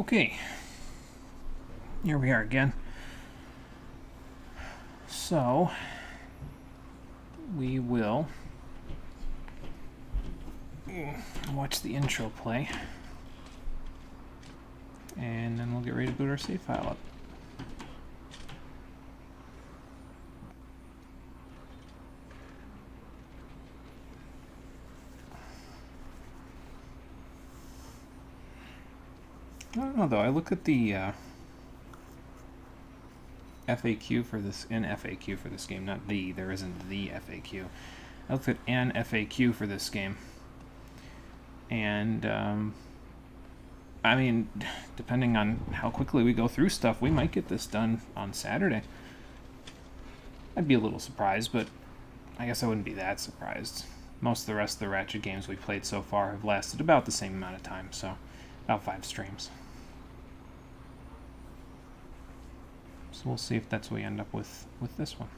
Okay, here we are again. So, we will watch the intro play, and then we'll get ready to boot our save file up. I don't know though, I look at the FAQ for this, FAQ for this game, not the, there isn't the FAQ. I looked at an FAQ for this game. And, I mean, depending on how quickly we go through stuff, we might get this done on Saturday. I'd be a little surprised, but I guess I wouldn't be that surprised. Most of the rest of the Ratchet games we played so far have lasted about the same amount of time, so about 5 streams. So we'll see if that's what we end up with this one.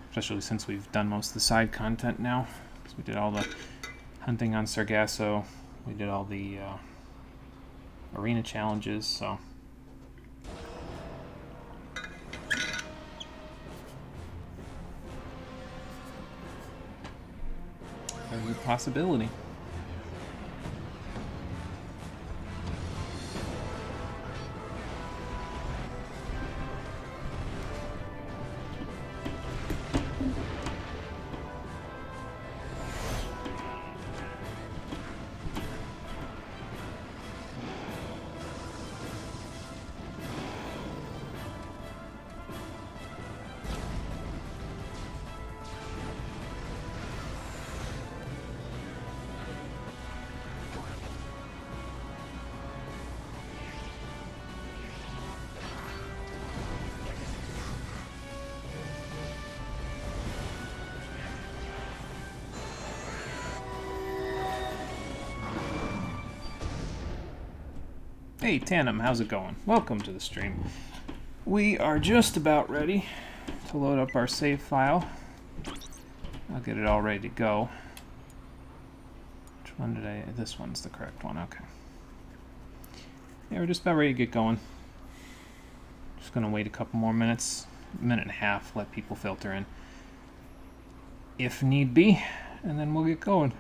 Especially since we've done most of the side content now. Because we did all the hunting on Sargasso, we did all the arena challenges, so. There's a possibility. Hey Tandem, how's it going? Welcome to the stream. We are just about ready to load up our save file. I'll get it all ready to go. Which one did I... This one's the correct one, okay. Yeah, we're just about ready to get going. Just gonna wait a couple more minutes, a minute and a half, let people filter in if need be, and then we'll get going.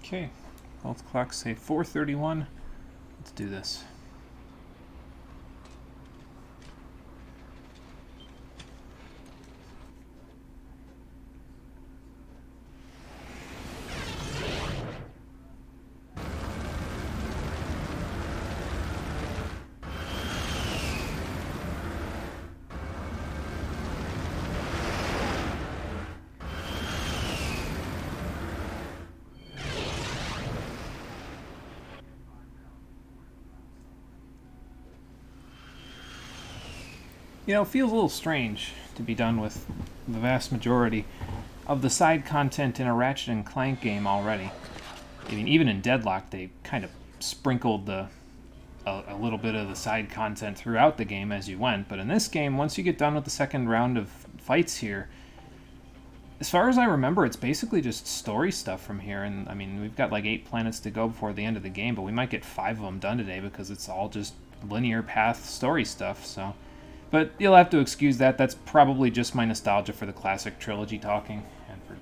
Okay, both clocks say 4:31. Let's do this. You know, it feels a little strange to be done with the vast majority of the side content in a Ratchet and Clank game already. I mean, even in Deadlock, they kind of sprinkled a little bit of the side content throughout the game as you went. But in this game, once you get done with the second round of fights here, as far as I remember, it's basically just story stuff from here. And I mean, we've got like 8 planets to go before the end of the game, but we might get 5 of them done today because it's all just linear path story stuff. So But you'll have to excuse that. That's probably just my nostalgia for the classic trilogy talking, and for,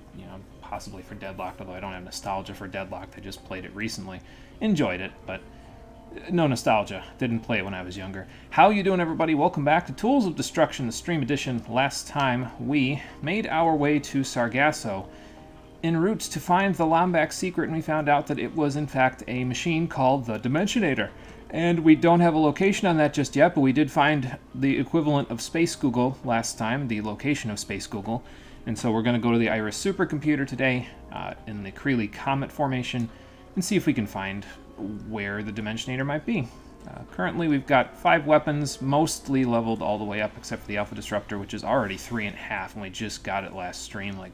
possibly for Deadlocked, although I don't have nostalgia for Deadlocked. I just played it recently. Enjoyed it, but no nostalgia. Didn't play it when I was younger. How you doing, everybody? Welcome back to Tools of Destruction, the stream edition. Last time, we made our way to Sargasso en route to find the Lombax secret, and we found out that it was, in fact, a machine called the Dimensionator. And we don't have a location on that just yet, but we did find the equivalent of Space Google last time, the location of Space Google. And so we're going to go to the Iris supercomputer today in the Creeley Comet formation and see if we can find where the Dimensionator might be. Currently we've got 5 weapons, mostly leveled all the way up except for the Alpha Disruptor, which is already 3.5, and we just got it last stream, like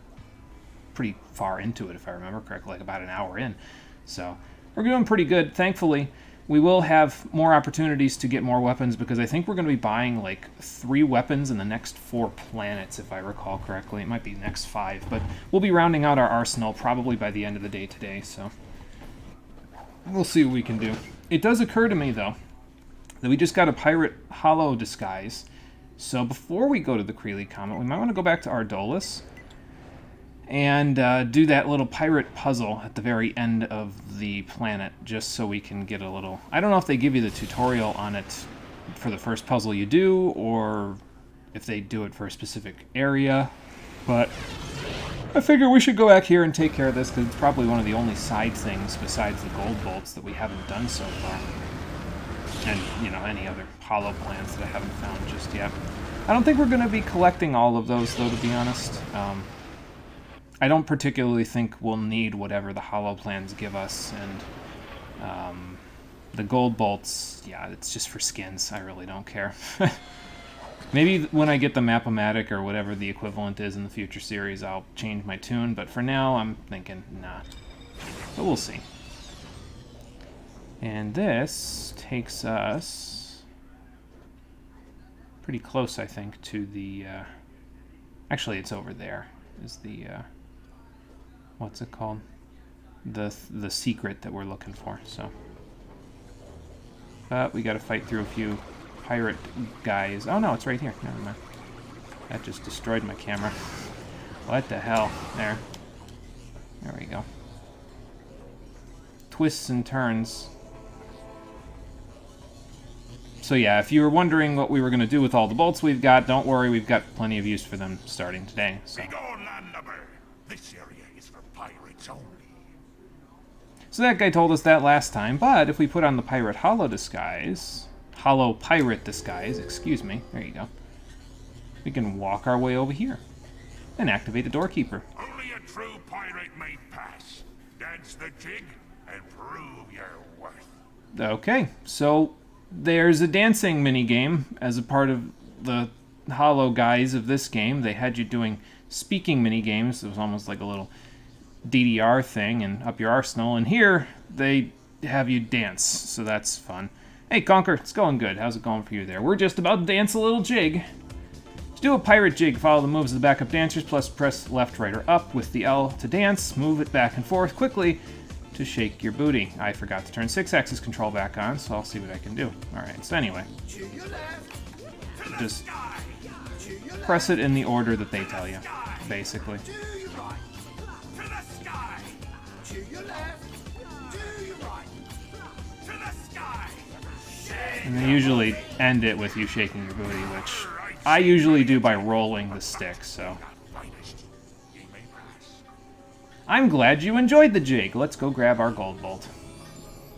pretty far into it if I remember correctly, like about an hour in. So we're doing pretty good, thankfully. We will have more opportunities to get more weapons because I think we're going to be buying like 3 weapons in the next 4 planets, if I recall correctly. It might be next 5, but we'll be rounding out our arsenal probably by the end of the day today, so we'll see what we can do. It does occur to me, though, that we just got a pirate holo disguise, so before we go to the Creeley Comet, we might want to go back to Ardolis and do that little pirate puzzle at the very end of the planet, just so we can get a little... I don't know if they give you the tutorial on it for the first puzzle you do, or if they do it for a specific area, but I figure we should go back here and take care of this, because it's probably one of the only side things besides the gold bolts that we haven't done so far. And, any other hollow plans that I haven't found just yet. I don't think we're going to be collecting all of those, though, to be honest. I don't particularly think we'll need whatever the hollow plans give us, and the gold bolts, yeah, it's just for skins. I really don't care. Maybe when I get the Map-O-Matic or whatever the equivalent is in the future series, I'll change my tune, but for now, I'm thinking, nah. But we'll see. And this takes us pretty close, I think, to the... actually, it's over there, is the... what's it called? The secret that we're looking for, so. But we gotta fight through a few pirate guys. Oh no, it's right here. Never mind. That just destroyed my camera. What the hell? There. There we go. Twists and turns. So yeah, if you were wondering what we were gonna do with all the bolts we've got, don't worry, we've got plenty of use for them starting today, so. This area is for pirates only. So that guy told us that last time, but if we put on the pirate hollow disguise, hollow pirate disguise, excuse me, there you go, we can walk our way over here and activate the doorkeeper. Only a true pirate may pass. Dance the jig and prove your worth. Okay, so there's a dancing minigame as a part of the hollow guys of this game. They had you doing speaking mini games. It was almost like a little DDR thing and up your arsenal, and here they have you dance, so that's fun. Hey Conker, it's going good. How's it going for you there? We're just about to dance a little jig. To do a pirate jig, follow the moves of the backup dancers, plus press left, right, or up with the L to dance. Move it back and forth quickly to shake your booty. I forgot to turn 6-axis control back on, so I'll see what I can do. Alright, so anyway, just press it in the order that they tell you, basically. And they usually end it with you shaking your booty, which I usually do by rolling the stick, so. I'm glad you enjoyed the jig. Let's go grab our gold bolt.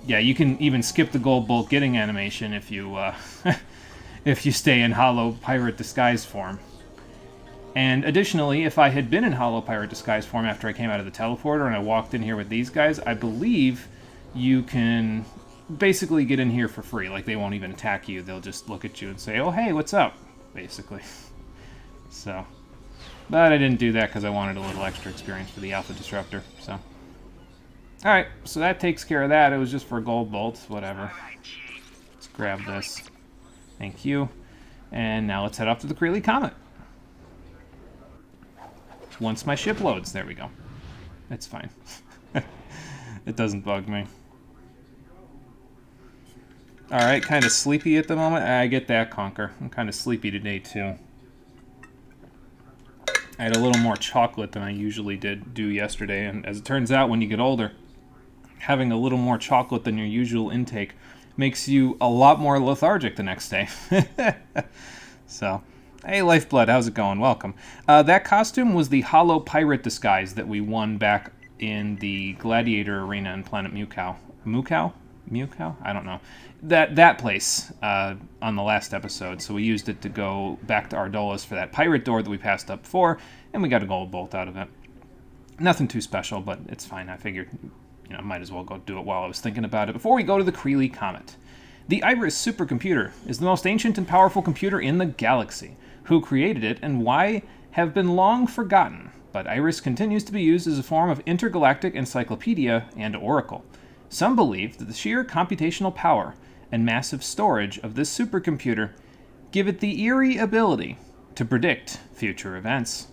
Yeah, you can even skip the gold bolt getting animation if you if you stay in hollow pirate disguise form. And additionally, if I had been in hollow pirate disguise form after I came out of the teleporter and I walked in here with these guys, I believe you can basically get in here for free. Like, they won't even attack you. They'll just look at you and say, oh, hey, what's up? Basically. So, but I didn't do that because I wanted a little extra experience for the Alpha Disruptor, so. Alright, so that takes care of that. It was just for gold bolts, whatever. Let's grab this. Thank you. And now let's head off to the Creeley Comet. Once my ship loads. There we go. It's fine. It doesn't bug me. Alright, kind of sleepy at the moment. I get that, Conker. I'm kind of sleepy today, too. I had a little more chocolate than I usually do yesterday, and as it turns out, when you get older, having a little more chocolate than your usual intake makes you a lot more lethargic the next day. So, hey Lifeblood, how's it going? Welcome. That costume was the Hollow Pirate disguise that we won back in the Gladiator Arena in Planet Mewcow. Mewcow? Mewcow? I don't know. That place on the last episode. So we used it to go back to Ardola's for that pirate door that we passed up before, and we got a gold bolt out of it. Nothing too special, but it's fine. I figured, might as well go do it while I was thinking about it. Before we go to the Creeley Comet. The Iris supercomputer is the most ancient and powerful computer in the galaxy. Who created it and why have been long forgotten, but Iris continues to be used as a form of intergalactic encyclopedia and oracle. Some believe that the sheer computational power and massive storage of this supercomputer give it the eerie ability to predict future events.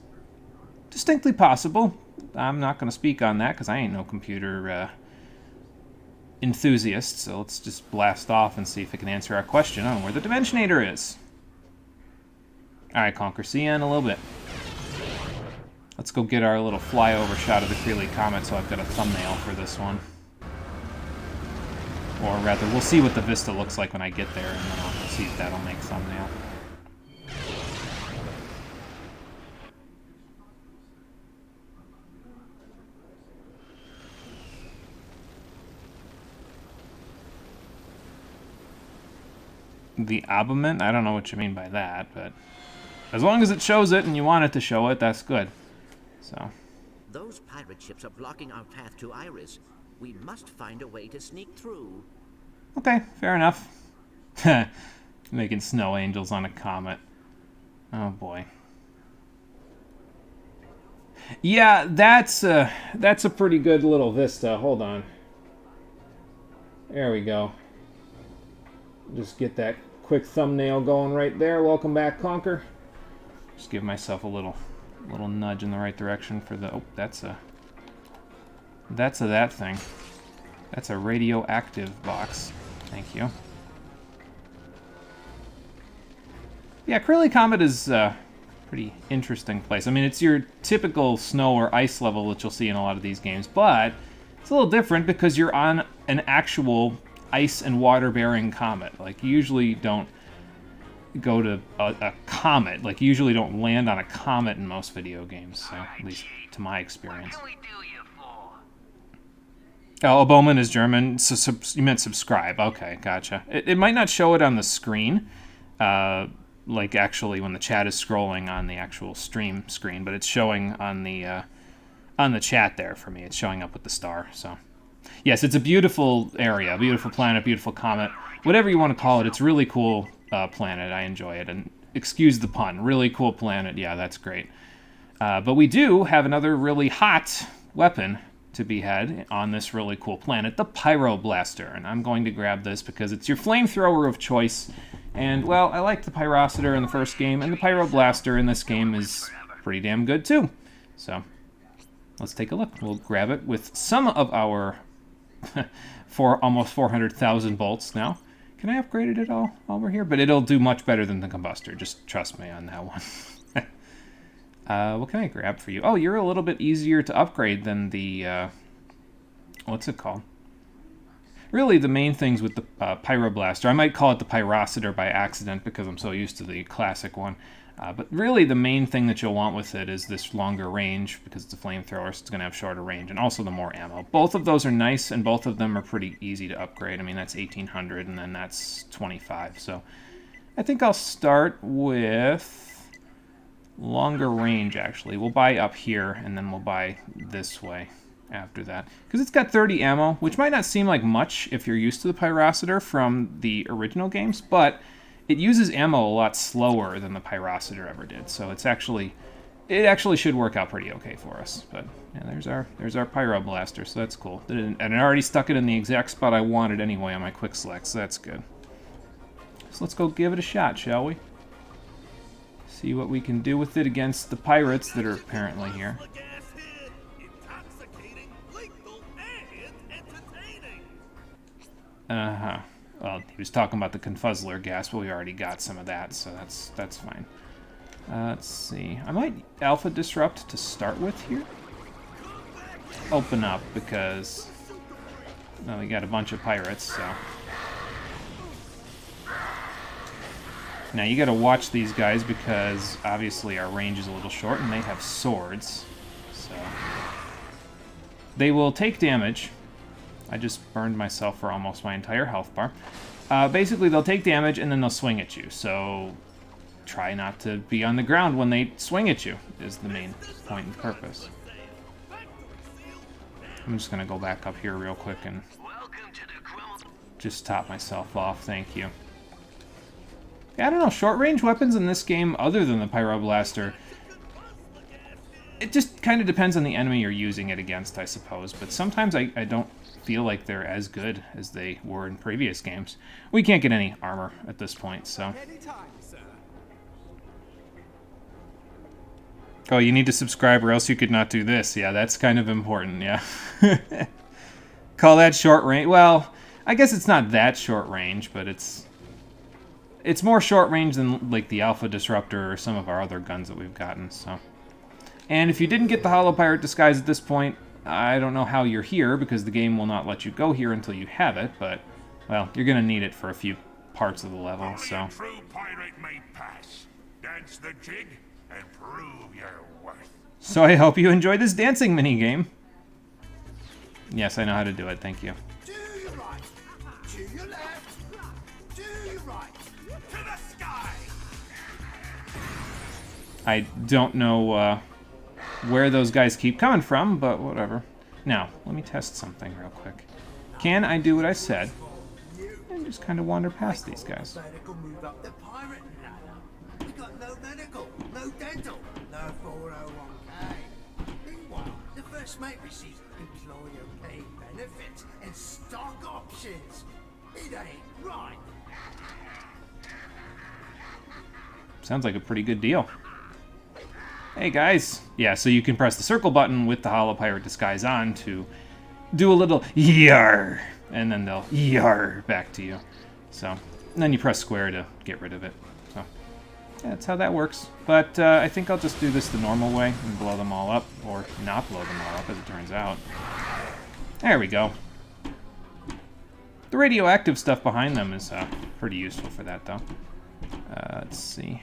Distinctly possible. I'm not going to speak on that because I ain't no computer enthusiast, so let's just blast off and see if it can answer our question on where the Dimensionator is. Alright, Conker, see you in a little bit. Let's go get our little flyover shot of the Creeley Comet so I've got a thumbnail for this one. Or rather, we'll see what the vista looks like when I get there, and then I'll see if that'll make thumbnail. The abament? I don't know what you mean by that, but as long as it shows it and you want it to show it, that's good. So. Those pirate ships are blocking our path to Iris. We must find a way to sneak through. Okay, fair enough. Making snow angels on a comet. Oh boy. Yeah, that's a pretty good little vista. Hold on. There we go. Just get that quick thumbnail going right there. Welcome back, Conker. Just give myself a little nudge in the right direction for the... Oh, that's a that thing. That's a radioactive box. Thank you. Yeah, Creeley Comet is a pretty interesting place. I mean, it's your typical snow or ice level that you'll see in a lot of these games, but it's a little different because you're on an actual ice and water-bearing comet. Like, you usually don't go to a comet. Like, you usually don't land on a comet in most video games, so, at least to my experience. What can we do you for? Oh, Bowman is German. So you meant subscribe. Okay, gotcha. It might not show it on the screen, like actually when the chat is scrolling on the actual stream screen, but it's showing on the chat there for me. It's showing up with the star. So, yes, it's a beautiful area, beautiful planet, beautiful comet, whatever you want to call it. It's a really cool planet. I enjoy it, and excuse the pun. Really cool planet. Yeah, that's great. But we do have another really hot weapon to be had on this really cool planet, the Pyroblaster. And I'm going to grab this because it's your flamethrower of choice. And, well, I liked the Pyrocitor in the first game, and the Pyroblaster in this game is pretty damn good, too. So, let's take a look. We'll grab it with some of our for almost 400,000 volts now. Can I upgrade it at all while we're here? But it'll do much better than the Combustor. Just trust me on that one. What can I grab for you? Oh, you're a little bit easier to upgrade than the, what's it called? Really, the main things with the Pyroblaster, I might call it the Pyrocitor by accident because I'm so used to the classic one. But really, the main thing that you'll want with it is this longer range because it's a flamethrower, so it's going to have shorter range, and also the more ammo. Both of those are nice, and both of them are pretty easy to upgrade. I mean, that's 1,800, and then that's 25. So I think I'll start with longer range, actually. We'll buy up here, and then we'll buy this way after that. Because it's got 30 ammo, which might not seem like much if you're used to the Pyrocitor from the original games, but it uses ammo a lot slower than the Pyrocitor ever did. So it actually should work out pretty okay for us. But yeah, there's our Pyroblaster, so that's cool. And I already stuck it in the exact spot I wanted anyway on my quick select, so that's good. So let's go give it a shot, shall we? See what we can do with it against the pirates that are apparently here. Uh-huh. Well, he was talking about the Confuzzler gas, but we already got some of that, so that's fine. Let's see. I might Alpha Disrupt to start with here. Open up, because... well, we got a bunch of pirates, so... now, you gotta watch these guys, because obviously our range is a little short, and they have swords. So... they will take damage. I just burned myself for almost my entire health bar. Basically, they'll take damage, and then they'll swing at you, so... try not to be on the ground when they swing at you, is the main point and purpose. I'm just gonna go back up here real quick and just top myself off, thank you. Yeah, I don't know, short-range weapons in this game, other than the Pyroblaster, it just kind of depends on the enemy you're using it against, I suppose, but sometimes I don't feel like they're as good as they were in previous games. We can't get any armor at this point, so... oh, you need to subscribe or else you could not do this. Yeah, that's kind of important, yeah. Call that short range. Well, I guess it's not that short range, but it's more short range than like the Alpha Disruptor or some of our other guns that we've gotten, so. And if you didn't get the Hollow Pirate disguise at this point, I don't know how you're here, because the game will not let you go here until you have it, but, well, you're going to need it for a few parts of the level, so. Only a true pirate may pass. Dance the jig and prove your worth. So I hope you enjoyed this dancing minigame. Yes, I know how to do it, thank you. To your right, to your left, to your right, to the sky. I don't know where those guys keep coming from, but whatever. Now, let me test something real quick. Can I do what I said? And just kind of wander past these guys. Move up the pirate ladder. We got no medical, no dental, no 401k. Meanwhile, the first mate receives employer paid benefits and stock options. It ain't right. Sounds like a pretty good deal. Hey guys! Yeah, so you can press the circle button with the Hollow Pirate disguise on to do a little yar, and then they'll yar back to you. So, and then you press square to get rid of it. So, yeah, that's how that works. But I think I'll just do this the normal way and blow them all up, or not blow them all up, as it turns out. There we go. The radioactive stuff behind them is pretty useful for that, though. Let's see.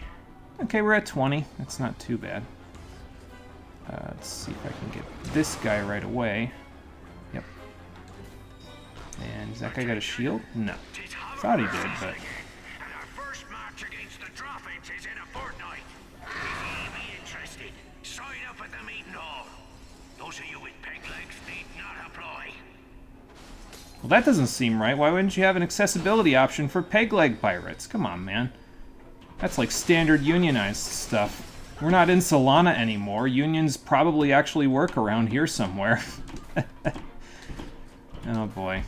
Okay, we're at 20. That's not too bad. Let's see if I can get this guy right away. Yep. And has that guy got a shield? No. Thought he did, but... And our first march against the Droffins is in a fortnight. If ye be interested, sign up at the meeting hall. Those of you with peg legs need not apply. well, that doesn't seem right. Why wouldn't you have an accessibility option for peg leg pirates? Come on, man. That's like standard unionized stuff. We're not in Solana anymore. Unions probably actually work around here somewhere. Oh boy.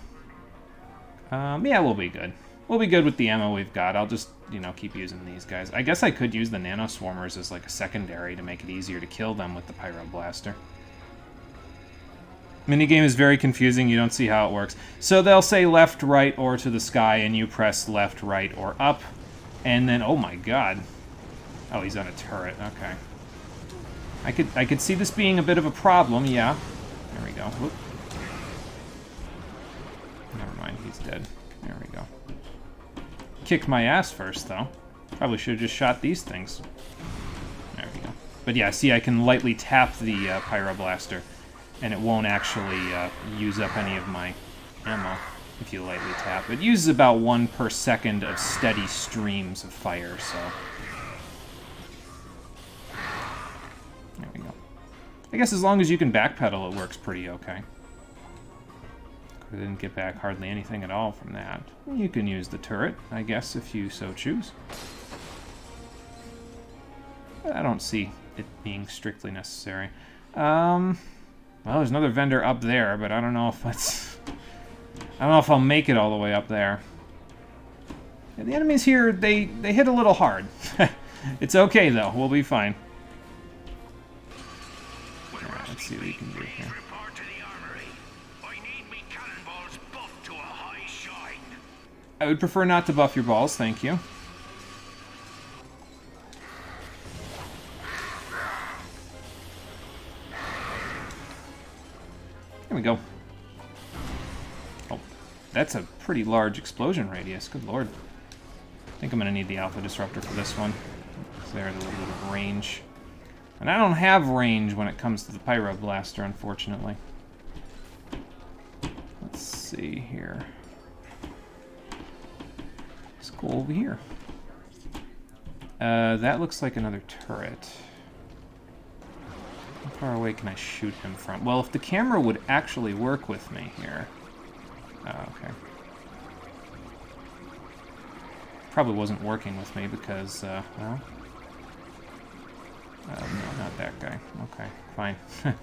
Yeah, we'll be good. We'll be good with the ammo we've got. I'll just, you know, keep using these guys. I guess I could use the Nano Swarmers as like a secondary to make it easier to kill them with the Pyroblaster. Minigame is very confusing. You don't see how it works. So they'll say left, right, or to the sky, and you press left, right, or up. And then, oh my god. Oh, he's on a turret. Okay. I could see this being a bit of a problem, yeah. There we go. Whoop. Never mind, he's dead. There we go. Kicked my ass first, though. Probably should have just shot these things. There we go. But yeah, see, I can lightly tap the Pyroblaster, and it won't actually use up any of my ammo if you lightly tap. It uses about 1 per second of steady streams of fire, so... There we go. I guess as long as you can backpedal, it works pretty okay. I didn't get back hardly anything at all from that. You can use the turret, I guess, if you so choose. I don't see it being strictly necessary. Well, there's another vendor up there, but I don't know if that's... I don't know if I'll make it all the way up there. Yeah, the enemies here, they hit a little hard. It's okay, though. We'll be fine. Alright, let's see what we can do here. I would prefer not to buff your balls, thank you. There we go. Oh, that's a pretty large explosion radius. Good lord. I think I'm going to need the Alpha Disruptor for this one. There's a little bit of range. And I don't have range when it comes to the Pyro Blaster, unfortunately. Let's see here. Let's go over here. That looks like another turret. How far away can I shoot him from? Well, if the camera would actually work with me here. Oh, okay. Probably wasn't working with me because, well... no, not that guy. Okay, fine. I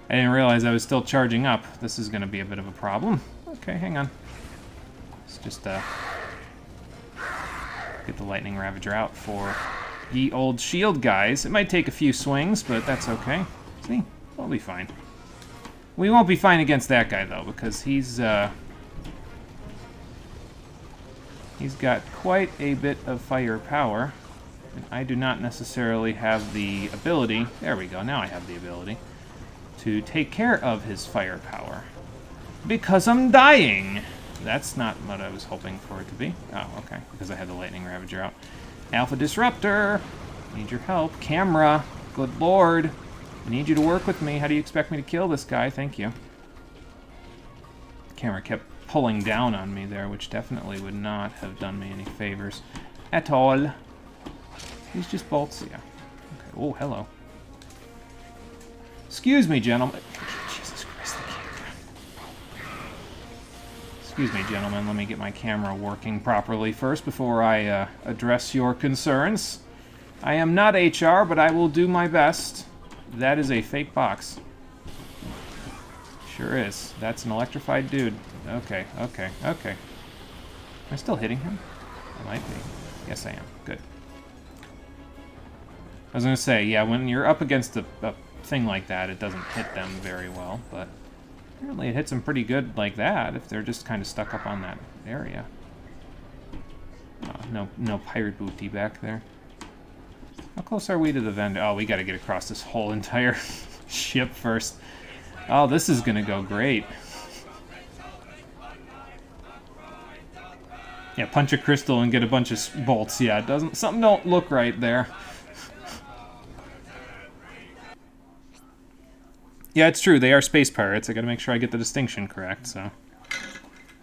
didn't realize I was still charging up. This is going to be a bit of a problem. Okay, hang on. Let's just, get the Lightning Ravager out for ye old shield guys. It might take a few swings, but that's okay. See? We'll be fine. We won't be fine against that guy, though, because he's got quite a bit of firepower. And I do not necessarily have the ability, there we go, now I have the ability, to take care of his firepower. Because I'm dying! That's not what I was hoping for it to be. Oh, okay, because I had the Lightning Ravager out. Alpha Disruptor! Need your help. Camera! Good lord! I need you to work with me. How do you expect me to kill this guy? Thank you. The camera kept pulling down on me there, which definitely would not have done me any favors at all. He's just bolts, yeah. Okay. Oh, hello. Excuse me, gentlemen. Jesus Christ, the camera. Excuse me, gentlemen. Let me get my camera working properly first before I address your concerns. I am not HR, but I will do my best. That is a fake box. Sure is. That's an electrified dude. Okay, okay, okay. Am I still hitting him? I might be. Yes, I am. Good. I was going to say, yeah, when you're up against a thing like that, it doesn't hit them very well, but apparently it hits them pretty good like that if they're just kind of stuck up on that area. No pirate booty back there. How close are we to the vendor? Oh, we got to get across this whole entire ship first. Oh, this is going to go great. Yeah, punch a crystal and get a bunch of bolts. Yeah, it doesn't. Something don't look right there. Yeah, it's true. They are space pirates. I gotta make sure I get the distinction correct, so.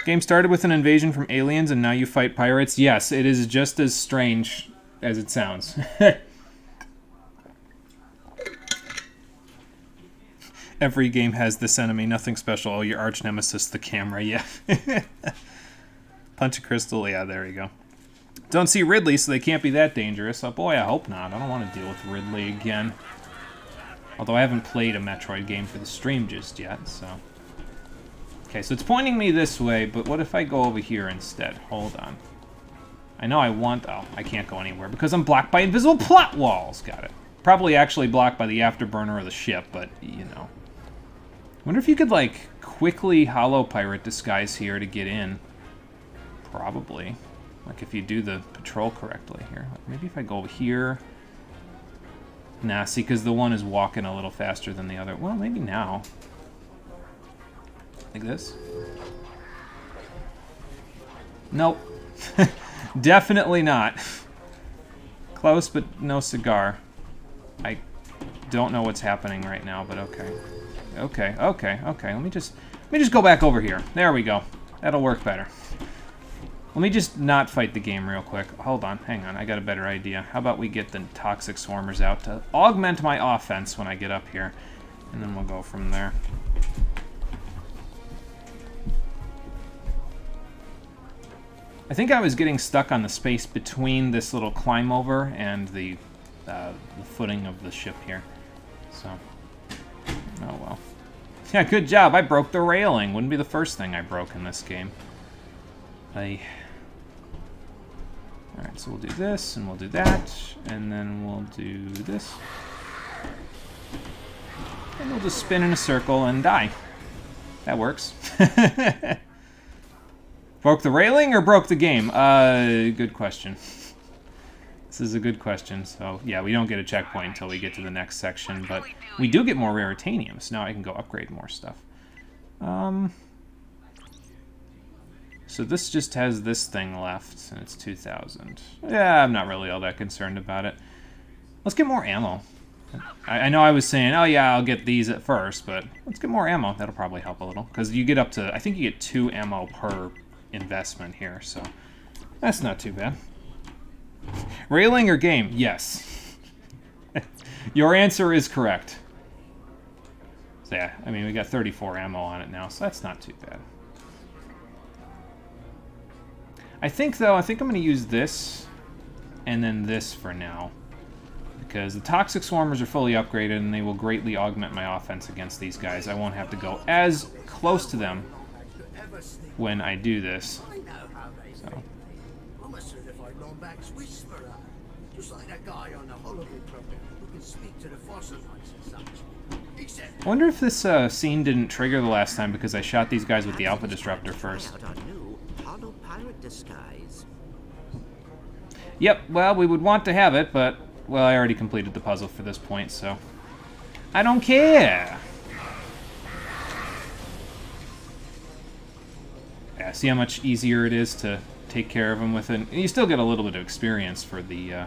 Game started with an invasion from aliens, and now you fight pirates. Yes, it is just as strange as it sounds. Every game has this enemy. Nothing special. Oh, your arch nemesis, the camera. Yeah. Punch a crystal. Yeah, there you go. Don't see Ridley, so they can't be that dangerous. Oh, boy, I hope not. I don't want to deal with Ridley again. Although I haven't played a Metroid game for the stream just yet, so... Okay, so it's pointing me this way, but what if I go over here instead? Hold on. I know I want... Oh, I can't go anywhere because I'm blocked by invisible plot walls. Got it. Probably actually blocked by the afterburner of the ship, but, you know. Wonder if you could, like, quickly Hollow Pirate disguise here to get in. Probably. Like, if you do the patrol correctly here. Like, maybe if I go over here... Nah, see, because the one is walking a little faster than the other. Well, maybe now. Like this? Nope. Definitely not. Close, but no cigar. I don't know what's happening right now, but okay. Okay, okay, okay. Let me just go back over here. There we go. That'll work better. Let me just not fight the game real quick. Hold on, hang on, I got a better idea. How about we get the toxic swarmers out to augment my offense when I get up here, and then we'll go from there. I think I was getting stuck on the space between this little climb over and the footing of the ship here. So, oh well. Yeah, good job, I broke the railing. Wouldn't be the first thing I broke in this game. Alright, so we'll do this, and we'll do that, and then we'll do this. And we'll just spin in a circle and die. That works. Broke the railing or broke the game? Good question. This is a good question. So, yeah, we don't get a checkpoint until we get to the next section, but we do get more raritanium, so now I can go upgrade more stuff. So this just has this thing left, and it's 2,000. Yeah, I'm not really all that concerned about it. Let's get more ammo. I know I was saying, oh yeah, I'll get these at first, but let's get more ammo. That'll probably help a little, because you get up to, I think you get 2 ammo per investment here, so that's not too bad. Railing or game? Yes. Your answer is correct. So yeah, I mean, we got 34 ammo on it now, so that's not too bad. I think, though, I'm going to use this and then this for now. Because the Toxic Swarmers are fully upgraded and they will greatly augment my offense against these guys. I won't have to go as close to them when I do this. So. I'm a certified Lombax whisperer. Just like that guy on the holiday program who can speak to the fossilites and such. Except I wonder if this scene didn't trigger the last time because I shot these guys with the Alpha Disruptor first. Out our new hollow pirate disguise. Yep, well, we would want to have it, but, well, I already completed the puzzle for this point, so I don't care. Yeah, see how much easier it is to take care of them with it. And you still get a little bit of experience for the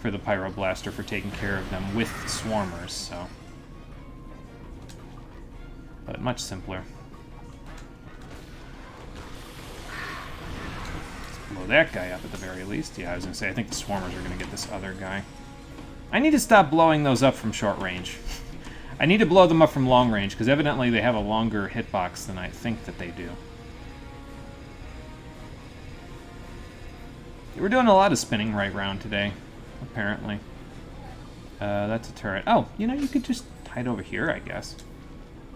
Pyroblaster for taking care of them with the Swarmers, so. But much simpler. Let's blow that guy up at the very least. Yeah, I was going to say, I think the Swarmers are going to get this other guy. I need to stop blowing those up from short range. I need to blow them up from long range, because evidently they have a longer hitbox than I think that they do. We're doing a lot of spinning right round today, apparently. That's a turret. Oh, you know, you could just hide over here, I guess.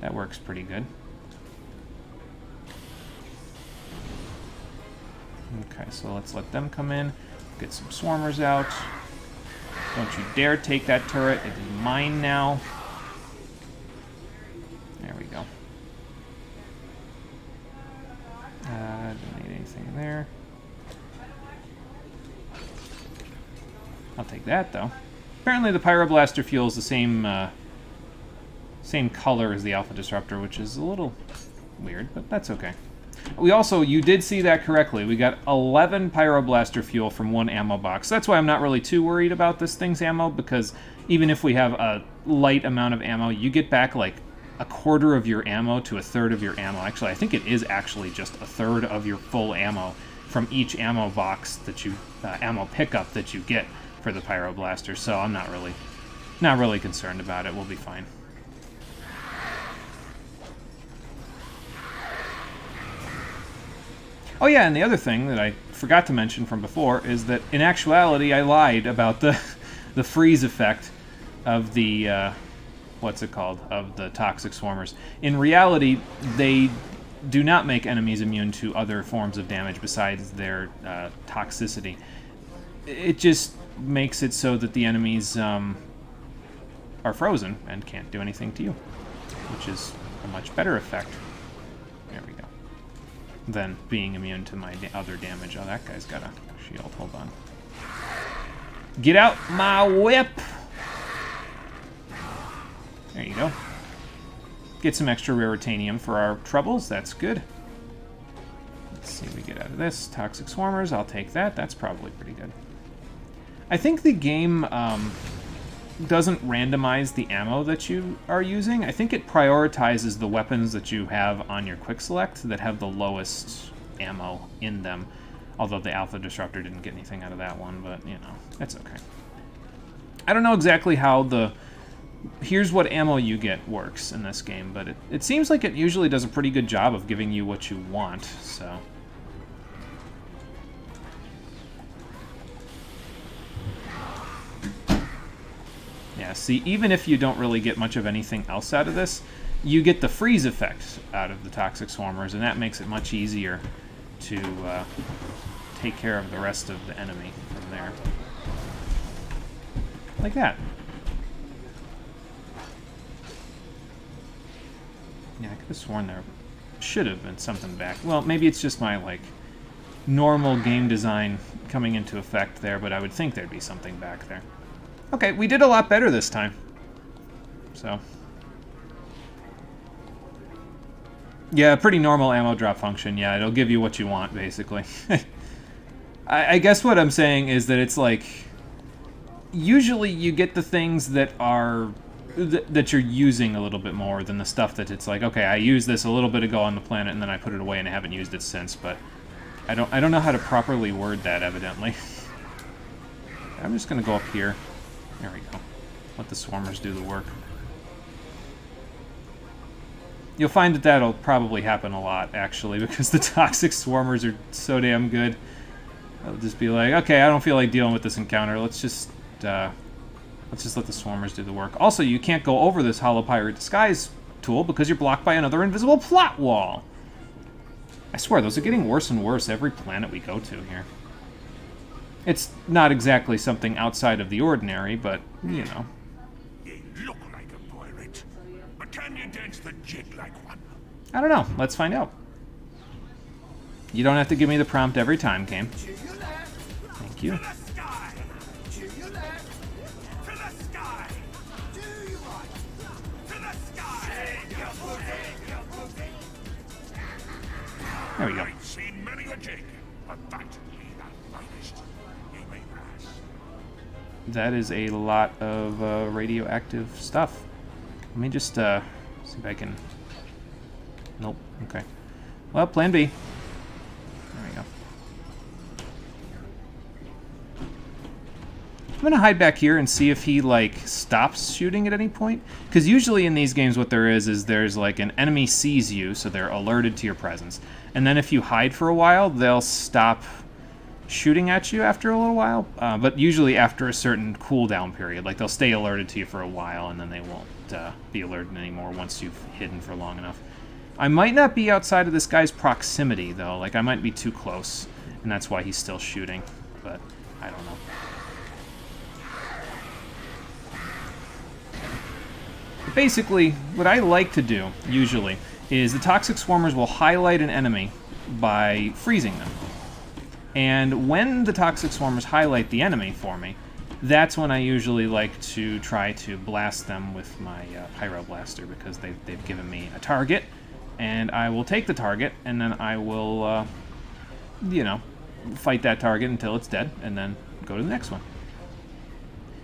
That works pretty good. Okay, so let's let them come in. Get some swarmers out. Don't you dare take that turret. It is mine now. There we go. Don't need anything there. I'll take that, though. Apparently the Pyroblaster fuel is the same color as the Alpha Disruptor, which is a little weird, but that's okay. We also, you did see that correctly, we got 11 Pyroblaster fuel from 1 ammo box. That's why I'm not really too worried about this thing's ammo, because even if we have a light amount of ammo, you get back like a quarter of your ammo to a third of your ammo. Actually, I think it is actually just a third of your full ammo from each ammo box that you, ammo pickup that you get for the Pyroblaster, so I'm not really concerned about it. We'll be fine. Oh yeah, and the other thing that I forgot to mention from before is that in actuality I lied about the freeze effect of the what's it called, of the Toxic Swarmers. In reality, they do not make enemies immune to other forms of damage besides their toxicity. It just makes it so that the enemies are frozen and can't do anything to you, which is a much better effect. There we go. Than being immune to my other damage. Oh, that guy's got a shield. Hold on. Get out my whip! There you go. Get some extra raritanium for our troubles. That's good. Let's see what we get out of this. Toxic Swarmers. I'll take that. That's probably pretty good. I think the game doesn't randomize the ammo that you are using. I think it prioritizes the weapons that you have on your quick select that have the lowest ammo in them. Although the Alpha Disruptor didn't get anything out of that one, but, you know, that's okay. I don't know exactly how the here's what ammo you get works in this game, but it seems like it usually does a pretty good job of giving you what you want, so. Yeah, see, even if you don't really get much of anything else out of this, you get the freeze effect out of the Toxic Swarmers, and that makes it much easier to take care of the rest of the enemy from there. Like that. Yeah, I could have sworn there should have been something back. Well, maybe it's just my, like, normal game design coming into effect there, but I would think there'd be something back there. Okay, we did a lot better this time. So. Yeah, pretty normal ammo drop function. Yeah, it'll give you what you want, basically. I guess what I'm saying is that it's like, usually you get the things that are that you're using a little bit more than the stuff that it's like, okay, I used this a little bit ago on the planet and then I put it away and I haven't used it since, but I don't know how to properly word that, evidently. I'm just gonna go up here. There we go. Let the swarmers do the work. You'll find that that'll probably happen a lot, actually, because the toxic swarmers are so damn good. I'll just be like, okay, I don't feel like dealing with this encounter. Let's just let the swarmers do the work. Also, you can't go over this Hollow Pirate Disguise tool because you're blocked by another invisible plot wall. I swear, those are getting worse and worse every planet we go to here. It's not exactly something outside of the ordinary, but, you know. You look like a pirate, but can you dance the jig like one? I don't know. Let's find out. You don't have to give me the prompt every time, game. To your left, Thank you. To the sky! to your left, To the sky! to your right. To the sky! There we go. I've seen many a jig, but that be the finest. Ye may pass. That is a lot of radioactive stuff. Let me just see if I can... Nope. Okay. Well, plan B. There we go. I'm gonna hide back here and see if he, like, stops shooting at any point. Because usually in these games what there is there's, like, an enemy sees you, so they're alerted to your presence. And then if you hide for a while, they'll stop shooting at you after a little while. But usually after a certain cooldown period. Like, they'll stay alerted to you for a while, and then they won't be alerted anymore once you've hidden for long enough. I might not be outside of this guy's proximity, though. Like, I might be too close, and that's why he's still shooting. But I don't know. Basically, what I like to do, usually, is the toxic swarmers will highlight an enemy by freezing them. And when the toxic swarmers highlight the enemy for me, that's when I usually like to try to blast them with my pyro blaster, because they've given me a target, and I will take the target, and then I will, you know, fight that target until it's dead, and then go to the next one.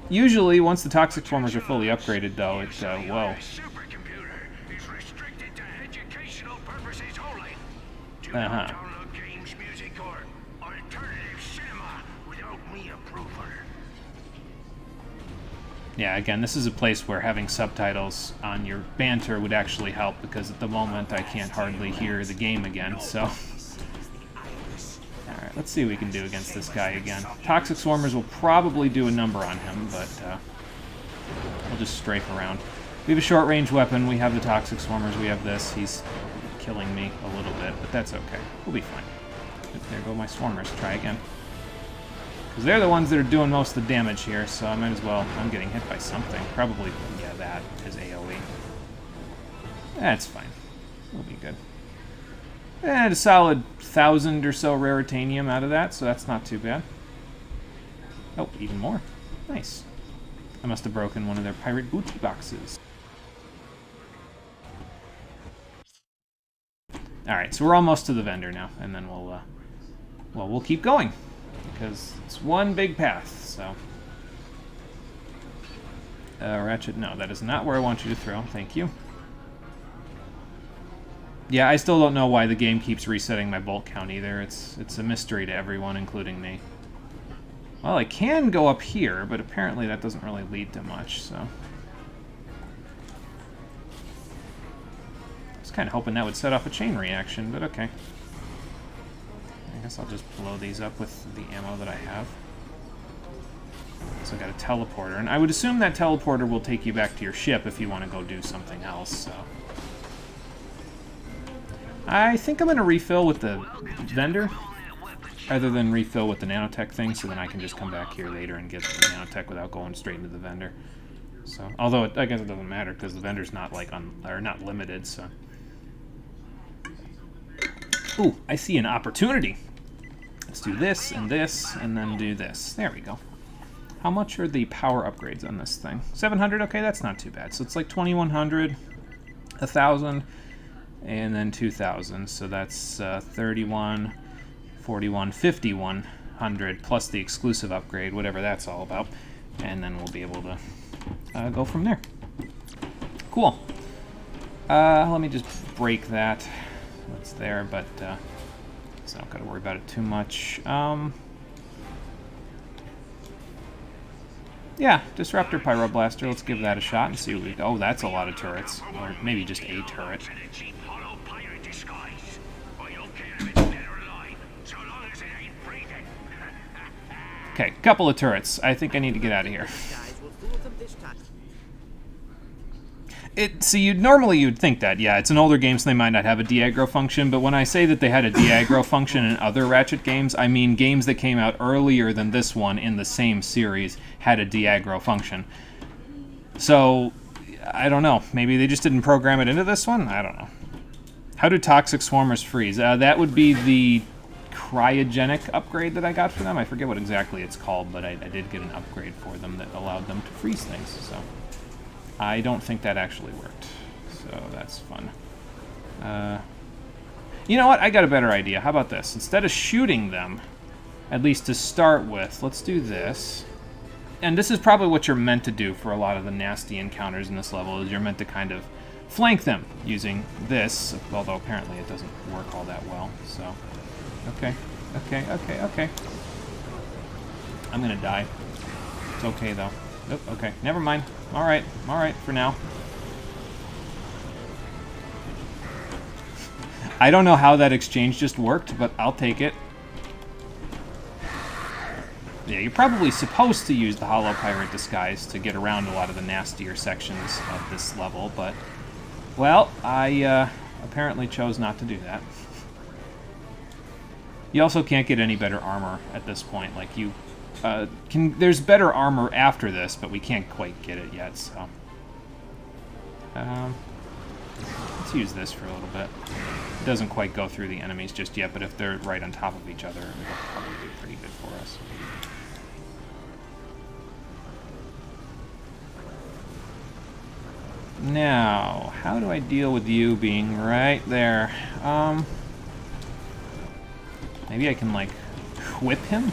Usually, once the toxic swarmers are fully upgraded, though, it's, whoa. Supercomputer is restricted to educational purposes only. Do Uh-huh. not download games, music, or alternative cinema without me approval. Yeah, again, this is a place where having subtitles on your banter would actually help, because at the moment I can't hardly hear the game again, so... Alright, let's see what we can do against this guy again. Toxic Swarmers will probably do a number on him, but we'll just strafe around. We have a short-range weapon, we have the Toxic Swarmers, we have this. He's killing me a little bit, but that's okay. We'll be fine. There go my Swarmers. Try again. Because they're the ones that are doing most of the damage here, so I might as well... I'm getting hit by something. Probably, yeah, that is AoE. That's fine. We'll be good. And a solid 1,000 or so raritanium out of that, so that's not too bad. Oh, even more. Nice. I must have broken one of their pirate booty boxes. Alright, so we're almost to the vendor now, and then we'll, well, we'll keep going, because it's one big path, so... Ratchet, no, that is not where I want you to throw. Thank you. Yeah, I still don't know why the game keeps resetting my bolt count either. It's a mystery to everyone, including me. Well, I can go up here, but apparently that doesn't really lead to much, so... I was kind of hoping that would set off a chain reaction, but okay. I guess I'll just blow these up with the ammo that I have. So I got a teleporter, and I would assume that teleporter will take you back to your ship if you want to go do something else, so... I think I'm going to refill with the vendor, rather than refill with the nanotech thing, so then I can just come back here later and get the nanotech without going straight into the vendor. So, although I guess it doesn't matter because the vendor's not like not limited. So, Ooh, I see an opportunity. Let's do this, and then do this. There we go. How much are the power upgrades on this thing? 700? Okay, that's not too bad. So it's like 2,100, 1,000, and then 2,000. So that's 31, 41, 5,100, plus the exclusive upgrade, whatever that's all about. And then we'll be able to go from there. Cool. Let me just break that. That's there, but so I don't got to worry about it too much. Yeah, Disruptor Pyroblaster. Let's give that a shot and see what we... Oh, that's a lot of turrets. Or maybe just a turret. Okay, couple of turrets. I think I need to get out of here. Normally you'd think that, yeah, it's an older game, so they might not have a de-aggro function, but when I say that they had a de-aggro function in other Ratchet games, I mean games that came out earlier than this one in the same series had a de-aggro function. So, I don't know. Maybe they just didn't program it into this one? I don't know. How do toxic swarmers freeze? That would be the cryogenic upgrade that I got for them. I forget what exactly it's called, but I did get an upgrade for them that allowed them to freeze things, so... I don't think that actually worked, so that's fun. You know what? I got a better idea. How about this? Instead of shooting them, at least to start with, let's do this. And this is probably what you're meant to do for a lot of the nasty encounters in this level, is you're meant to kind of flank them using this, although apparently it doesn't work all that well, so... Okay. I'm gonna die. It's okay, though. Nope, okay, never mind. Alright for now. I don't know how that exchange just worked, but I'll take it. Yeah, you're probably supposed to use the Hollow Pirate disguise to get around a lot of the nastier sections of this level, but... Well, I apparently chose not to do that. You also can't get any better armor at this point. Like, you... there's better armor after this, but we can't quite get it yet, so... let's use this for a little bit. It doesn't quite go through the enemies just yet, but if they're right on top of each other, it'll probably be pretty good for us. Now, how do I deal with you being right there? Maybe I can, like, whip him?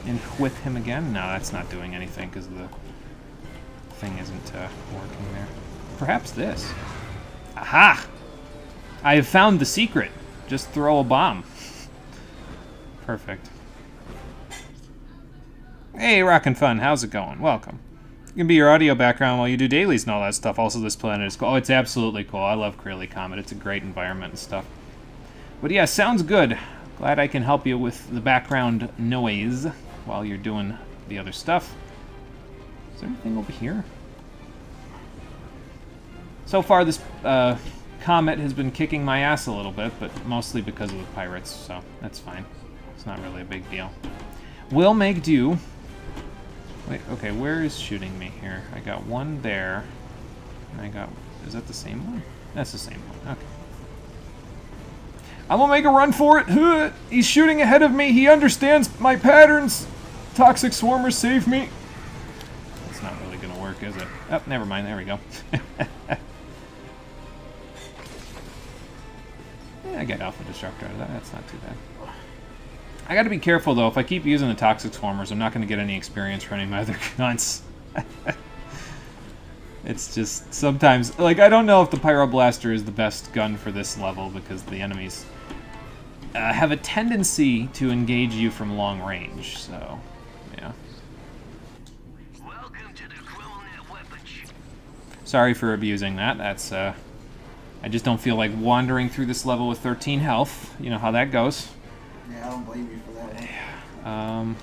And whip him again? No, that's not doing anything because the thing isn't working there. Perhaps this. Aha! I have found the secret. Just throw a bomb. Perfect. Hey, Rockin' Fun, how's it going? Welcome. It can be your audio background while you do dailies and all that stuff. Also, this planet is cool. Oh, it's absolutely cool. I love Clearly Comet. It's a great environment and stuff. But yeah, sounds good. Glad I can help you with the background noise while you're doing the other stuff. Is there anything over here? So far, this comet has been kicking my ass a little bit, but mostly because of the pirates, so that's fine. It's not really a big deal. We'll make do. Wait, okay, where is shooting me here? I got one there. And I got... Is that the same one? That's the same one. Okay. I'm gonna make a run for it. He's shooting ahead of me. He understands my patterns. Toxic swarmers, save me. It's not really gonna work, is it? Oh, never mind. There we go. Yeah, I get Alpha Disruptor out of that. That's not too bad. I gotta be careful, though. If I keep using the Toxic Swarmers, I'm not gonna get any experience running my other guns. It's just, sometimes... Like, I don't know if the Pyroblaster is the best gun for this level, because the enemies have a tendency to engage you from long range, so... Yeah. Welcome to the Chrononet weapon shop. Sorry for abusing that. That's, I just don't feel like wandering through this level with 13 health. You know how that goes. Yeah, I don't blame you for that one.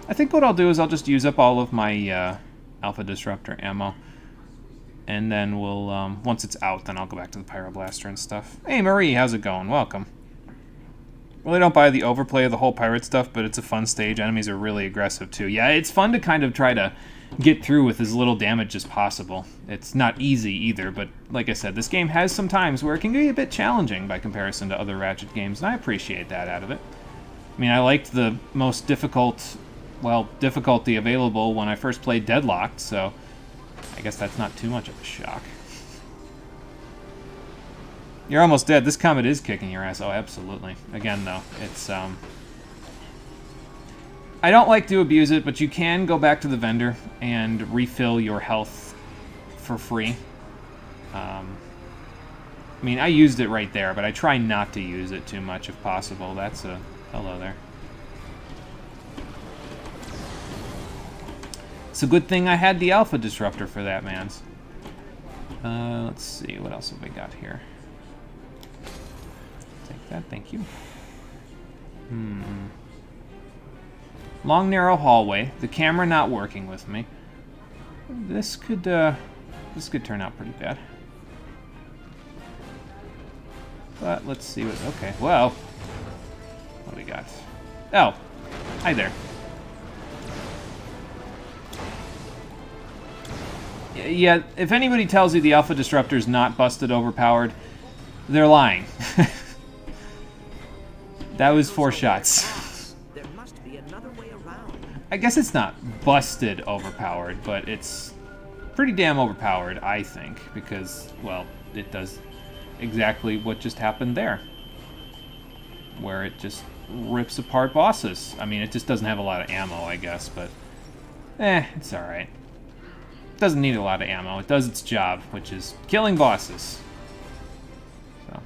I think what I'll do is I'll just use up all of my Alpha Disruptor ammo. And then we'll, once it's out, then I'll go back to the Pyroblaster and stuff. Hey Marie, how's it going? Welcome. Really don't buy the overplay of the whole pirate stuff, but it's a fun stage. Enemies are really aggressive too. Yeah, it's fun to kind of try to get through with as little damage as possible. It's not easy either, but like I said, this game has some times where it can be a bit challenging by comparison to other Ratchet games, and I appreciate that out of it. I mean, I liked the most difficult, well, difficulty available when I first played Deadlocked, so I guess that's not too much of a shock. You're almost dead. This comet is kicking your ass. Oh, absolutely. Again, though, it's, I don't like to abuse it, but you can go back to the vendor and refill your health for free. I mean, I used it right there, but I try not to use it too much if possible. That's a... Hello there. It's a good thing I had the Alpha Disruptor for that, mans. Let's see, what else have we got here? Take that, thank you. Long, narrow hallway. The camera not working with me. This could turn out pretty bad. But let's see what... Okay, well... What do we got? Oh, hi there. Yeah, if anybody tells you the Alpha Disruptor is not busted overpowered, they're lying. That was 4 shots. There must be another way around. I guess it's not busted overpowered, but it's pretty damn overpowered, I think, because, well, it does exactly what just happened there, where it just rips apart bosses. I mean, it just doesn't have a lot of ammo, I guess, but it's alright. It doesn't need a lot of ammo. It does its job, which is killing bosses. So.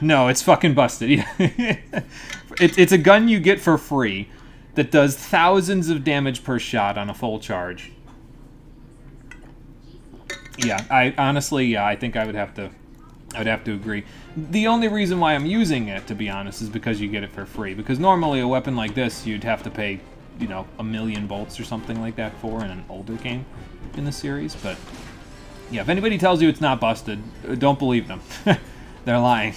No, it's fucking busted. Yeah. It's a gun you get for free that does thousands of damage per shot on a full charge. Yeah, I think I would have to agree. The only reason why I'm using it, to be honest, is because you get it for free. Because normally a weapon like this, you'd have to pay, you know, 1,000,000 bolts or something like that for in an older game in the series. But yeah, if anybody tells you it's not busted, don't believe them. They're lying.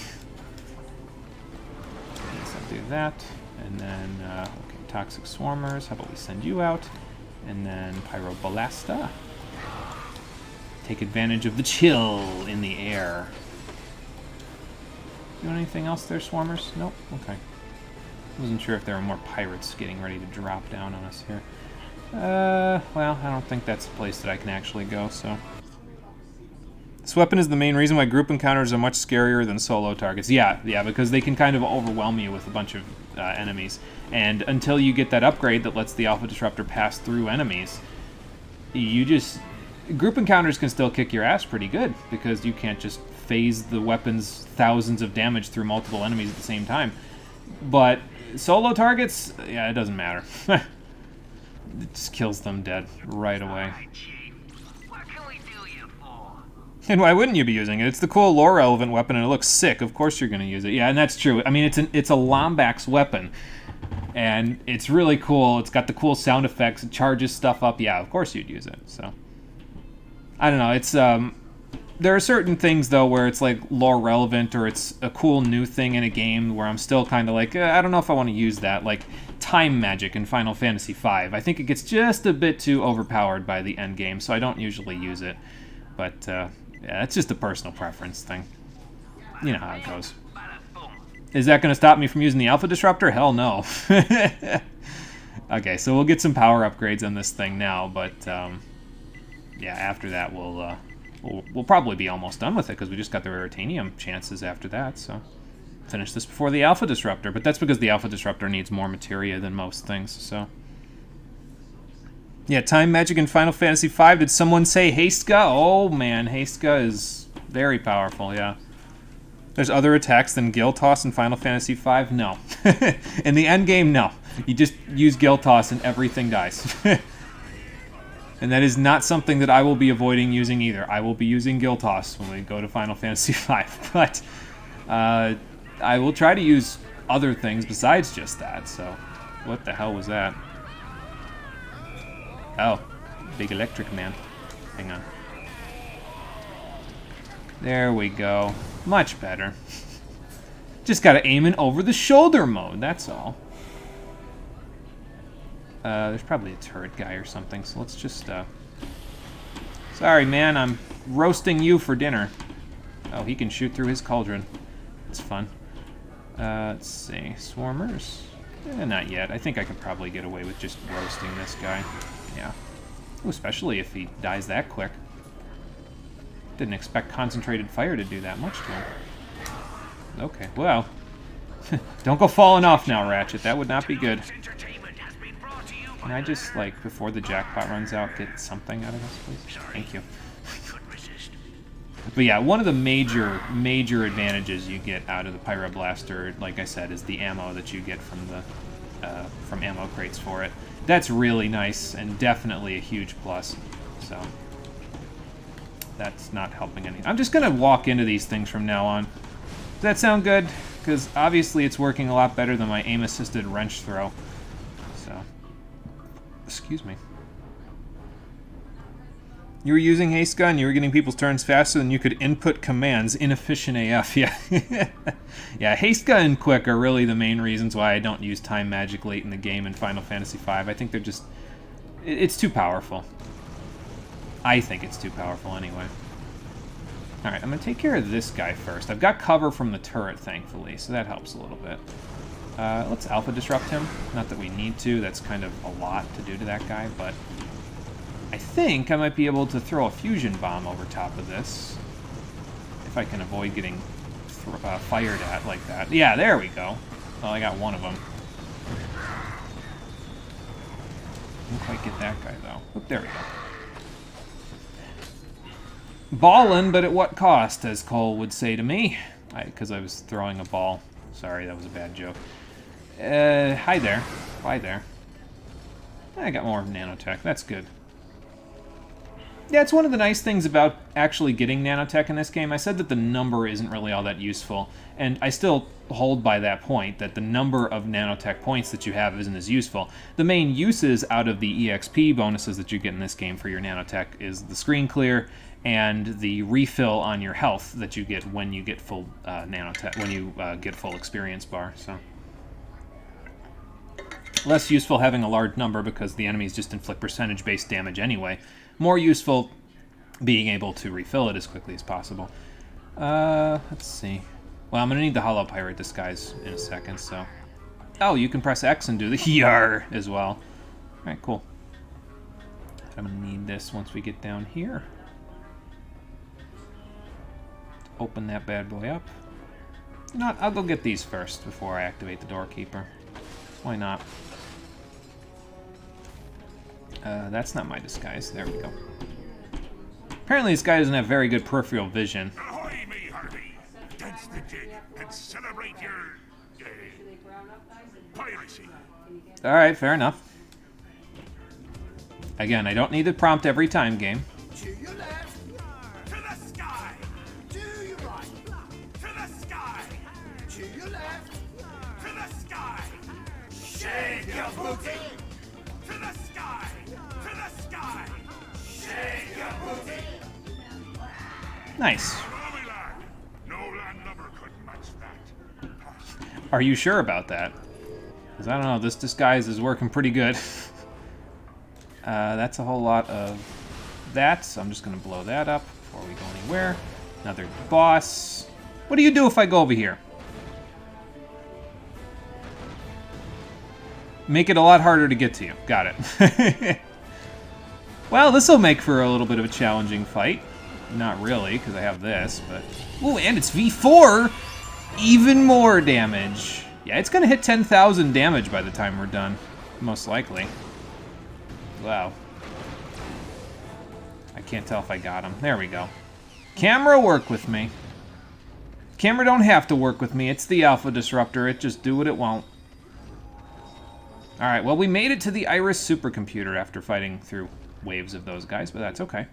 So do that, and then okay, toxic swarmers. How about we send you out, and then pyroballista. Take advantage of the chill in the air. Doing anything else there, swarmers? Nope. Okay. Wasn't sure if there were more pirates getting ready to drop down on us here. Well, I don't think that's a place that I can actually go, so... This weapon is the main reason why group encounters are much scarier than solo targets. Yeah, because they can kind of overwhelm you with a bunch of enemies. And until you get that upgrade that lets the Alpha Disruptor pass through enemies, you just... Group encounters can still kick your ass pretty good, because you can't just phase the weapon's thousands of damage through multiple enemies at the same time. But solo targets, yeah, it doesn't matter. It just kills them dead right away. What can we do you for? And why wouldn't you be using it? It's the cool lore-relevant weapon, and it looks sick. Of course you're going to use it. Yeah, and that's true. I mean, it's a Lombax weapon, and it's really cool. It's got the cool sound effects. It charges stuff up. Yeah, of course you'd use it. So I don't know. It's there are certain things though where it's like lore relevant or it's a cool new thing in a game where I'm still kind of like I don't know if I want to use that. Like time magic in Final Fantasy V. I think it gets just a bit too overpowered by the end game, so I don't usually use it. But yeah, it's just a personal preference thing. You know how it goes. Is that going to stop me from using the Alpha Disruptor? Hell no. Okay, so we'll get some power upgrades on this thing now, but yeah, after that we'll probably be almost done with it because we just got the Raritanium chances after that, so finish this before the Alpha Disruptor. But that's because the Alpha Disruptor needs more materia than most things, so... Yeah, time magic in Final Fantasy V. Did someone say Hasteska? Oh man, Hasteska is very powerful, yeah. There's other attacks than Gil Toss in Final Fantasy V? No. In the end game, no. You just use Gil Toss and everything dies. And that is not something that I will be avoiding using either. I will be using Gil Toss when we go to Final Fantasy V. But I will try to use other things besides just that, so... What the hell was that? Oh, big electric man. Hang on. There we go. Much better. Just gotta aim in over-the-shoulder mode, that's all. There's probably a turret guy or something, so let's just, Sorry, man, I'm roasting you for dinner. Oh, he can shoot through his cauldron. It's fun. Let's see. Swarmers? Not yet. I think I could probably get away with just roasting this guy. Yeah. Ooh, especially if he dies that quick. Didn't expect concentrated fire to do that much to him. Okay, well. Don't go falling off now, Ratchet. That would not be good. Can I just, like, before the jackpot runs out, get something out of this, please? Thank you. But yeah, one of the major advantages you get out of the Pyroblaster, like I said, is the ammo that you get from the from ammo crates for it. That's really nice and definitely a huge plus. So that's not helping any. I'm just gonna walk into these things from now on. Does that sound good? Because obviously it's working a lot better than my aim-assisted wrench throw. So, excuse me. You were using haste gun, you were getting people's turns faster than you could input commands. Inefficient AF, yeah. Yeah, haste gun and quick are really the main reasons why I don't use time magic late in the game in Final Fantasy V. I think they're just... It's too powerful. I think it's too powerful anyway. Alright, I'm going to take care of this guy first. I've got cover from the turret, thankfully, so that helps a little bit. Let's Alpha Disrupt him. Not that we need to, that's kind of a lot to do to that guy, but... I think I might be able to throw a fusion bomb over top of this. If I can avoid getting fired at like that. Yeah, there we go. Well, I got one of them. Didn't quite get that guy, though. Oop, there we go. Ballin', but at what cost, as Cole would say to me. Because I was throwing a ball. Sorry, that was a bad joke. Hi there. Bye there. I got more nanotech. That's good. Yeah, it's one of the nice things about actually getting nanotech in this game. I said that the number isn't really all that useful, and I still hold by that point, that the number of nanotech points that you have isn't as useful. The main uses out of the EXP bonuses that you get in this game for your nanotech is the screen clear and the refill on your health that you get when you get full nanotech, when you get full experience bar. So less useful having a large number because the enemies just inflict percentage-based damage anyway. More useful being able to refill it as quickly as possible. Let's see. Well, I'm going to need the Hollow Pirate disguise in a second, so... Oh, you can press X and do the YAR as well. Alright, cool. I'm going to need this once we get down here. Open that bad boy up. No, I'll go get these first before I activate the Doorkeeper. Why not? That's not my disguise. There we go. Apparently this guy doesn't have very good peripheral vision. Ahoy, me hearty! Dance the jig and celebrate your... piracy. Alright, fair enough. Again, I don't need the prompt every time, game. To your left, To the sky! to your right, To the sky! to your left, To the sky! shake your booty, To the sky! To the sky! shake your booty. Nice. Tommy lad! No landlubber could match that. Are you sure about that? Because I don't know, this disguise is working pretty good. That's a whole lot of that, so I'm just going to blow that up before we go anywhere. Another boss. What do you do if I go over here? Make it a lot harder to get to you. Got it. Well, this will make for a little bit of a challenging fight. Not really, because I have this, but... Ooh, and it's V4! Even more damage. Yeah, it's going to hit 10,000 damage by the time we're done. Most likely. Wow. I can't tell if I got him. There we go. Camera, work with me. Camera don't have to work with me. It's the Alpha Disruptor. It just do what it won't. Alright, well, we made it to the Iris supercomputer after fighting through waves of those guys, but that's okay.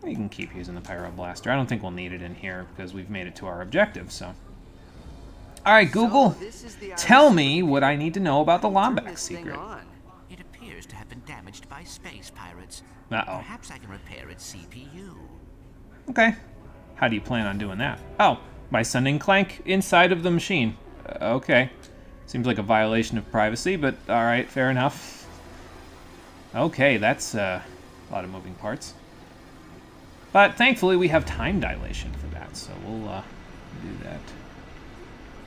We can keep using the Pyroblaster. I don't think we'll need it in here because we've made it to our objective, so... Alright, Google, tell me what I need to know about the Lombax secret. It appears to have been damaged by space pirates. Uh-oh. Perhaps I can repair its CPU. Okay. How do you plan on doing that? Oh, by sending Clank inside of the machine. Okay. Seems like a violation of privacy, but alright, fair enough. Okay, that's a lot of moving parts. But thankfully we have time dilation for that, so we'll do that.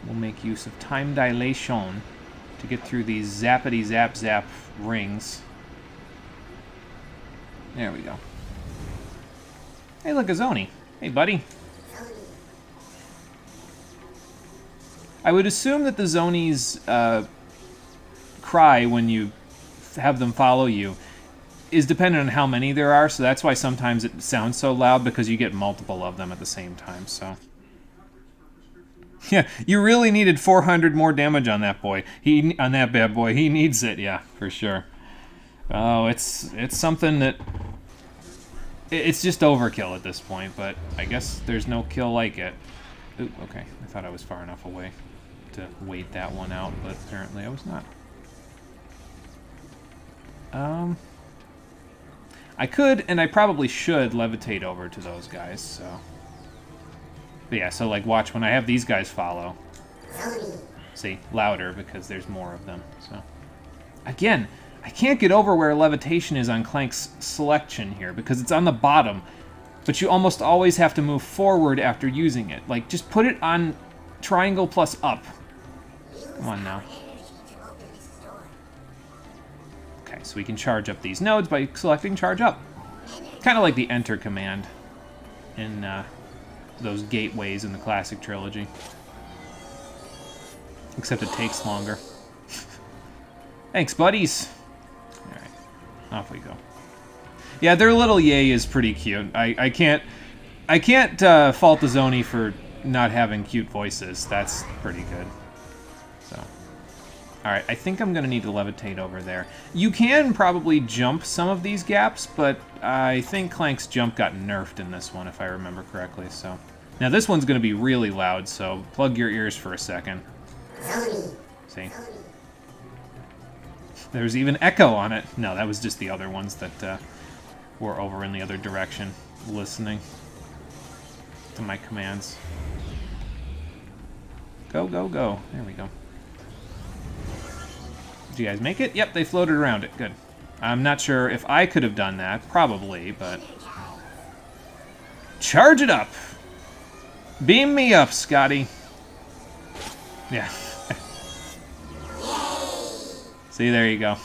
We'll make use of time dilation to get through these zappity zap zap rings. There we go. Hey, look, a Zoni. Hey, buddy. I would assume that the Zoni's cry when you have them follow you is dependent on how many there are, so that's why sometimes it sounds so loud, because you get multiple of them at the same time, so... Yeah, you really needed 400 more damage on that boy. On that bad boy. He needs it, yeah, for sure. Oh, it's something that... It's just overkill at this point, but I guess there's no kill like it. Ooh, okay. I thought I was far enough away to wait that one out, but apparently I was not. I could, and I probably should, levitate over to those guys, so... But yeah, so like watch when I have these guys follow. See, louder because there's more of them, so... Again, I can't get over where levitation is on Clank's selection here, because it's on the bottom, but you almost always have to move forward after using it. Like, just put it on triangle plus up. Come on now. Okay, so we can charge up these nodes by selecting charge up. Kind of like the enter command in those gateways in the classic trilogy. Except it takes longer. Thanks, buddies. Alright, off we go. Yeah, their little yay is pretty cute. I can't fault the Zoni for not having cute voices. That's pretty good. So, alright, I think I'm gonna need to levitate over there. You can probably jump some of these gaps, but I think Clank's jump got nerfed in this one, if I remember correctly, so... Now this one's gonna be really loud, so plug your ears for a second. See? There's even echo on it. No, that was just the other ones that were over in the other direction, listening to my commands. Go, go, go. There we go. Did you guys make it? Yep, they floated around it. Good. I'm not sure if I could have done that. Probably, but... Charge it up! Beam me up, Scotty. Yeah. See, there you go.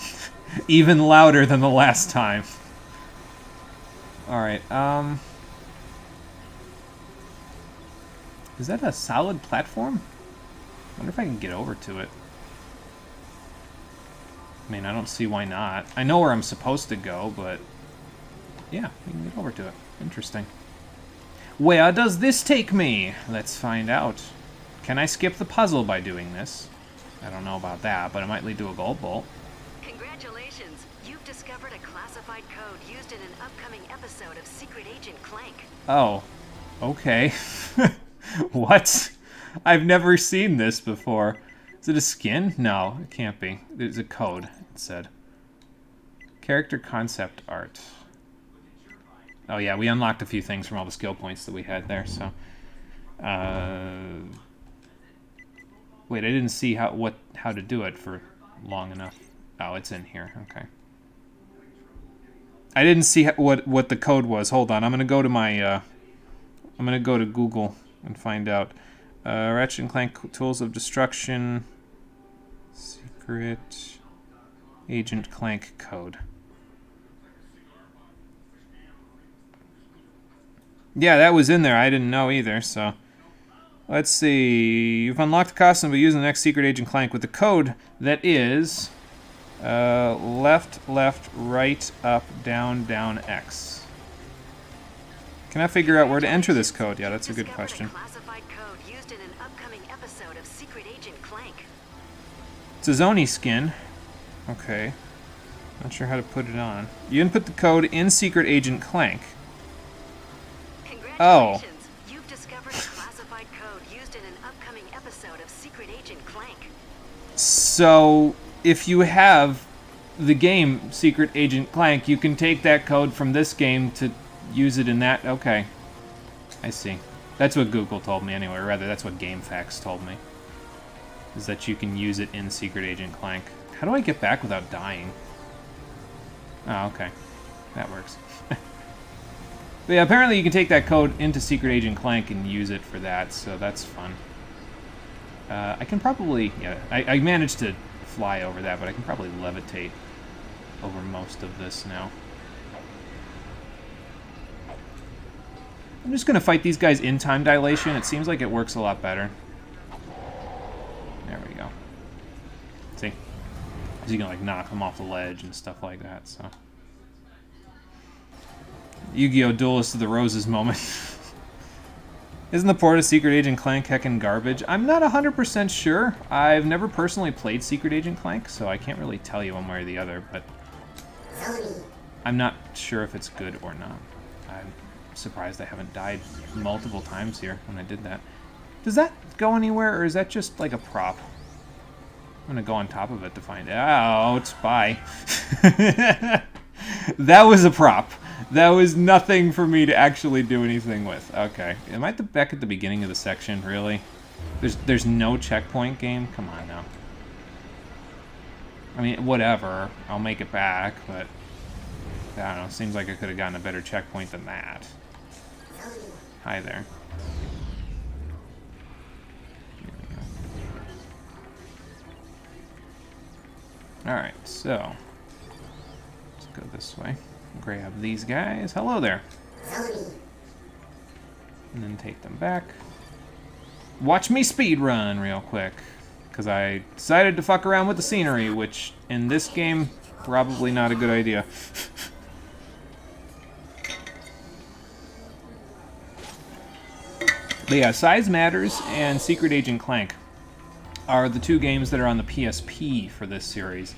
Even louder than the last time. Alright, is that a solid platform? I wonder if I can get over to it. I mean, I don't see why not. I know where I'm supposed to go, but... Yeah, we can get over to it. Interesting. Where does this take me? Let's find out. Can I skip the puzzle by doing this? I don't know about that, but it might lead to a gold bolt. Congratulations! You've discovered a classified code used in an upcoming episode of Secret Agent Clank. Oh. Okay. What? I've never seen this before. Is it a skin? No, it can't be. There's a code, it said. Character concept art. Oh yeah, we unlocked a few things from all the skill points that we had there, so... Wait, I didn't see how to do it for long enough. Oh, it's in here. Okay. I didn't see what the code was. Hold on, I'm gonna go to my I'm gonna go to Google and find out. Ratchet and Clank Tools of Destruction. Secret Agent Clank code. Yeah, that was in there. I didn't know either, so... Let's see. You've unlocked the costume by using the next Secret Agent Clank with the code that is... left, left, right, up, down, down, X. Can I figure out where to enter this code? Yeah, that's a good question. Classified code used in an upcoming episode of Secret Agent Clank. It's a Zoni skin. Okay. Not sure how to put it on. You input the code in Secret Agent Clank. Oh. You've discovered a classified code used in an upcoming episode of Secret Agent Clank. So, if you have the game Secret Agent Clank, you can take that code from this game to use it in that. Okay. I see. That's what Google told me anyway, or rather that's what GameFAQs told me. Is that you can use it in Secret Agent Clank. How do I get back without dying? Oh, okay. That works. But yeah, apparently you can take that code into Secret Agent Clank and use it for that, so that's fun. I can probably... Yeah, I managed to fly over that, but I can probably levitate over most of this now. I'm just going to fight these guys in time dilation. It seems like it works a lot better. There we go. See? So you can, like, knock them off the ledge and stuff like that, so... Yu-Gi-Oh! Duelist of the Roses moment. Isn't the port of Secret Agent Clank heckin' garbage? I'm not 100% sure. I've never personally played Secret Agent Clank, so I can't really tell you one way or the other, but... I'm not sure if it's good or not. I'm surprised I haven't died multiple times here when I did that. Does that go anywhere, or is that just like a prop? I'm gonna go on top of it to find out. Oh, spy. That was a prop. That was nothing for me to actually do anything with. Okay. Am I back at the beginning of the section, really? There's no checkpoint game? Come on now. I mean, whatever. I'll make it back, but... I don't know. Seems like I could have gotten a better checkpoint than that. Hi there. Alright, so... let's go this way. Grab these guys. Hello there. And then take them back. Watch me speed run real quick. Because I decided to fuck around with the scenery, which in this game, probably not a good idea. But yeah, Size Matters and Secret Agent Clank are the two games that are on the PSP for this series.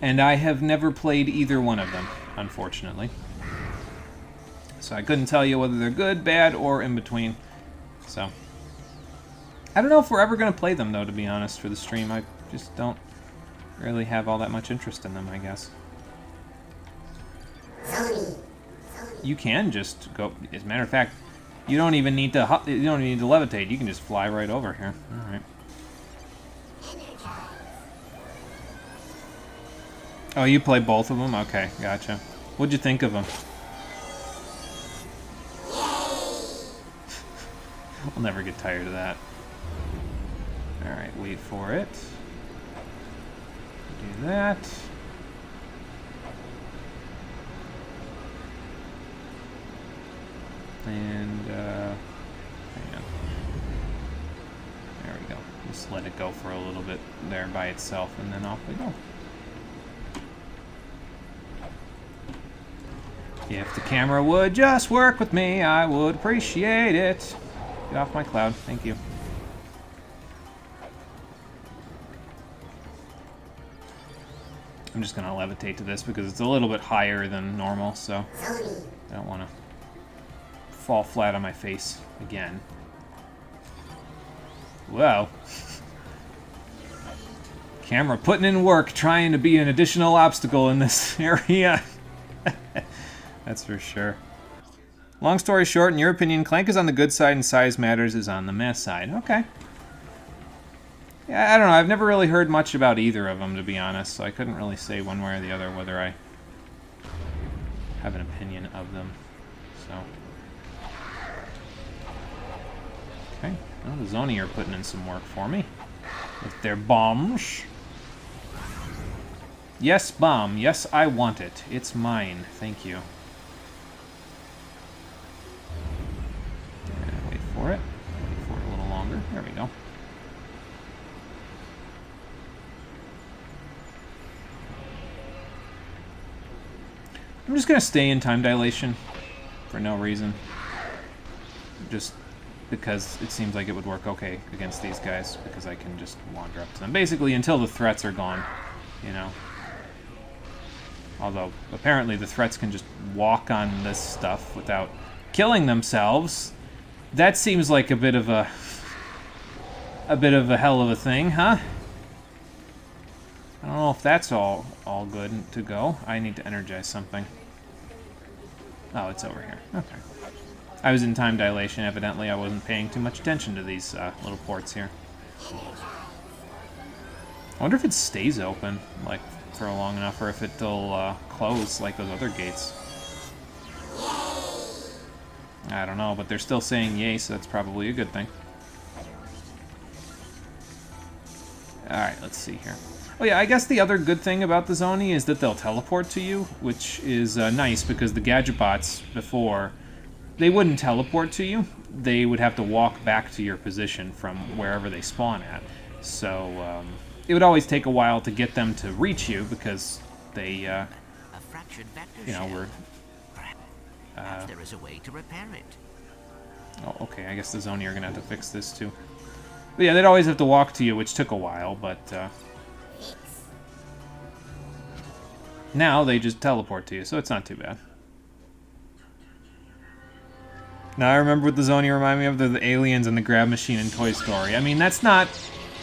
And I have never played either one of them, unfortunately. So I couldn't tell you whether they're good, bad, or in between. So I don't know if we're ever going to play them, though, to be honest, for the stream. I just don't really have all that much interest in them, I guess. You can just go... As a matter of fact, you don't even need to levitate. You can just fly right over here. All right. Oh, you play both of them? Okay, gotcha. What'd you think of them? I'll never get tired of that. Alright, wait for it. Do that. And, hang on. There we go. Just let it go for a little bit there by itself, and then off we go. If the camera would just work with me, I would appreciate it. Get off my cloud. Thank you. I'm just going to levitate to this because it's a little bit higher than normal, so I don't want to fall flat on my face again. Whoa. Camera putting in work, trying to be an additional obstacle in this area. That's for sure. Long story short, in your opinion, Clank is on the good side and Size Matters is on the meh side. Okay. Yeah, I don't know. I've never really heard much about either of them, to be honest, so I couldn't really say one way or the other whether I have an opinion of them. So. Okay. Well, the Zoni are putting in some work for me with their bombs. Yes, bomb. Yes, I want it. It's mine. Thank you. Wait for it. Wait for it a little longer. There we go. I'm just going to stay in time dilation for no reason. Just because it seems like it would work okay against these guys, because I can just wander up to them. Basically, until the threats are gone, you know. Although, apparently the threats can just walk on this stuff without killing themselves. That seems like a bit of a hell of a thing, huh? I don't know if that's all good to go. I need to energize something. Oh, it's over here. Okay. I was in time dilation, evidently. I wasn't paying too much attention to these little ports here. I wonder if it stays open, like, for long enough, or if it'll close like those other gates. I don't know, but they're still saying yay, so that's probably a good thing. Alright, let's see here. Oh yeah, I guess the other good thing about the Zoni is that they'll teleport to you, which is nice, because the gadget bots before, they wouldn't teleport to you. They would have to walk back to your position from wherever they spawn at. So, it would always take a while to get them to reach you, because they, A fractured vector you know, shell. were... Perhaps there is a way to repair it. Oh, okay, I guess the Zoni are going to have to fix this, too. But yeah, they'd always have to walk to you, which took a while, but, now they just teleport to you, so it's not too bad. Now, I remember what the Zoni remind me of, the aliens and the grab machine in Toy Story. I mean, that's not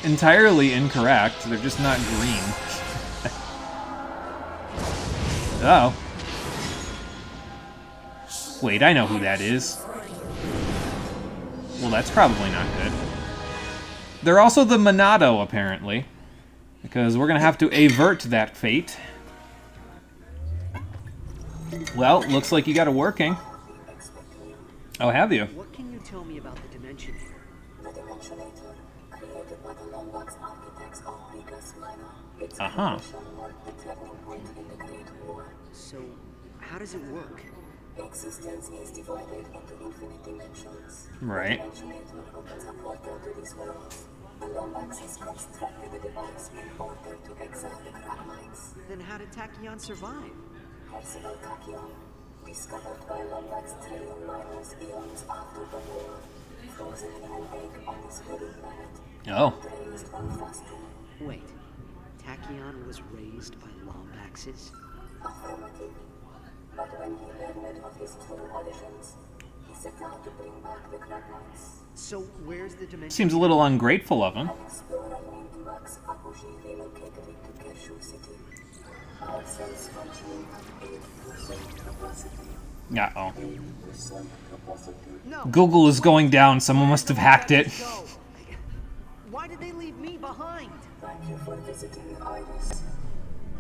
entirely incorrect. They're just not green. Uh-oh. Wait, I know who that is. Well, that's probably not good. They're also the Monado, apparently. Because we're going to have to avert that fate. Well, looks like you got it working. Oh, have you? What can you tell me about the Dimensionator? Uh-huh. So, how does it work? Existence is divided into infinite dimensions. Right. The Dimensionator opens a portal to these worlds. The Lombaxes constructed the device in order to exile the Grandminds. Then how did Tachyon survive? Personal Tachyon, discovered by Lombax trillion miners eons after the war, frozen in an egg on this very planet. Oh. Raised on fast. Wait, Tachyon was raised by Lombaxes? Affirmative. But when he learned of his true origins, he set out to bring back the Grandminds. So where's the Dimensionator? Seems a little ungrateful of him. An explorer named Max Akushi relocated it to Keshu City. Our cells function at 8% capacity. Uh-oh. 8% capacity. No. Google is going down. Someone must have hacked it. Go. Why did they leave me behind? Thank you for visiting Iris.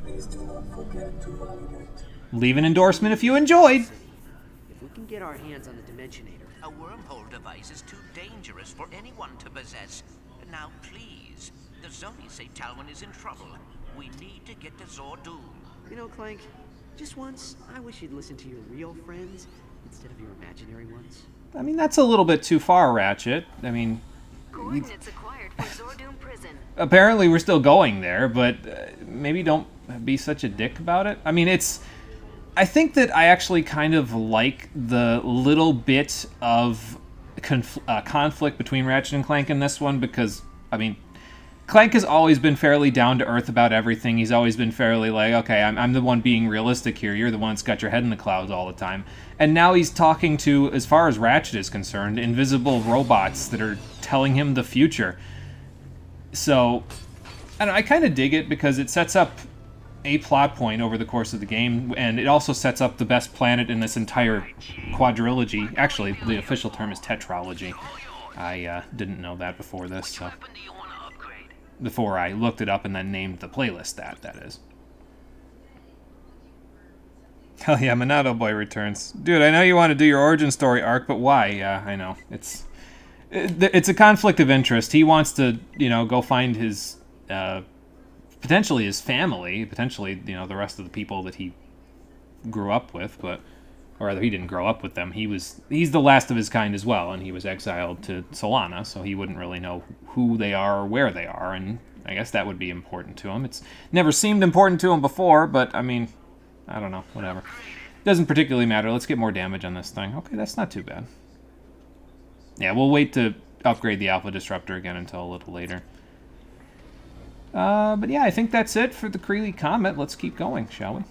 Please do not forget to validate. Leave an endorsement if you enjoyed. If we can get our hands on the Dimensionator. A wormhole device is too dangerous for anyone to possess. Now, please. The Zoni say Talwyn is in trouble. We need to get to Zordoom. You know, Clank, just once, I wish you'd listen to your real friends instead of your imaginary ones. I mean, that's a little bit too far, Ratchet. I mean, Coordinates acquired for Zordoom Prison. apparently we're still going there, but maybe don't be such a dick about it. I mean, I think that I actually kind of like the little bit of conflict between Ratchet and Clank in this one because, I mean, Clank has always been fairly down-to-earth about everything. He's always been fairly like, okay, I'm the one being realistic here. You're the one that's got your head in the clouds all the time. And now he's talking to, as far as Ratchet is concerned, invisible robots that are telling him the future. So, I don't know, I kind of dig it because it sets up a plot point over the course of the game, and it also sets up the best planet in this entire quadrilogy. Actually, the official term is tetralogy. I didn't know that before this, so... Weapon do you want to upgrade? Before I looked it up and then named the playlist that is. Hell yeah, Monado Boy returns. Dude, I know you want to do your origin story arc, but why? Yeah, I know. It's a conflict of interest. He wants to, go find his... potentially his family, potentially, the rest of the people that he grew up with, or rather, he didn't grow up with them. He's the last of his kind as well, and he was exiled to Solana, so he wouldn't really know who they are or where they are, and I guess that would be important to him. It's never seemed important to him before, but, I mean, I don't know, whatever. Doesn't particularly matter. Let's get more damage on this thing. Okay, that's not too bad. Yeah, we'll wait to upgrade the Alpha Disruptor again until a little later. But yeah, I think that's it for the Creely Comet. Let's keep going, shall we?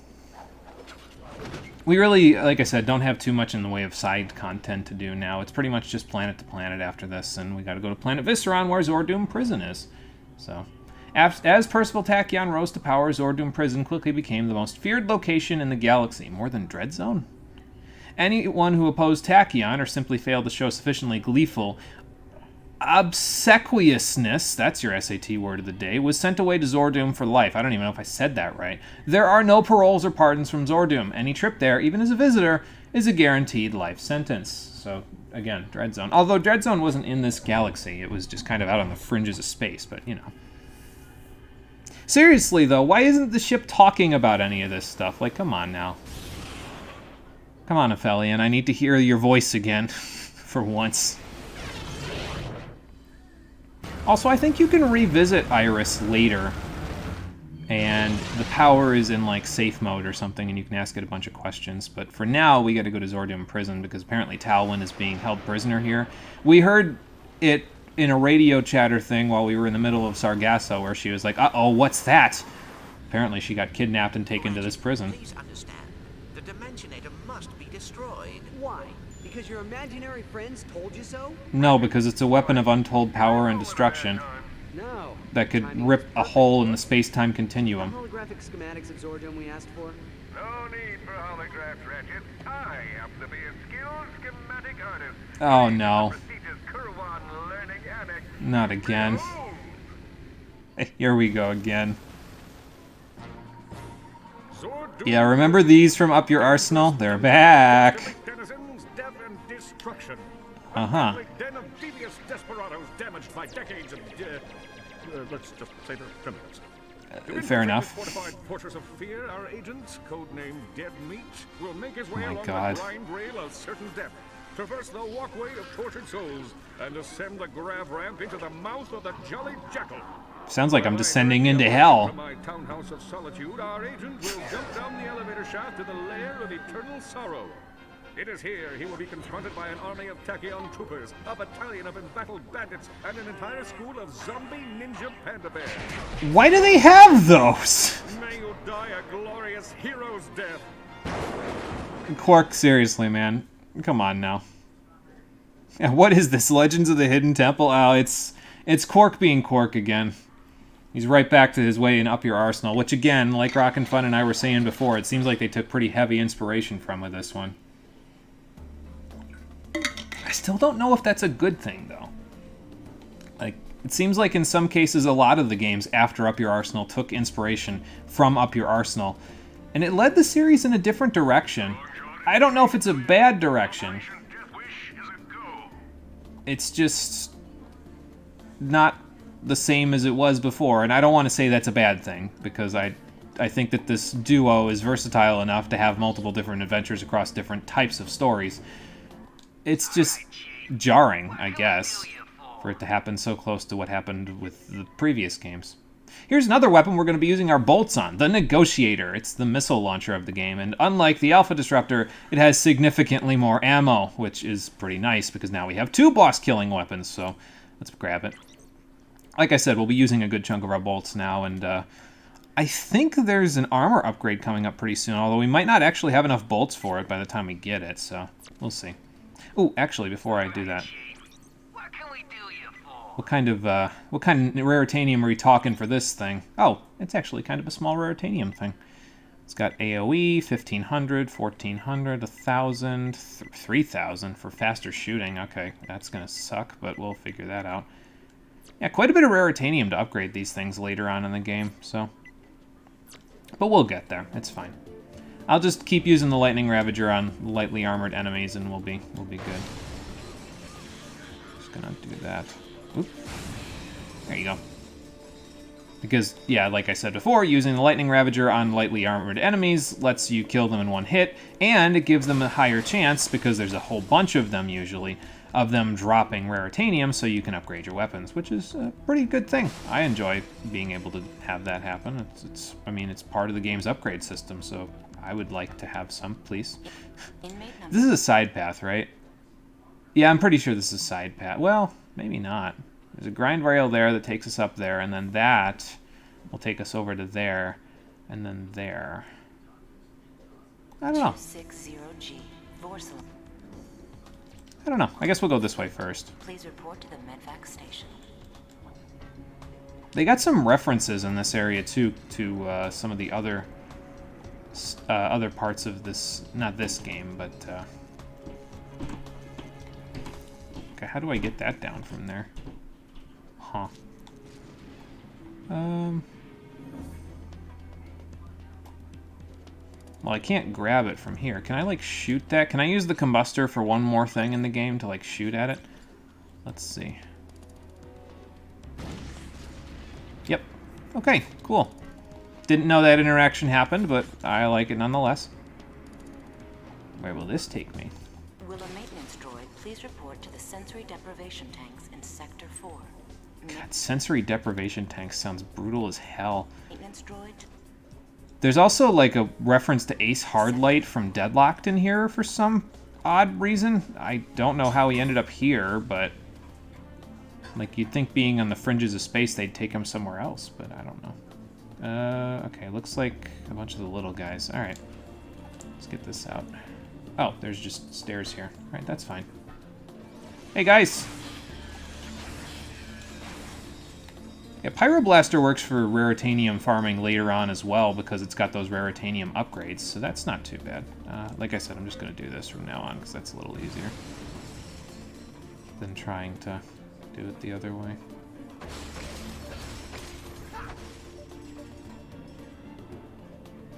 We really, like I said, don't have too much in the way of side content to do now. It's pretty much just planet to planet after this, and we gotta go to Planet Visceron, where Zordoom Prison is. So, as Percival Tachyon rose to power, Zordoom Prison quickly became the most feared location in the galaxy, more than Dread Zone. Anyone who opposed Tachyon or simply failed to show sufficiently gleeful obsequiousness, that's your SAT word of the day, was sent away to Zordoom for life. I don't even know if I said that right. There are no paroles or pardons from Zordoom. Any trip there, even as a visitor, is a guaranteed life sentence. So, again, Dread Zone. Although Dread Zone wasn't in this galaxy. It was just kind of out on the fringes of space, but, you know. Seriously, though, why isn't the ship talking about any of this stuff? Like, come on now. Come on, Aphelion. I need to hear your voice again. For once. Also, I think you can revisit Iris later. And the power is in, like, safe mode or something, and you can ask it a bunch of questions. But for now, we gotta go to Zordoom Prison, because apparently Talwyn is being held prisoner here. We heard it in a radio chatter thing while we were in the middle of Sargasso, where she was like, uh-oh, what's that? Apparently she got kidnapped and taken to this prison. Please understand. The Dimensionator must be destroyed. Why? Because your imaginary friends told you so? No, because it's a weapon of untold power and destruction No. that could rip a hole in the space-time continuum. Holographic schematics of Zordoom we asked for? No need for holographs, Ratchet. I happen to be a skilled schematic artist. Oh, no. Prestigious Kurwan Learning Annex. Not again. Here we go again. Yeah, remember these from Up Your Arsenal? They're back. Uh-huh. Den of devious desperados damaged by decades of, let's just say they're criminals. Fair enough. Fortified fortress of fear, our agent, codenamed Dead Meat, will make his way Oh my along God. the blind rail of certain death, traverse the walkway of tortured souls, and ascend the grav ramp into the mouth of the Jolly Jackal. Sounds like I'm descending into hell. From my townhouse of solitude, our agent will jump down the elevator shaft to the lair of eternal sorrow. It is here he will be confronted by an army of Tachyon troopers, a battalion of embattled bandits, and an entire school of zombie ninja panda bears. Why do they have those? May you die a glorious hero's death. Quark, seriously, man. Come on now. Yeah, what is this? Legends of the Hidden Temple? Oh, it's Quark being Quark again. He's right back to his way in Up Your Arsenal, which again, like Rock and Fun and I were saying before, it seems like they took pretty heavy inspiration from with this one. I still don't know if that's a good thing, though. Like, it seems like in some cases a lot of the games after Up Your Arsenal took inspiration from Up Your Arsenal, and it led the series in a different direction. I don't know if it's a bad direction. It's just not the same as it was before, and I don't want to say that's a bad thing, because I think that this duo is versatile enough to have multiple different adventures across different types of stories. It's just jarring, I guess, for it to happen so close to what happened with the previous games. Here's another weapon we're going to be using our bolts on, the Negotiator. It's the missile launcher of the game, and unlike the Alpha Disruptor, it has significantly more ammo, which is pretty nice, because now we have 2 boss-killing weapons, so let's grab it. Like I said, we'll be using a good chunk of our bolts now, and I think there's an armor upgrade coming up pretty soon, although we might not actually have enough bolts for it by the time we get it, so we'll see. Ooh, actually, before I do that, What can we do you for? what kind of raritanium are we talking for this thing? Oh, it's actually kind of a small raritanium thing. It's got AoE, 1500, 1400, 1000, 3000 for faster shooting. Okay, that's gonna suck, but we'll figure that out. Yeah, quite a bit of raritanium to upgrade these things later on in the game, so. But we'll get there. It's fine. I'll just keep using the Lightning Ravager on lightly armored enemies, and we'll be good. Just gonna do that. Oop. There you go. Because, yeah, like I said before, using the Lightning Ravager on lightly armored enemies lets you kill them in one hit, and it gives them a higher chance, because there's a whole bunch of them usually, of them dropping raritanium so you can upgrade your weapons, which is a pretty good thing. I enjoy being able to have that happen. I mean, it's part of the game's upgrade system, so I would like to have some, please. This is a side path, right? Yeah, I'm pretty sure this is a side path. Well, maybe not. There's a grind rail there that takes us up there, and then that will take us over to there, and then there. I don't know. 260G, Vorsil. I don't know. I guess we'll go this way first. Please report to the medvac station. They got some references in this area too to some of the other parts of this, not this game, but Okay, how do I get that down from there? Huh. Well, I can't grab it from here. Can I, like, shoot that? Can I use the combustor for one more thing in the game to, like, shoot at it? Let's see. Yep. Okay, cool. Didn't know that interaction happened, but I like it nonetheless. Where will this take me? Will a maintenance droid please report to the sensory deprivation tanks in Sector 4? God, sensory deprivation tanks sounds brutal as hell. Maintenance droid. There's also, like, a reference to Ace Hardlight from Deadlocked in here for some odd reason. I don't know how he ended up here, but... Like, you'd think being on the fringes of space, they'd take him somewhere else, but I don't know. Okay, looks like a bunch of the little guys. Alright. Let's get this out. Oh, there's just stairs here. Alright, that's fine. Hey, guys! Yeah, Pyroblaster works for Raritanium farming later on as well because it's got those Raritanium upgrades, so that's not too bad. Like I said, I'm just going to do this from now on because that's a little easier than trying to do it the other way.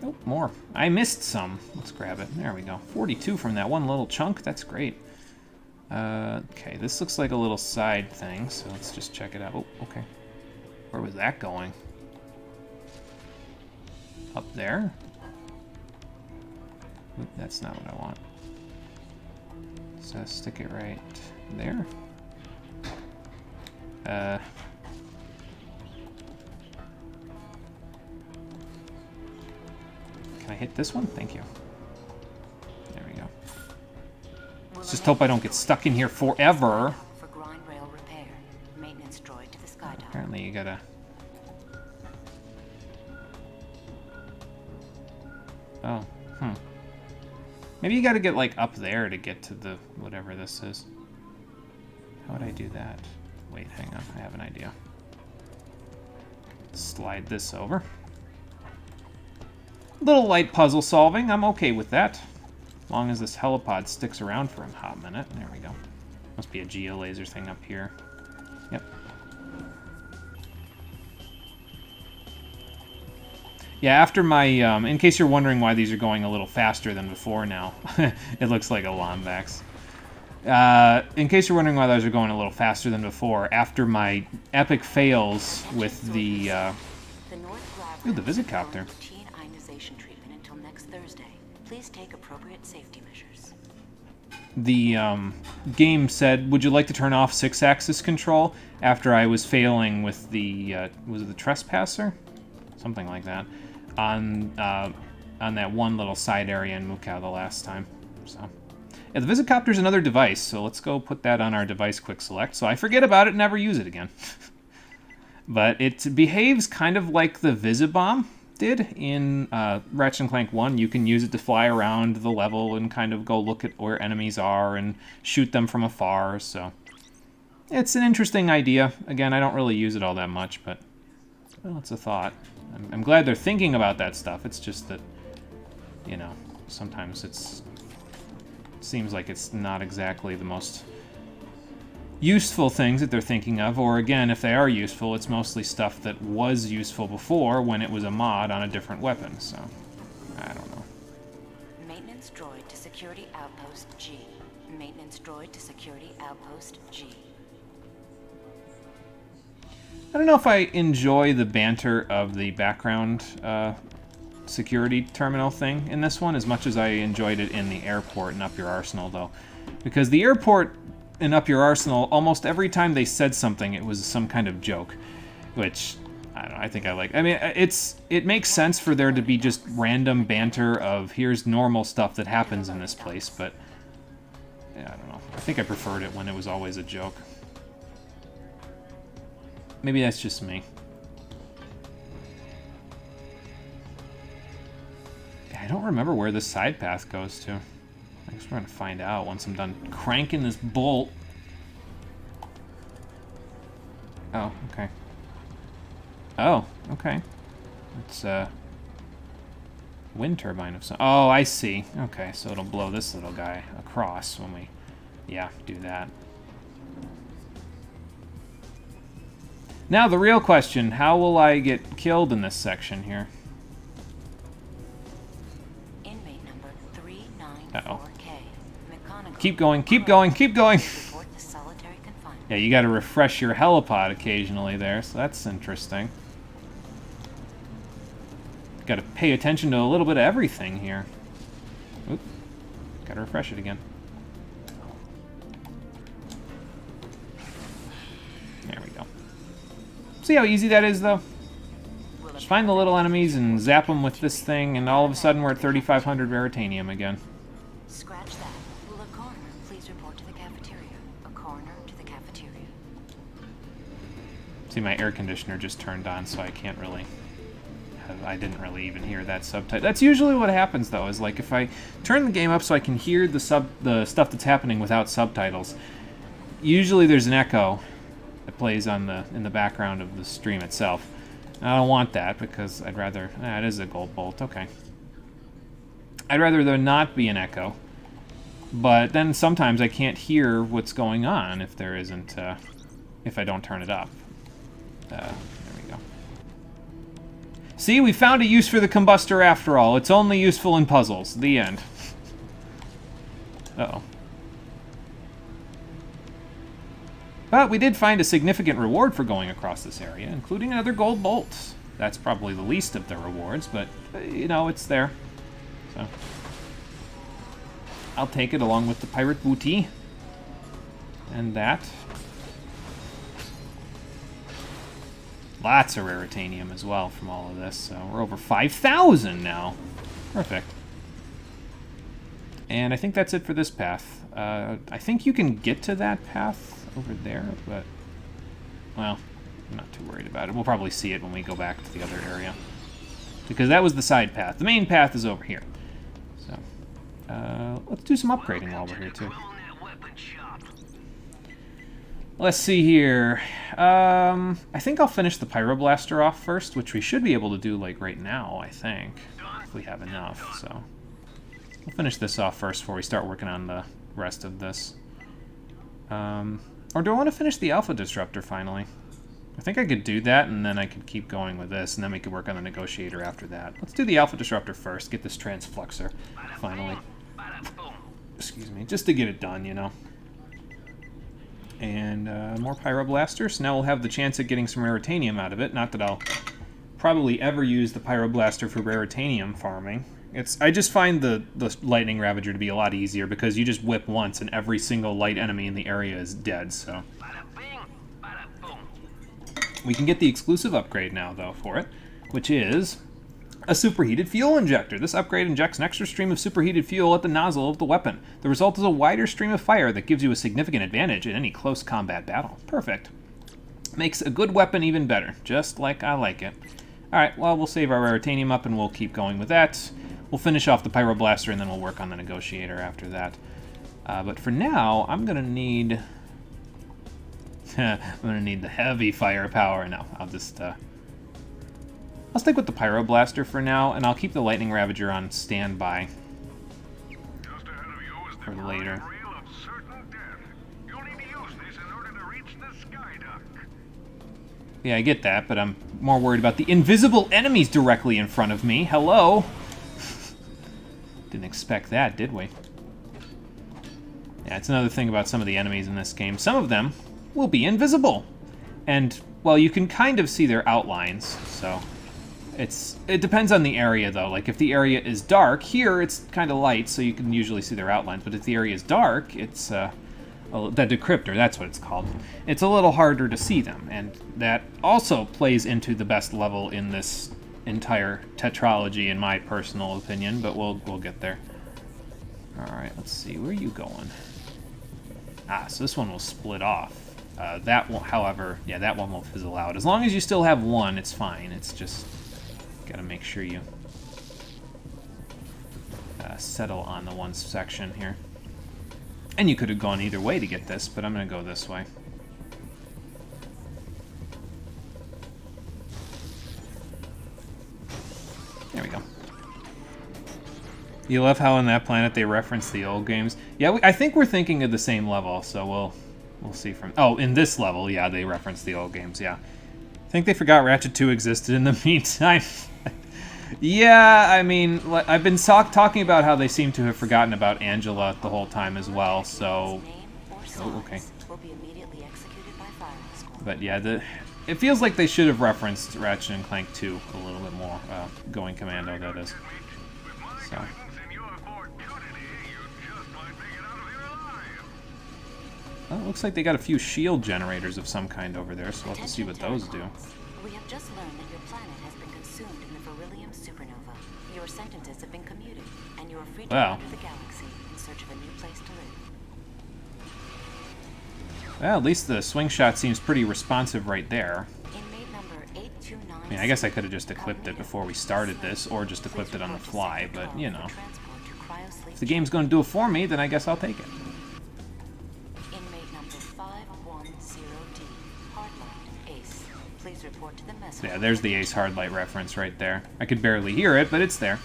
Oh, more. I missed some. Let's grab it. There we go. 42 from that one little chunk. That's great. Okay, this looks like a little side thing, so let's just check it out. Oh, okay. Where was that going? Up there? Oop, that's not what I want. So stick it right there. Can I hit this one? Thank you. There we go. Let's just hope I don't get stuck in here forever. For grind rail repair. Maintenance droid to the sky tower. Apparently you gotta... Oh, Maybe you gotta get, like, up there to get to the... whatever this is. How would I do that? Wait, hang on. I have an idea. Slide this over. Little light puzzle solving. I'm okay with that. As long as this helipod sticks around for a hot minute. There we go. Must be a geolaser thing up here. Yep. Yeah, after my, in case you're wondering why these are going a little faster than before now, it looks like a Lombax. In case you're wondering why those are going a little faster than before, after my epic fails with the, ooh, the Visicopter. Routine ionization treatment until next Thursday. Please take appropriate safety measures. The game said, would you like to turn off 6-axis control after I was failing with the, was it the Trespasser? Something like that. On that one little side area in Mukau the last time. So, yeah, the Visicopter's another device, so let's go put that on our device quick select, so I forget about it and never use it again. But it behaves kind of like the Visibomb did in Ratchet & Clank 1. You can use it to fly around the level and kind of go look at where enemies are and shoot them from afar, so... It's an interesting idea. Again, I don't really use it all that much, but... Well, it's a thought. I'm glad they're thinking about that stuff. It's just that, you know, sometimes it seems like it's not exactly the most useful things that they're thinking of. Or again, if they are useful, it's mostly stuff that was useful before when it was a mod on a different weapon. So, I don't know. Maintenance droid to security outpost G. Maintenance droid to security outpost G. I don't know if I enjoy the banter of the background security terminal thing in this one as much as I enjoyed it in the airport in Up Your Arsenal, though. Because the airport in Up Your Arsenal, almost every time they said something, it was some kind of joke. Which, I don't know, I think I like. I mean, it makes sense for there to be just random banter of, here's normal stuff that happens in this place, but... Yeah, I don't know. I think I preferred it when it was always a joke. Maybe that's just me. I don't remember where this side path goes to. I guess we're gonna find out once I'm done cranking this bolt. Oh, okay. Oh, okay. It's a wind turbine of some... Oh, I see. Okay, so it'll blow this little guy across when we, yeah, do that. Now the real question, how will I get killed in this section here? Inmate number Uh-oh. 394K. McGonagall. Keep going, keep going, keep going! Report to solitary confinement. Yeah, you gotta refresh your helipod occasionally there, so that's interesting. Gotta pay attention to a little bit of everything here. Oop. Gotta refresh it again. There we go. See how easy that is, though? Just find the little enemies and zap them with this thing, and all of a sudden we're at 3,500 Veritanium again. Scratch that. Will a coroner please report to the cafeteria? A coroner to the cafeteria. See, my air conditioner just turned on, so I can't really... I didn't really even hear that subtitle. That's usually what happens, though, is like if I turn the game up so I can hear the stuff that's happening without subtitles, usually there's an echo that plays on in the background of the stream itself. And I don't want that because I'd rather... it is a gold bolt, okay. I'd rather there not be an echo, but then sometimes I can't hear what's going on if there isn't... if I don't turn it up. There we go. See, we found a use for the combustor after all. It's only useful in puzzles. The end. Uh-oh. But we did find a significant reward for going across this area, including another gold bolt. That's probably the least of the rewards, but, you know, it's there. So, I'll take it along with the pirate booty. And that. Lots of Raritanium as well from all of this, so we're over 5,000 now. Perfect. And I think that's it for this path. I think you can get to that path over there, but, well, I'm not too worried about it. We'll probably see it when we go back to the other area. Because that was the side path. The main path is over here. So, let's do some upgrading while we're here, too. Let's see here. I think I'll finish the Pyroblaster off first, which we should be able to do, like, right now, I think. If we have enough, so... We'll finish this off first before we start working on the rest of this. Or do I want to finish the Alpha Disruptor, finally? I think I could do that, and then I could keep going with this, and then we could work on the Negotiator after that. Let's do the Alpha Disruptor first, get this Transfluxor, finally. Excuse me, just to get it done, you know. And more Pyroblasters. Now we'll have the chance at getting some Raritanium out of it. Not that I'll probably ever use the Pyroblaster for Raritanium farming. I just find the Lightning Ravager to be a lot easier because you just whip once and every single light enemy in the area is dead, so. We can get the exclusive upgrade now, though, for it, which is a superheated fuel injector. This upgrade injects an extra stream of superheated fuel at the nozzle of the weapon. The result is a wider stream of fire that gives you a significant advantage in any close combat battle. Perfect. Makes a good weapon even better, just like I like it. Alright, well, we'll save our Raritanium up and we'll keep going with that. We'll finish off the Pyroblaster and then we'll work on the Negotiator after that. But for now, I'm gonna need... I'm gonna need the heavy firepower. No, I'll just... I'll stick with the Pyroblaster for now, and I'll keep the Lightning Ravager on standby for later. Yeah, I get that, but I'm more worried about the invisible enemies directly in front of me. Hello? Didn't expect that, did we? Yeah, it's another thing about some of the enemies in this game. Some of them will be invisible. And, well, you can kind of see their outlines, so... It depends on the area, though. Like, if the area is dark, here it's kind of light, so you can usually see their outlines. But if the area is dark, it's, the decryptor, that's what it's called. It's a little harder to see them, and that also plays into the best level in this entire tetralogy, in my personal opinion, but we'll get there. Alright, let's see, where are you going? Ah, so this one will split off. That won't, however, yeah, that one will fizzle out. As long as you still have one, it's fine. It's just, gotta make sure you settle on the one section here. And you could have gone either way to get this, but I'm gonna go this way. There we go. You love how on that planet they reference the old games? Yeah, I think we're thinking of the same level, so we'll see from... Oh, in this level, yeah, they reference the old games, yeah. think they forgot Ratchet 2 existed in the meantime. Yeah, I mean, I've been talking about how they seem to have forgotten about Angela the whole time as well, so... Oh, okay. But yeah, it feels like they should have referenced Ratchet and Clank 2 a little bit more. Going Commando, that is. So... Well, it looks like they got a few shield generators of some kind over there, so we'll have to see what those do. We have just learned that your planet has been consumed in the beryllium supernova. Your sentences have been commuted, and you are free to wander the galaxy in search of a new place to live. Well, at least the swing shot seems pretty responsive right there. Inmate number 829. I mean, I guess I could have just equipped it before we started this, or just equipped it on the fly, but, you know. If the game's going to do it for me, then I guess I'll take it. Yeah, there's the Ace Hardlight reference right there. I could barely hear it, but it's there.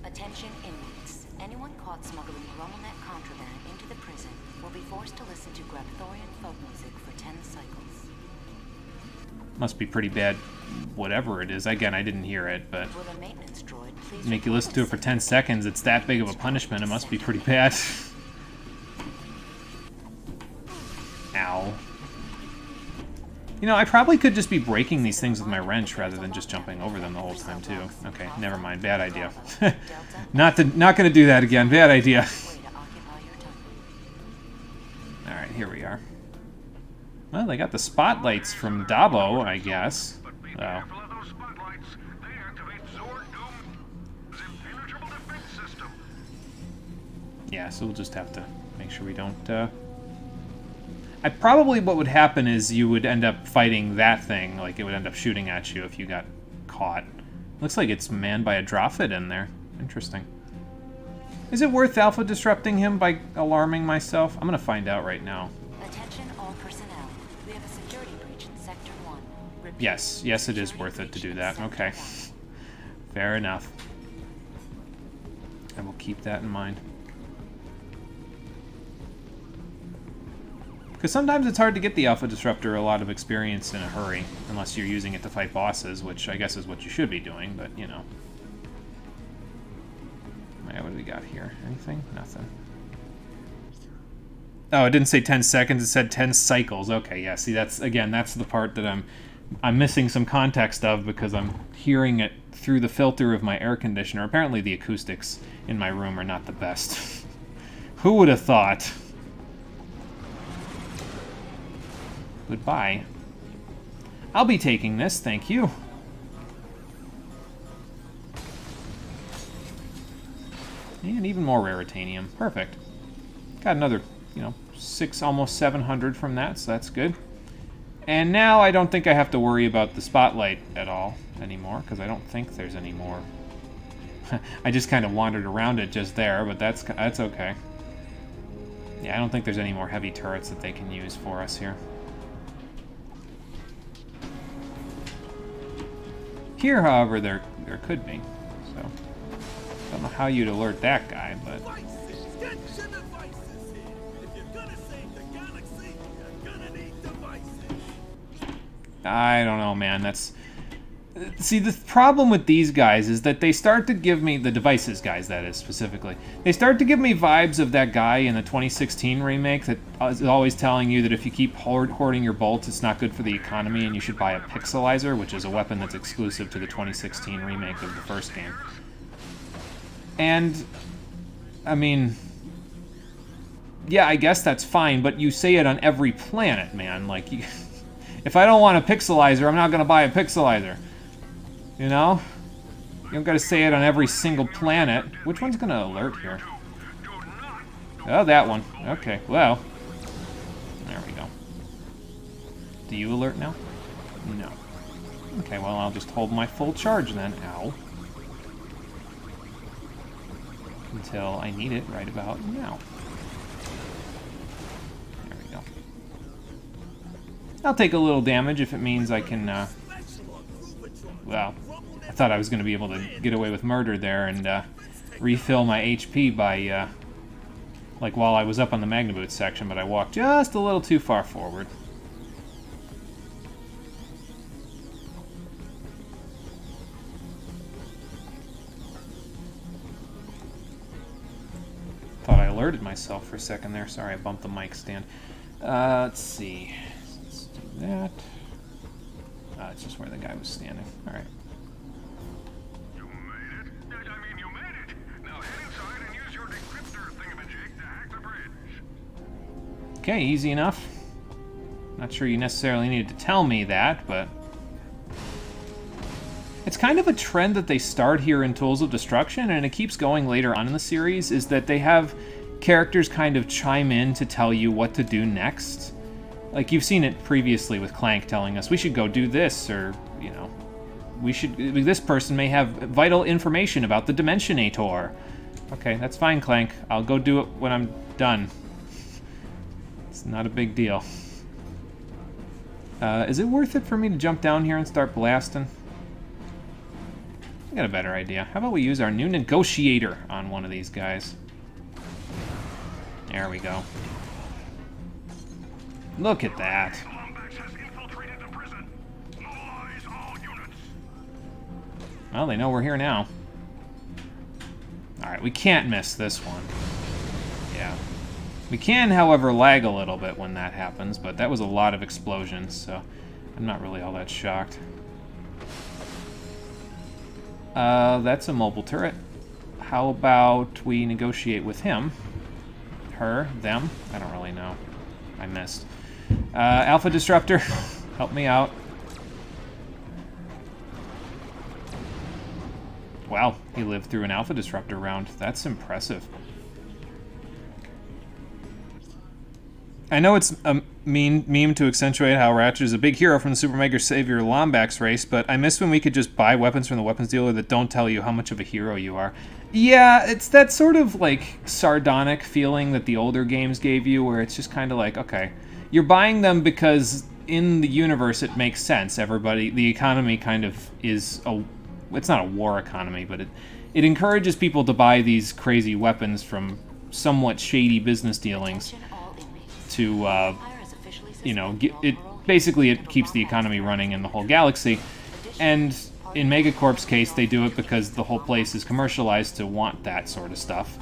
Attention inmates. Anyone caught smuggling Romanet contraband into the prison will be forced to listen to Grabthorian folk music for 10 cycles. Must be pretty bad, whatever it is. Again, I didn't hear it, but... Will a maintenance droid please make you listen to it for 10 seconds. It's that big of a punishment. It must be pretty bad. Ow. You know, I probably could just be breaking these things with my wrench rather than just jumping over them the whole time, too. Okay, never mind. Bad idea. Not gonna do that again. Bad idea. Alright, here we are. Well, they got the spotlights from Dabo, I guess. Oh. Yeah, so we'll just have to make sure we don't, probably what would happen is you would end up fighting that thing, like it would end up shooting at you if you got caught. Looks like it's manned by a Drophet in there. Interesting. Is it worth alpha disrupting him by alarming myself? I'm gonna find out right now. Attention all personnel. We have a security breach in Sector 1. Repeat. Yes, it is worth it to do that. Okay. Fair enough. I will keep that in mind. Because sometimes it's hard to get the Alpha Disruptor a lot of experience in a hurry, unless you're using it to fight bosses, which I guess is what you should be doing, but, you know. Alright, what do we got here? Anything? Nothing. Oh, it didn't say 10 seconds, it said 10 cycles. Okay, yeah, see, that's the part that I'm missing some context of, because I'm hearing it through the filter of my air conditioner. Apparently the acoustics in my room are not the best. Who would have thought? Goodbye. I'll be taking this, thank you. And even more Raritanium. Perfect. Got another, you know, almost 700 from that, so that's good. And now I don't think I have to worry about the spotlight at all anymore, because I don't think there's any more. I just kind of wandered around it just there, but that's okay. Yeah, I don't think there's any more heavy turrets that they can use for us here. Here, however, there could be. So, don't know how you'd alert that guy, but... I don't know, man. That's... See, the problem with these guys is that they start to give me... The Devices guys, that is, specifically. They start to give me vibes of that guy in the 2016 remake that is always telling you that if you keep hoarding your bolts, it's not good for the economy and you should buy a Pixelizer, which is a weapon that's exclusive to the 2016 remake of the first game. And, I mean... Yeah, I guess that's fine, but you say it on every planet, man. Like, you... If I don't want a Pixelizer, I'm not going to buy a Pixelizer. You know? You don't gotta say it on every single planet. Which one's gonna alert here? Oh, that one. Okay, well. There we go. Do you alert now? No. Okay, well, I'll just hold my full charge then. Ow. Until I need it right about now. There we go. I'll take a little damage if it means I can, well, I thought I was going to be able to get away with murder there and refill my HP by, like, while I was up on the Magnaboot section, but I walked just a little too far forward. alerted myself for a second there. Sorry, I bumped the mic stand. Let's see. Let's do that. It's just where the guy was standing. All right. You made it? I mean, you made it. Now head inside and use your decryptor thingamajig to hack the bridge. Okay, easy enough. Not sure you necessarily needed to tell me that, but... It's kind of a trend that they start here in Tools of Destruction, and it keeps going later on in the series, is that they have characters kind of chime in to tell you what to do next. Like, you've seen it previously with Clank telling us, we should go do this, or, you know, this person may have vital information about the Dimensionator. Okay, that's fine, Clank. I'll go do it when I'm done. It's not a big deal. Is it worth it for me to jump down here and start blasting? I got a better idea. How about we use our new negotiator on one of these guys? There we go. Look at that. Well, they know we're here now. Alright, we can't miss this one. Yeah. We can, however, lag a little bit when that happens, but that was a lot of explosions, so I'm not really all that shocked. That's a mobile turret. How about we negotiate with him? Her? Them? I don't really know. I missed. Alpha Disruptor, help me out. Wow, he lived through an Alpha Disruptor round. That's impressive. I know it's a meme to accentuate how Ratchet is a big hero from the Super Mega Savior Lombax race, but I miss when we could just buy weapons from the weapons dealer that don't tell you how much of a hero you are. Yeah, it's that sort of, like, sardonic feeling that the older games gave you, where it's just kind of like, okay, you're buying them because in the universe it makes sense. Everybody, the economy kind of is it's not a war economy, but it encourages people to buy these crazy weapons from somewhat shady business dealings to, you know, it keeps the economy running in the whole galaxy. And in Megacorp's case, they do it because the whole place is commercialized to want that sort of stuff.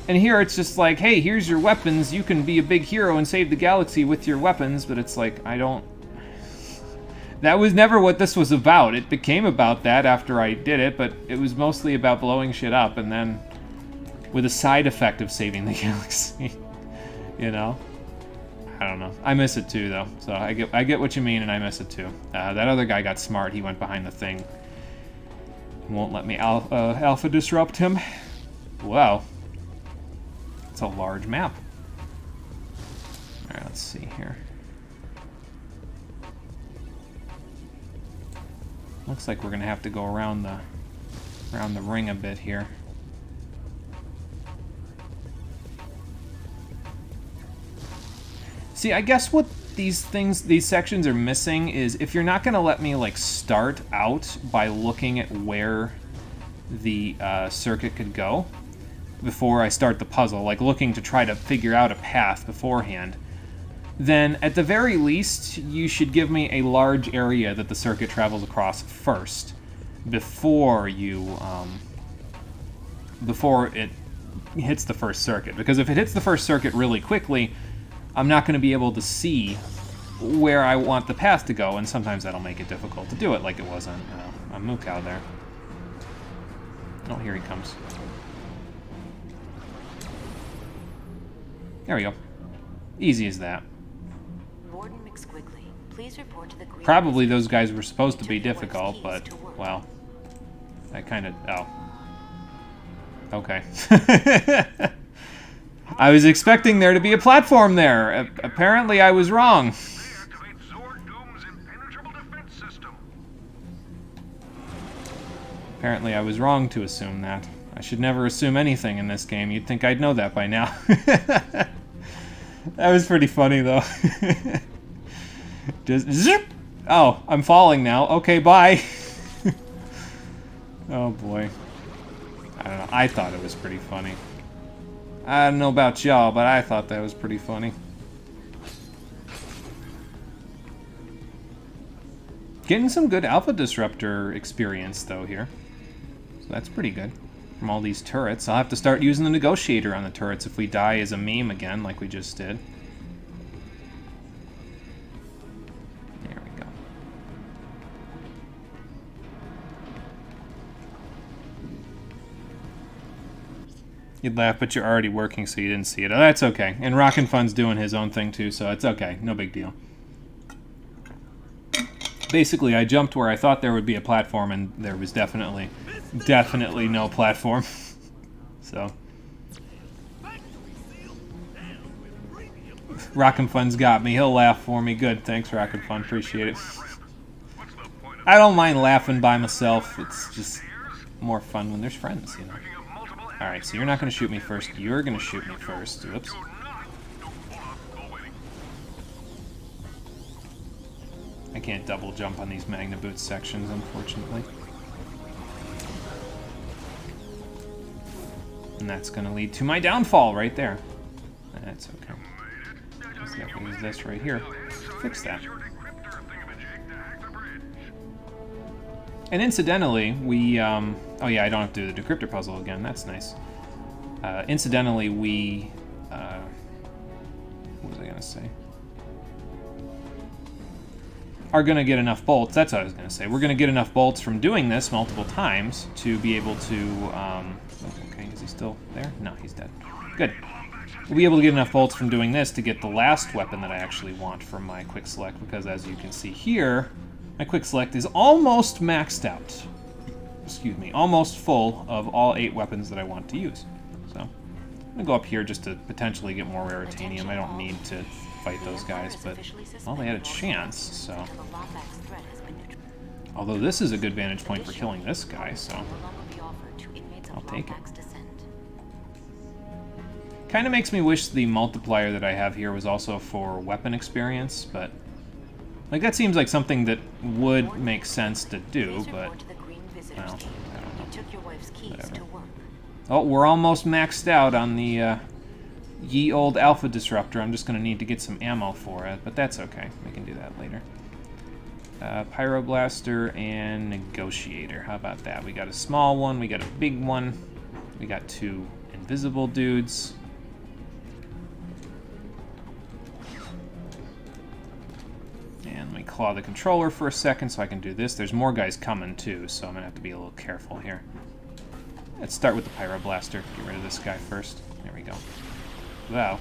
And here it's just like, hey, here's your weapons, you can be a big hero and save the galaxy with your weapons, but it's like, I don't... That was never what this was about. It became about that after I did it, but it was mostly about blowing shit up, and then with a side effect of saving the galaxy. You know? I don't know. I miss it too, though. So I get what you mean, and I miss it too. That other guy got smart. He went behind the thing. Won't let me alpha disrupt him. Wow. It's a large map. Alright, let's see here. Looks like we're gonna have to go around the ring a bit here. See, I guess what these sections are missing is if you're not gonna let me like start out by looking at where the circuit could go before I start the puzzle, like looking to try to figure out a path beforehand, then at the very least you should give me a large area that the circuit travels across first before you before it hits the first circuit. Because if it hits the first circuit really quickly, I'm not going to be able to see where I want the path to go, and sometimes that'll make it difficult to do it, like it was on Mukau there. Oh, here he comes. There we go. Easy as that. Warden McSquiggly, please report to the Green Probably those guys were supposed to be difficult, but, well, I kind of... Oh. Okay. I was expecting there to be a platform there. Apparently I was wrong. Apparently I was wrong to assume that. I should never assume anything in this game. You'd think I'd know that by now. That was pretty funny, though. Just zip! Oh, I'm falling now. Okay, bye. Oh, boy. I don't know. I thought it was pretty funny. I don't know about y'all, but I thought that was pretty funny. Getting some good Alpha Disruptor experience, though, here. So that's pretty good. from all these turrets. I'll have to start using the negotiator on the turrets if we die as a meme again, like we just did. There we go. You'd laugh, but you're already working, so you didn't see it. Oh, that's okay. And Rockin' Fun's doing his own thing, too, so it's okay. No big deal. Basically, I jumped where I thought there would be a platform, and there was definitely no platform. So. Rockin' Fun's got me. He'll laugh for me. Good. Thanks, Rockin' Fun. Appreciate it. I don't mind laughing by myself. It's just more fun when there's friends, you know. Alright, so you're not going to shoot me first. You're going to shoot me first. Oops. I can't double jump on these Magna Boots sections, unfortunately. And that's going to lead to my downfall right there. That's okay. Just have to use this right here. Fix that. And incidentally, we... oh yeah, I don't have to do the decryptor puzzle again. That's nice. Incidentally, we... what was I going to say? Are going to get enough bolts. That's what I was going to say. We're going to get enough bolts from doing this multiple times to be able to... okay, is he still there? No, he's dead. Good. We'll be able to get enough bolts from doing this to get the last weapon that I actually want from my quick select, because as you can see here, my quick select is almost maxed out. Excuse me, almost full of all 8 weapons that I want to use. So, I'm going to go up here just to potentially get more Raritanium. I don't need to fight those guys, but, well, they had a chance, so. Although this is a good vantage point for killing this guy, so I'll take it. Kind of makes me wish the multiplier that I have here was also for weapon experience, but, like, that seems like something that would make sense to do, but, well, I don't know. Whatever. Oh, we're almost maxed out on the, ye old Alpha Disruptor. I'm just going to need to get some ammo for it, but that's okay. We can do that later. Pyroblaster and Negotiator. How about that? We got a small one. We got a big one. We got 2 invisible dudes. And let me claw the controller for a second so I can do this. There's more guys coming, too, so I'm going to have to be a little careful here. Let's start with the Pyroblaster. Get rid of this guy first. There we go. Wow.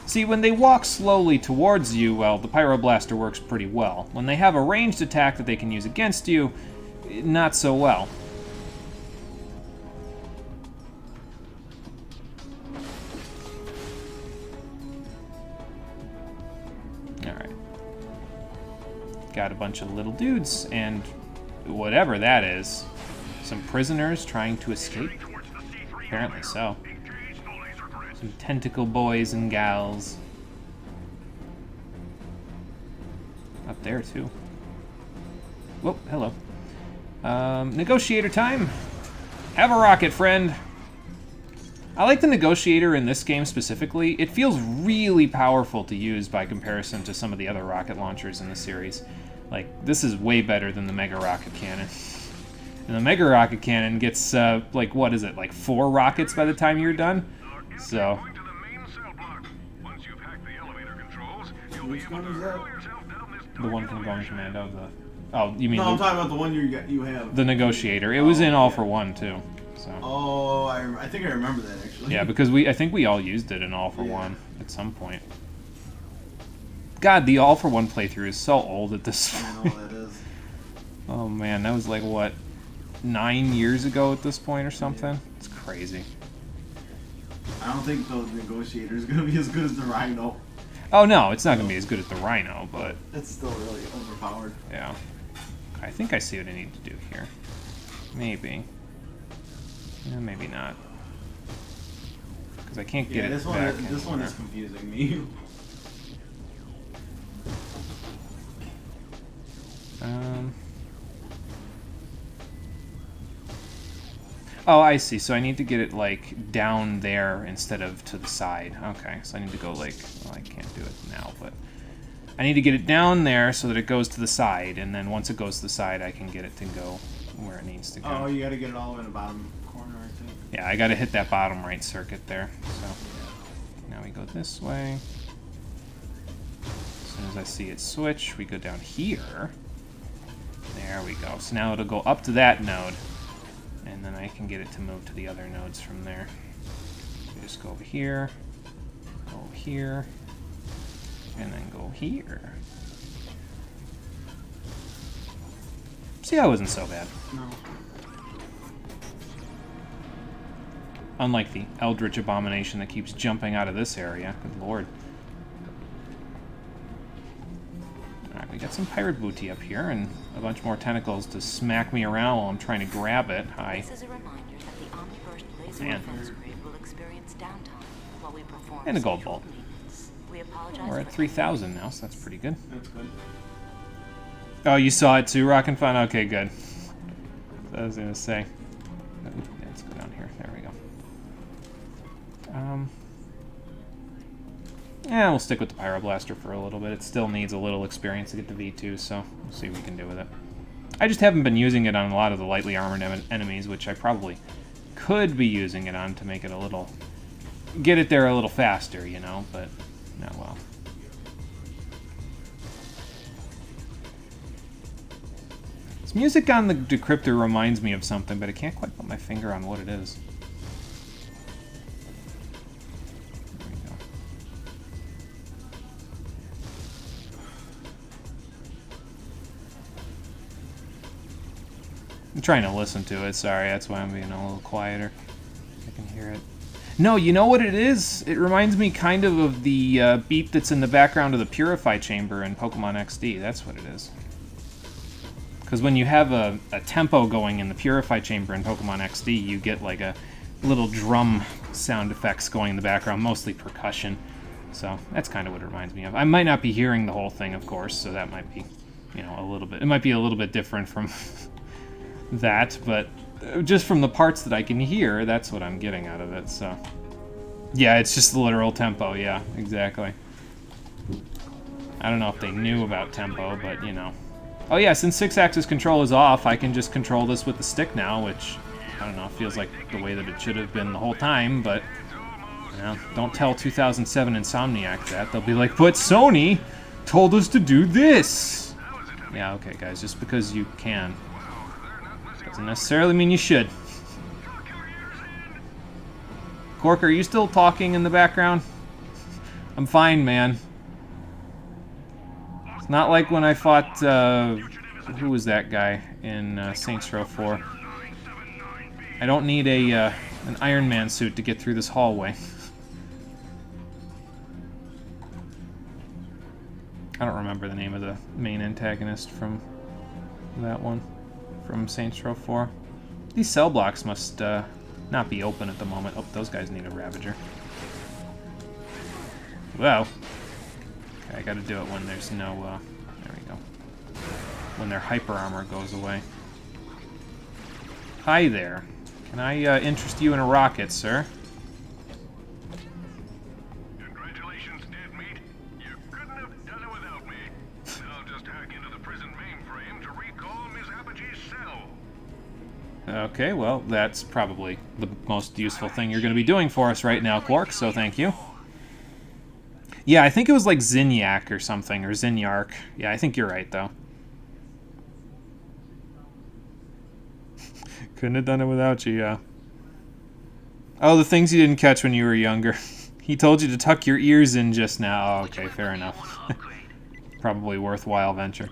See, when they walk slowly towards you, well, the Pyroblaster works pretty well. When they have a ranged attack that they can use against you, not so well. Alright. Got a bunch of little dudes, and whatever that is. Some prisoners trying to escape? Apparently so. Some tentacle boys and gals. Up there, too. Whoa, hello. Negotiator time! Have a rocket, friend! I like the Negotiator in this game specifically. It feels really powerful to use by comparison to some of the other rocket launchers in the series. Like, this is way better than the Mega Rocket Cannon. And the Mega Rocket Cannon gets, like, what is it, like 4 rockets by the time you're done? So. Which one is that? The one from Going Commando, the... Oh, you mean... No, I'm talking about the one you have. The Negotiator. It was in All for One, too. So. Oh, I think I remember that, actually. Yeah, because I think we all used it in All for One at some point. God, the All for One playthrough is so old at this point. I know that is. Oh, man, that was like, what, 9 years ago at this point or something? Yeah. It's crazy. I don't think the Negotiator is going to be as good as the Rhino. Oh, no, it's not going to be as good as the Rhino, but... It's still really overpowered. Yeah. I think I see what I need to do here. Maybe. Yeah, maybe not. Because I can't get it this back one. This one is confusing me. Oh, I see. So I need to get it, like, down there instead of to the side. Okay, so I need to go, like... Well, I can't do it now, but... I need to get it down there so that it goes to the side, and then once it goes to the side, I can get it to go where it needs to go. Oh, you gotta get it all the way in the bottom corner, I think. Yeah, I gotta hit that bottom right circuit there. So now we go this way. As soon as I see it switch, we go down here. There we go. So now it'll go up to that node, and then I can get it to move to the other nodes from there. So just go over here, and then go here. See, that wasn't so bad. No. Unlike the Eldritch Abomination that keeps jumping out of this area. Good lord. Alright, we got some pirate booty up here, and a bunch more tentacles to smack me around while I'm trying to grab it. Hi. This is a reminder that the Omniburst laser Man. defense grid will experience downtime while we perform And a gold scheduled bolt. maintenance. We apologize We're at for 3,000 now, so that's pretty good. That's good. Oh, you saw it too, Rockin' Fun? Okay, good. I was gonna say. Let's go down here. There we go. Yeah, we'll stick with the Pyroblaster for a little bit. It still needs a little experience to get the V2, so we'll see what we can do with it. I just haven't been using it on a lot of the lightly armored enemies, which I probably could be using it on to make it a little... get it there a little faster, you know, but... no, well. This music on the decryptor reminds me of something, but I can't quite put my finger on what it is. There we go. I'm trying to listen to it, sorry, that's why I'm being a little quieter. I can hear it. No, you know what it is? It reminds me kind of the beep that's in the background of the Purify Chamber in Pokemon XD, that's what it is. Because when you have a tempo going in the Purify Chamber in Pokemon XD, you get like a little drum sound effects going in the background, mostly percussion. So that's kind of what it reminds me of. I might not be hearing the whole thing, of course, so that might be, you know, a little bit... it might be a little bit different from that, but just from the parts that I can hear, that's what I'm getting out of it, so... yeah, it's just the literal tempo, yeah, exactly. I don't know if they knew about tempo, but, you know... oh yeah, since 6-axis control is off, I can just control this with the stick now, which, I don't know, feels like the way that it should have been the whole time, but, you know, don't tell 2007 Insomniac that. They'll be like, but Sony told us to do this! Yeah, okay, guys, just because you can doesn't necessarily mean you should. Cork, are you still talking in the background? I'm fine, man. Not like when I fought, who was that guy in Saints Row 4? I don't need an Iron Man suit to get through this hallway. I don't remember the name of the main antagonist from that one, from Saints Row 4. These cell blocks must not be open at the moment. Oh, those guys need a Ravager. Well. Okay, I gotta do it when there's no, there we go. When their hyper armor goes away. Hi there. Can I interest you in a rocket, sir? Congratulations, dead meat. You couldn't have done it without me. I'll just hack into the prison mainframe to recall Miss Apogee's cell. Okay, well, that's probably the most useful thing you're going to be doing for us right now, Quark, so thank you. Yeah, I think it was like Zinyak or something, or Zinyark. Yeah, I think you're right, though. Couldn't have done it without you, yeah. Oh, the things you didn't catch when you were younger. He told you to tuck your ears in just now. Oh, okay, fair enough. Probably worthwhile venture.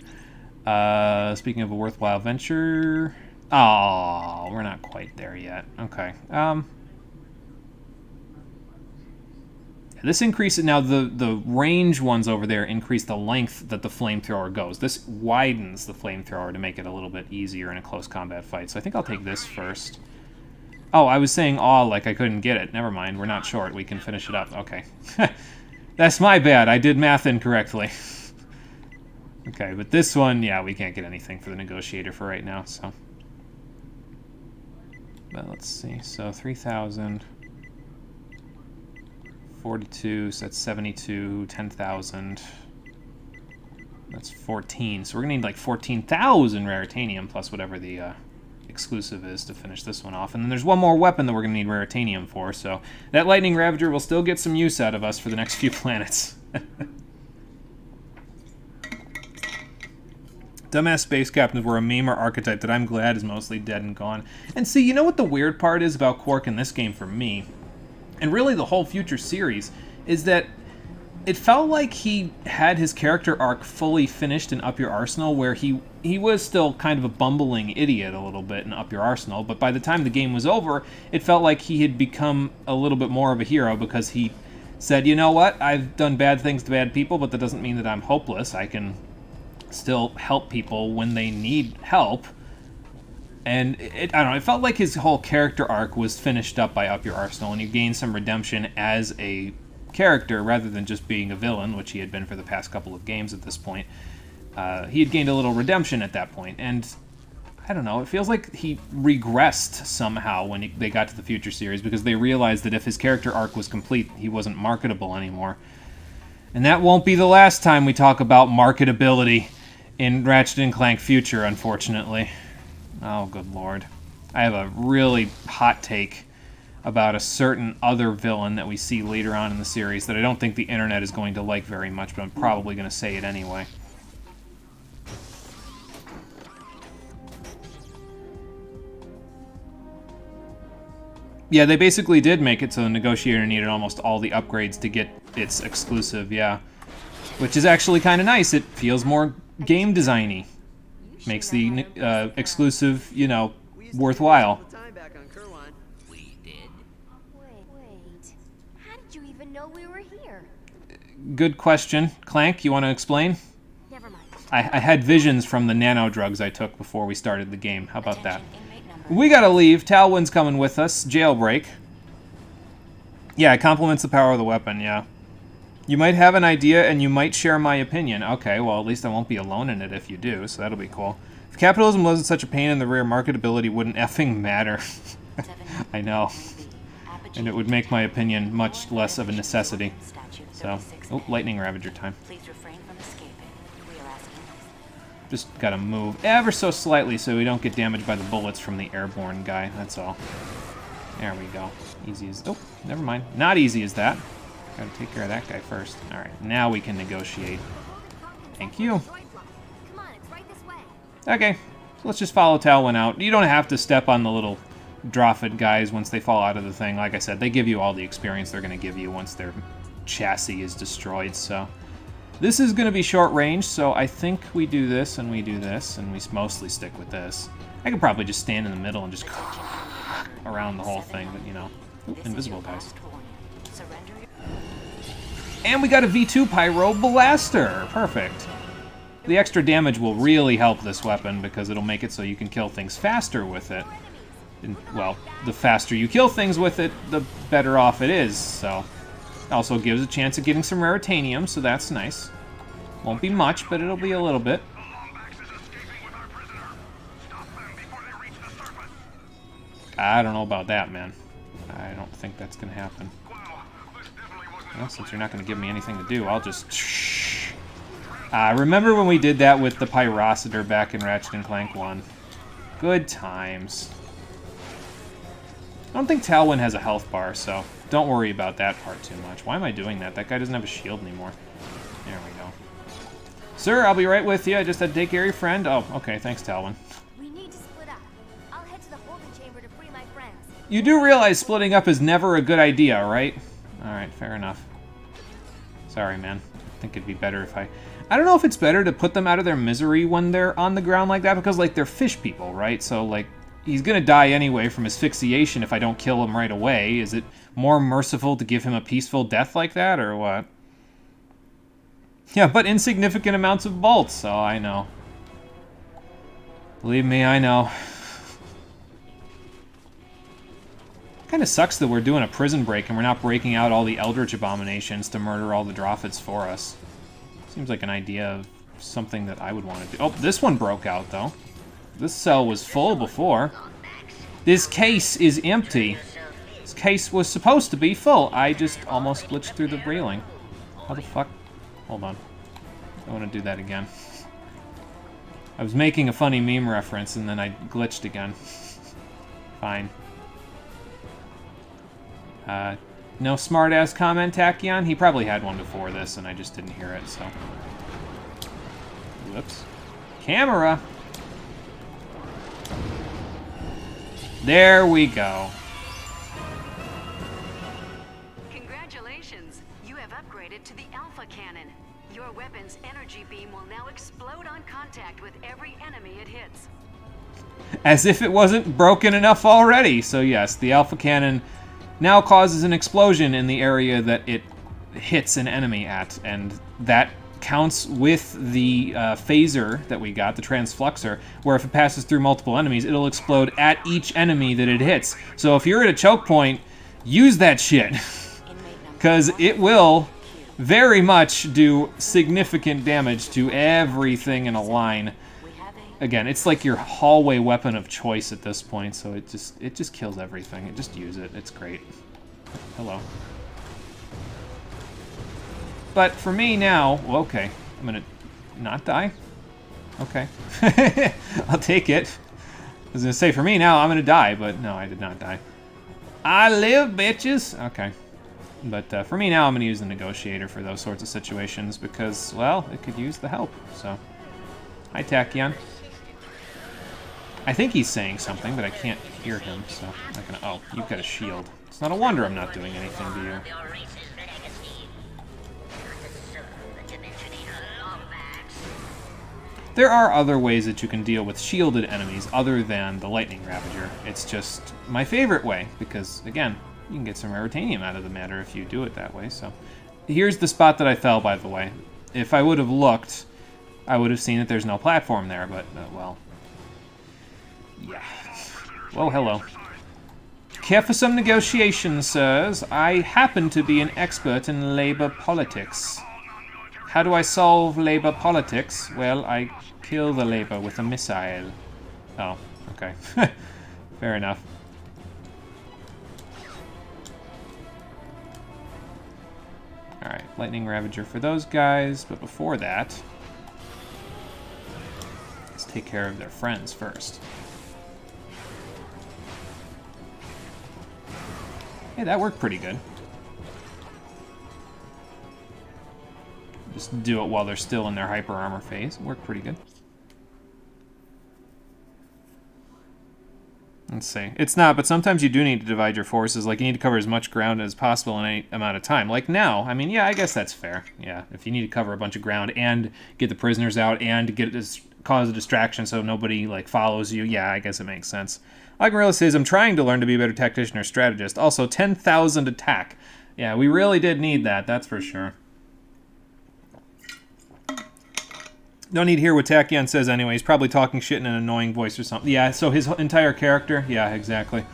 Speaking of a worthwhile venture... oh, we're not quite there yet. Okay. This increases... now, the range ones over there increase the length that the flamethrower goes. This widens the flamethrower to make it a little bit easier in a close combat fight. So I think I'll take this first. Oh, I was saying aw like I couldn't get it. Never mind, we're not short. We can finish it up. Okay. That's my bad. I did math incorrectly. Okay, but this one, yeah, we can't get anything for the negotiator for right now, so... but let's see. So 3,000... 42, so that's 72, 10,000. That's 14. So we're going to need like 14,000 Raritanium plus whatever the exclusive is to finish this one off. And then there's one more weapon that we're going to need Raritanium for. So that Lightning Ravager will still get some use out of us for the next few planets. Dumbass space captains were a meme or archetype that I'm glad is mostly dead and gone. And see, you know what the weird part is about Quark in this game for me, and really the whole future series, is that it felt like he had his character arc fully finished in Up Your Arsenal, where he was still kind of a bumbling idiot a little bit in Up Your Arsenal, but by the time the game was over, it felt like he had become a little bit more of a hero because he said, you know what, I've done bad things to bad people, but that doesn't mean that I'm hopeless. I can still help people when they need help. And I don't know, it felt like his whole character arc was finished up by Up Your Arsenal, and he gained some redemption as a character rather than just being a villain, which he had been for the past couple of games at this point. He had gained a little redemption at that point, and I don't know, it feels like he regressed somehow when they got to the future series, because they realized that if his character arc was complete, he wasn't marketable anymore. And that won't be the last time we talk about marketability in Ratchet & Clank Future, unfortunately. Oh, good lord. I have a really hot take about a certain other villain that we see later on in the series that I don't think the internet is going to like very much, but I'm probably going to say it anyway. Yeah, they basically did make it so the Negotiator needed almost all the upgrades to get its exclusive, yeah. Which is actually kind of nice. It feels more game designy. Makes the exclusive, you know, worthwhile. We did. Wait. How did you even know we were here? Good question. Clank, you want to explain? Never mind. I had visions from the nano drugs I took before we started the game. How about that? We gotta leave. Talwyn's coming with us. Jailbreak. Yeah, it complements the power of the weapon, yeah. You might have an idea, and you might share my opinion. Okay, well, at least I won't be alone in it if you do, so that'll be cool. If capitalism wasn't such a pain in the rear, marketability wouldn't effing matter. I know. And it would make my opinion much less of a necessity. So, oh, Lightning Ravager time. Just gotta move ever so slightly so we don't get damaged by the bullets from the airborne guy, that's all. There we go. Easy as... oh, never mind. Not easy as that. Gotta take care of that guy first. Alright, now we can negotiate. Thank you. Okay, so let's just follow Talwyn out. You don't have to step on the little Drophet guys once they fall out of the thing. Like I said, they give you all the experience they're going to give you once their chassis is destroyed, so... this is going to be short range, so I think we do this, and we do this, and we mostly stick with this. I could probably just stand in the middle and just around the whole thing, but, you know... ooh, invisible guys. And we got a V2 Pyro Blaster! Perfect. The extra damage will really help this weapon because it'll make it so you can kill things faster with it. And, well, the faster you kill things with it, the better off it is, so... it also gives a chance of getting some Raritanium, so that's nice. Won't be much, but it'll be a little bit. I don't know about that, man. I don't think that's going to happen. Well, since you're not going to give me anything to do, I'll just... remember when we did that with the Pyrocitor back in Ratchet & Clank 1? Good times. I don't think Talwyn has a health bar, so don't worry about that part too much. Why am I doing that? That guy doesn't have a shield anymore. There we go. Sir, I'll be right with you. I just had to take care of your friend. Oh, okay. Thanks, Talwyn. We need to split up. I'll head to the holding chamber to free my friends. You do realize splitting up is never a good idea, right? Alright, fair enough. Sorry, man. I think it'd be better if I don't know if it's better to put them out of their misery when they're on the ground like that, because, like, they're fish people, right? So, like, he's gonna die anyway from asphyxiation if I don't kill him right away. Is it more merciful to give him a peaceful death like that, or what? Yeah, but insignificant amounts of bolts, so I know. Believe me, I know. Kinda sucks that we're doing a prison break and we're not breaking out all the Eldritch Abominations to murder all the Drophets for us. Seems like an idea of something that I would want to do. Oh, this one broke out, though. This cell was full before. This case is empty. This case was supposed to be full. I just almost glitched through the railing. How the fuck? Hold on. I want to do that again. I was making a funny meme reference and then I glitched again. Fine. No smart-ass comment, Tachyon? He probably had one before this and I just didn't hear it, so... Whoops. Camera! There we go. Congratulations! You have upgraded to the Alpha Cannon. Your weapon's energy beam will now explode on contact with every enemy it hits. As if it wasn't broken enough already. So yes, the Alpha Cannon now causes an explosion in the area that it hits an enemy at, and that counts with the phaser that we got, the transfluxer, where if it passes through multiple enemies, it'll explode at each enemy that it hits. So if you're at a choke point, use that shit. Because it will very much do significant damage to everything in a line. Again, it's like your hallway weapon of choice at this point, so it just kills everything. Just use it. It's great. Hello. But for me now, well, okay, I'm gonna not die. Okay, I'll take it. I was gonna say for me now, I'm gonna die, but no, I did not die. I live, bitches. Okay, but for me now, I'm gonna use the negotiator for those sorts of situations because, well, it could use the help. So, hi, Tachyon. I think he's saying something, but I can't hear him, so I'm not gonna. Oh, you've got a shield. It's not a wonder I'm not doing anything to you. There are other ways that you can deal with shielded enemies other than the Lightning Ravager. It's just my favorite way because, again, you can get some Raritanium out of the matter if you do it that way. So here's the spot that I fell, by the way. If I would have looked, I would have seen that there's no platform there, but, well, yeah. Well, hello. Care for some negotiations, sirs? I happen to be an expert in labor politics. How do I solve labor politics? Well, I kill the labor with a missile. Oh, okay. Fair enough. Alright, Lightning Ravager for those guys, but before that, let's take care of their friends first. Hey, that worked pretty good. Just do it while they're still in their hyper armor phase. Worked pretty good. Let's see. It's not, but sometimes you do need to divide your forces. Like, you need to cover as much ground as possible in any amount of time. Like now. I mean, yeah, I guess that's fair. Yeah, if you need to cover a bunch of ground and get the prisoners out and get this, cause a distraction so nobody, like, follows you, yeah, I guess it makes sense. Like says, I'm trying to learn to be a better tactician or strategist. Also, 10,000 attack. Yeah, we really did need that, that's for sure. Don't need to hear what Tachyon says anyway. He's probably talking shit in an annoying voice or something. Yeah, so his entire character? Yeah, exactly.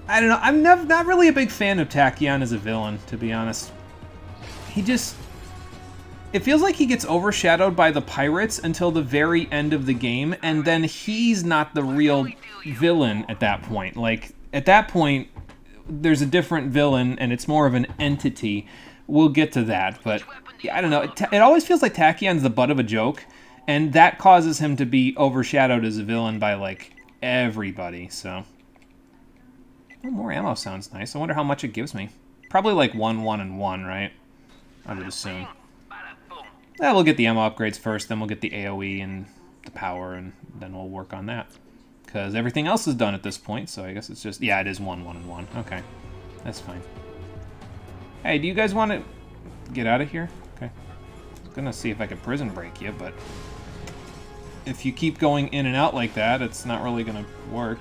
I don't know. I'm not really a big fan of Tachyon as a villain, to be honest. He just... It feels like he gets overshadowed by the pirates until the very end of the game, and then he's not the real villain at that point. Like, at that point, there's a different villain, and it's more of an entity. We'll get to that, but I don't know. It always feels like Tachyon's the butt of a joke, and that causes him to be overshadowed as a villain by, like, everybody, so... Oh, more ammo sounds nice. I wonder how much it gives me. Probably like 1, 1, and 1, right? I would assume. Yeah, we'll get the ammo upgrades first, then we'll get the AoE and the power, and then we'll work on that. Because everything else is done at this point, so I guess it's just... Yeah, it is 1, 1, and 1. Okay. That's fine. Hey, do you guys want to get out of here? Okay. I was gonna see if I could prison break you, but... If you keep going in and out like that, it's not really gonna work.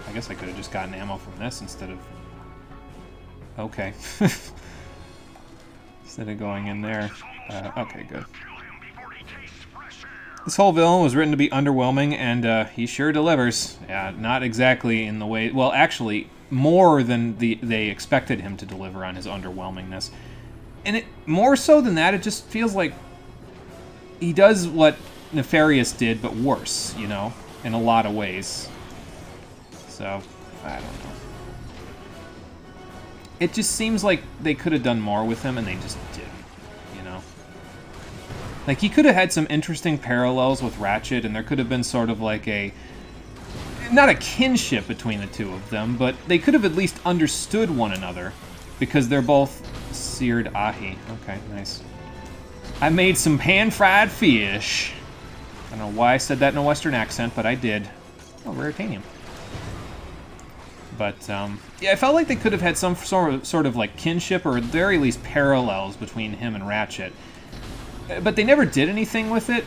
I guess I could have just gotten ammo from this instead of... Okay. Instead of going in there. Okay, good. This whole villain was written to be underwhelming, and he sure delivers. Yeah, not exactly in the way... Well, actually, more than they expected him to deliver on his underwhelmingness. And it more so than that, it just feels like he does what Nefarious did, but worse, you know, in a lot of ways. So, I don't know. it just seems like they could have done more with him, and they just didn't, you know? Like, he could have had some interesting parallels with Ratchet, and there could have been sort of like a... not a kinship between the two of them, but they could have at least understood one another, because they're both seared ahi. Okay, nice. I made some pan-fried fish. I don't know why I said that in a Western accent, but I did. Oh, Raritanium. But, yeah, I felt like they could have had some sort of like kinship, or at the very least parallels between him and Ratchet. But they never did anything with it.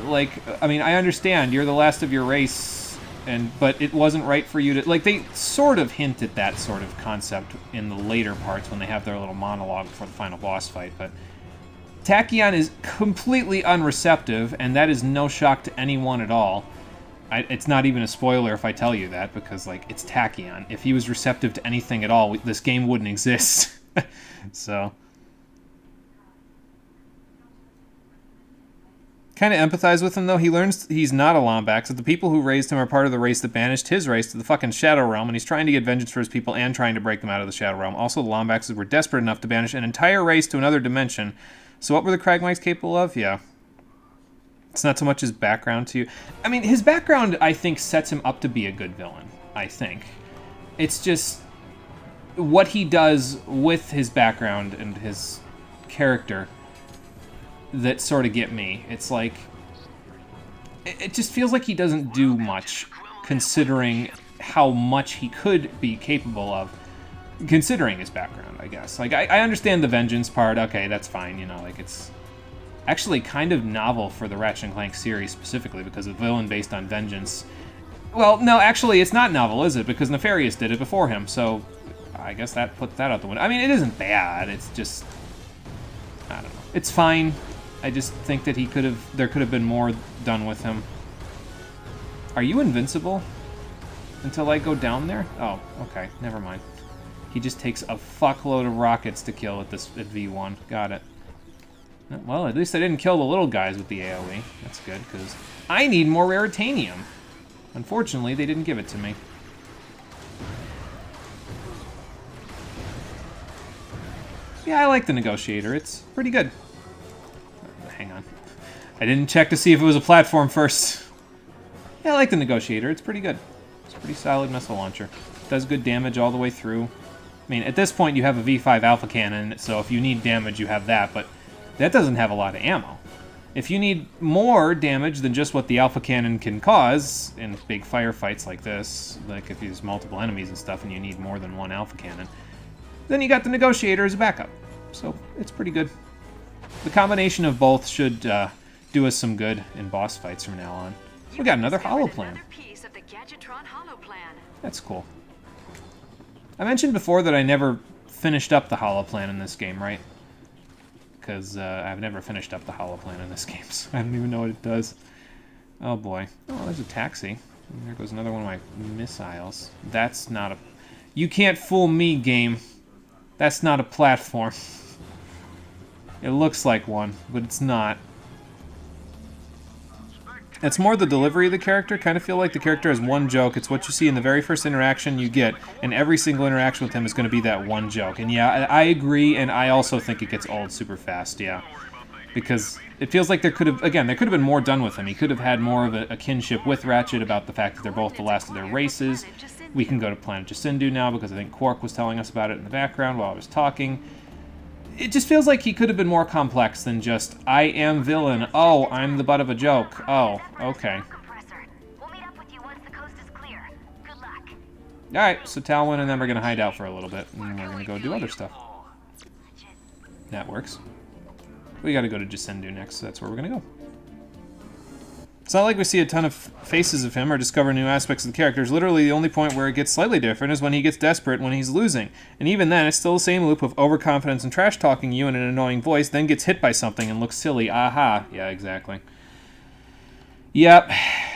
Like, I mean, I understand, you're the last of your race, but it wasn't right for you to... Like, they sort of hint at that sort of concept in the later parts when they have their little monologue before the final boss fight, but... Tachyon is completely unreceptive, and that is no shock to anyone at all. It's not even a spoiler if I tell you that, because, like, it's Tachyon. If he was receptive to anything at all, this game wouldn't exist. So... Kind of empathize with him, though. He learns he's not a Lombax, that the people who raised him are part of the race that banished his race to the fucking Shadow Realm, and he's trying to get vengeance for his people and trying to break them out of the Shadow Realm. Also, the Lombaxes were desperate enough to banish an entire race to another dimension. So what were the Cragmites capable of? Yeah. It's not so much his background to you. I mean, his background, I think, sets him up to be a good villain, I think. It's just what he does with his background and his character that sort of get me. It's like, it just feels like he doesn't do much, considering how much he could be capable of, considering his background, I guess. Like, I understand the vengeance part, okay, that's fine, you know, like, it's actually kind of novel for the Ratchet & Clank series specifically, because a villain based on vengeance... Well, no, actually, it's not novel, is it? Because Nefarious did it before him, so I guess that puts that out the window. I mean, it isn't bad, it's just... I don't know. It's fine. I just think that there could have been more done with him. Are you invincible until I go down there? Oh, okay, never mind. He just takes a fuckload of rockets to kill at V1. Got it. Well, at least I didn't kill the little guys with the AoE. That's good, because I need more Raritanium. Unfortunately, they didn't give it to me. Yeah, I like the Negotiator. It's pretty good. Hang on. I didn't check to see if it was a platform first. Yeah, I like the Negotiator. It's pretty good. It's a pretty solid missile launcher. Does good damage all the way through. I mean, at this point, you have a V5 Alpha Cannon, so if you need damage, you have that, but that doesn't have a lot of ammo. If you need more damage than just what the Alpha Cannon can cause in big firefights like this, like if there's multiple enemies and stuff and you need more than one Alpha Cannon, then you got the Negotiator as a backup. So, it's pretty good. The combination of both should do us some good in boss fights from now on. We got another holoplan. That's cool. I mentioned before that I never finished up the holoplan in this game, right? Because I've never finished up the holoplan in this game, so I don't even know what it does. Oh boy. Oh, there's a taxi. And there goes another one of my missiles. That's not a... You can't fool me, game. That's not a platform. It looks like one, but it's not. It's more the delivery of the character. Kind of feel like the character has one joke. It's what you see in the very first interaction you get, and every single interaction with him is going to be that one joke. And yeah, I agree, and I also think it gets old super fast, yeah. Because it feels like there could have been more done with him. He could have had more of a kinship with Ratchet about the fact that they're both the last of their races. We can go to Planet Jacindu now, because I think Quark was telling us about it in the background while I was talking. It just feels like he could have been more complex than just, I am villain, oh, I'm the butt of a joke, oh, okay. Alright, so Talwyn and them are going to hide out for a little bit, and we're going to go do other stuff. That works. We got to go to Jacindu next, so that's where we're going to go. It's not like we see a ton of faces of him or discover new aspects of the characters. Literally, the only point where it gets slightly different is when he gets desperate when he's losing. And even then, it's still the same loop of overconfidence and trash-talking you in an annoying voice, then gets hit by something and looks silly. Aha. Yeah, exactly. Yep,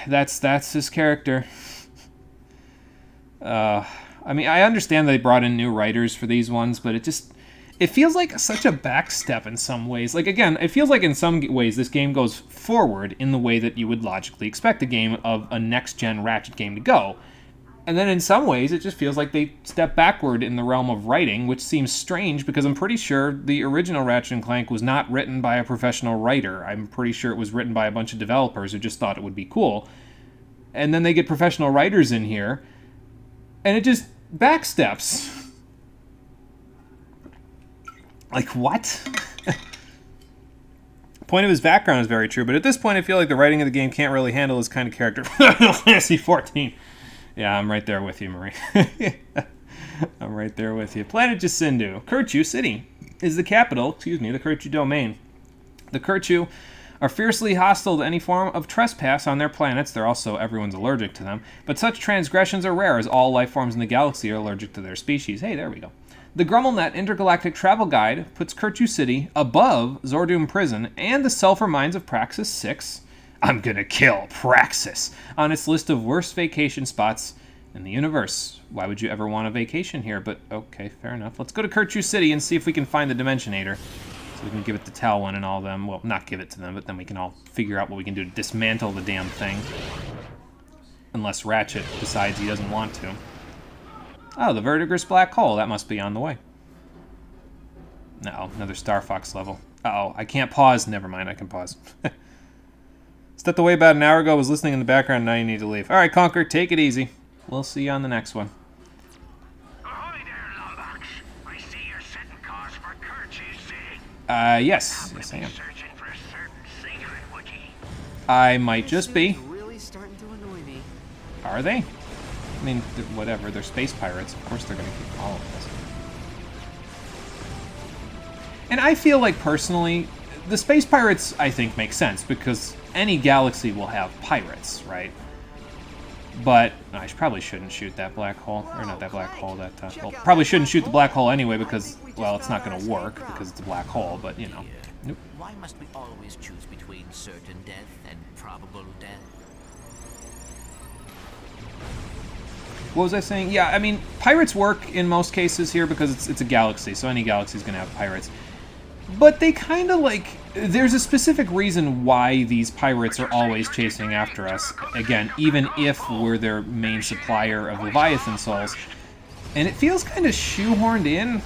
that's his character. I mean, I understand they brought in new writers for these ones, but it feels like such a backstep in some ways. Like, again, it feels like in some ways this game goes forward in the way that you would logically expect a game of a next-gen Ratchet game to go. And then in some ways, it just feels like they step backward in the realm of writing, which seems strange because I'm pretty sure the original Ratchet & Clank was not written by a professional writer. I'm pretty sure it was written by a bunch of developers who just thought it would be cool. And then they get professional writers in here, and it just backsteps. Like, what? Point of his background is very true, but at this point I feel like the writing of the game can't really handle this kind of character. Final Fantasy 14. Yeah, I'm right there with you, Marie. I'm right there with you. Planet Jacindu. Kirchu City is the capital, the Kirchu domain. The Kirchu are fiercely hostile to any form of trespass on their planets. They're also, everyone's allergic to them. But such transgressions are rare, as all life forms in the galaxy are allergic to their species. Hey, there we go. The GrummelNet Intergalactic Travel Guide puts Kirchu City above Zordoom Prison and the Sulfur Mines of Praxis 6. I'm gonna kill Praxis on its list of worst vacation spots in the universe. Why would you ever want a vacation here? But okay, fair enough. Let's go to Kirchu City and see if we can find the Dimensionator. So we can give it to Talwyn and all them. Well, not give it to them, but then we can all figure out what we can do to dismantle the damn thing. Unless Ratchet decides he doesn't want to. Oh, the Verdigris Black Hole. That must be on the way. No, another Star Fox level. Uh-oh, I can't pause. Never mind, I can pause. Stepped away about an hour ago, was listening in the background, now you need to leave. Alright, Conker, take it easy. We'll see you on the next one. Ahoy there, Lumbox. I see you're setting course for Kirchu City. Yes. Yes, I am. Searching for a certain secret, would ye? I might just be. Really starting to annoy me. Are they? I mean, whatever. They're space pirates. Of course they're going to keep following us. And I feel like, personally, the space pirates, I think, make sense, because any galaxy will have pirates, right? But I probably shouldn't shoot that black hole. Or not that black hole, that... well, probably shouldn't shoot the black hole anyway, because, well, it's not going to work, because it's a black hole, but, you know. Nope. Why must we always choose between certain death and probable death? What was I saying? Yeah, I mean, pirates work in most cases here because it's a galaxy, so any galaxy is going to have pirates. But they kind of like... There's a specific reason why these pirates are always chasing after us. Again, even if we're their main supplier of Leviathan souls. And it feels kind of shoehorned in.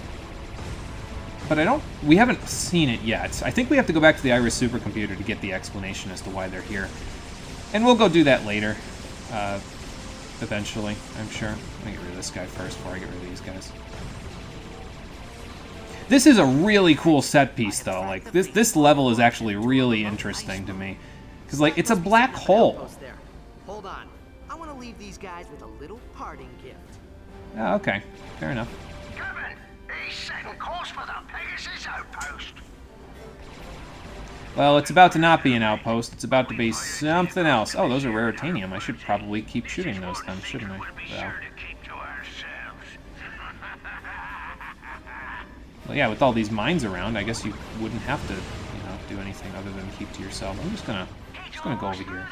But we haven't seen it yet. I think we have to go back to the Iris supercomputer to get the explanation as to why they're here. And we'll go do that later. Eventually, I'm sure. Let me get rid of this guy first before I get rid of these guys. This is a really cool set piece, though. Like, this level is actually really interesting to me. Because, like, it's a black hole. Hold on. I want to leave these guys with a little parting gift. Oh, okay. Fair enough. Kevin, he's setting course for the Pegasus outpost. Well, it's about to not be an outpost. It's about to be something else. Oh, those are raritanium. I should probably keep shooting those then, shouldn't I? Well. Well, yeah, with all these mines around, I guess you wouldn't have to, do anything other than keep to yourself. I'm just gonna go over here.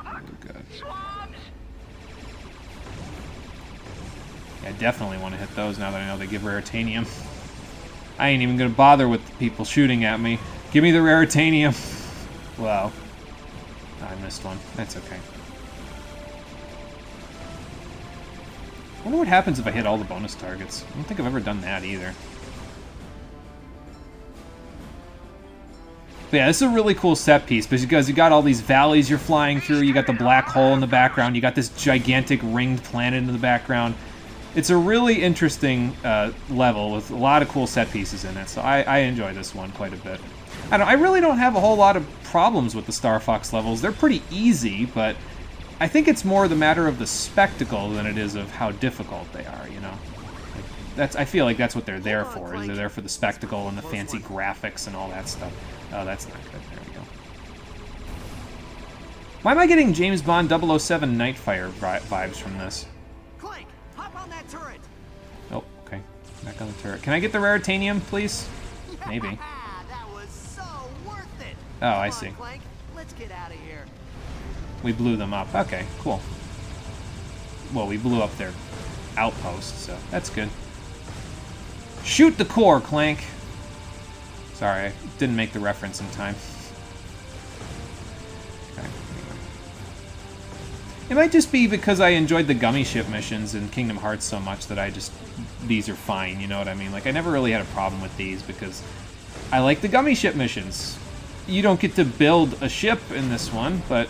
Oh, God. Yeah, I definitely want to hit those now that I know they give raritanium. I ain't even gonna bother with the people shooting at me. Give me the raritanium. Wow. Oh, I missed one. That's okay. I wonder what happens if I hit all the bonus targets. I don't think I've ever done that either. But yeah, this is a really cool set piece because you got all these valleys you're flying through, you got the black hole in the background, you got this gigantic ringed planet in the background. It's a really interesting level with a lot of cool set pieces in it, so I enjoy this one quite a bit. I really don't have a whole lot of problems with the Star Fox levels. They're pretty easy, but I think it's more the matter of the spectacle than it is of how difficult they are, Like, I feel like that's what they're there for, is they're there for the spectacle and the fancy graphics and all that stuff. Oh, that's not good. There we go. Why am I getting James Bond 007 Nightfire vibes from this? Clank, hop on that turret. Oh, okay. Back on the turret. Can I get the raritanium, please? Maybe. That was so worth it. Oh, I see. Come on, Clank, let's get out of here. We blew them up. Okay, cool. Well, we blew up their outpost, so that's good. Shoot the core, Clank! Sorry, I didn't make the reference in time. Okay, anyway. It might just be because I enjoyed the gummy ship missions in Kingdom Hearts so much that I just... These are fine, you know what I mean? Like, I never really had a problem with these because I like the gummy ship missions. You don't get to build a ship in this one, but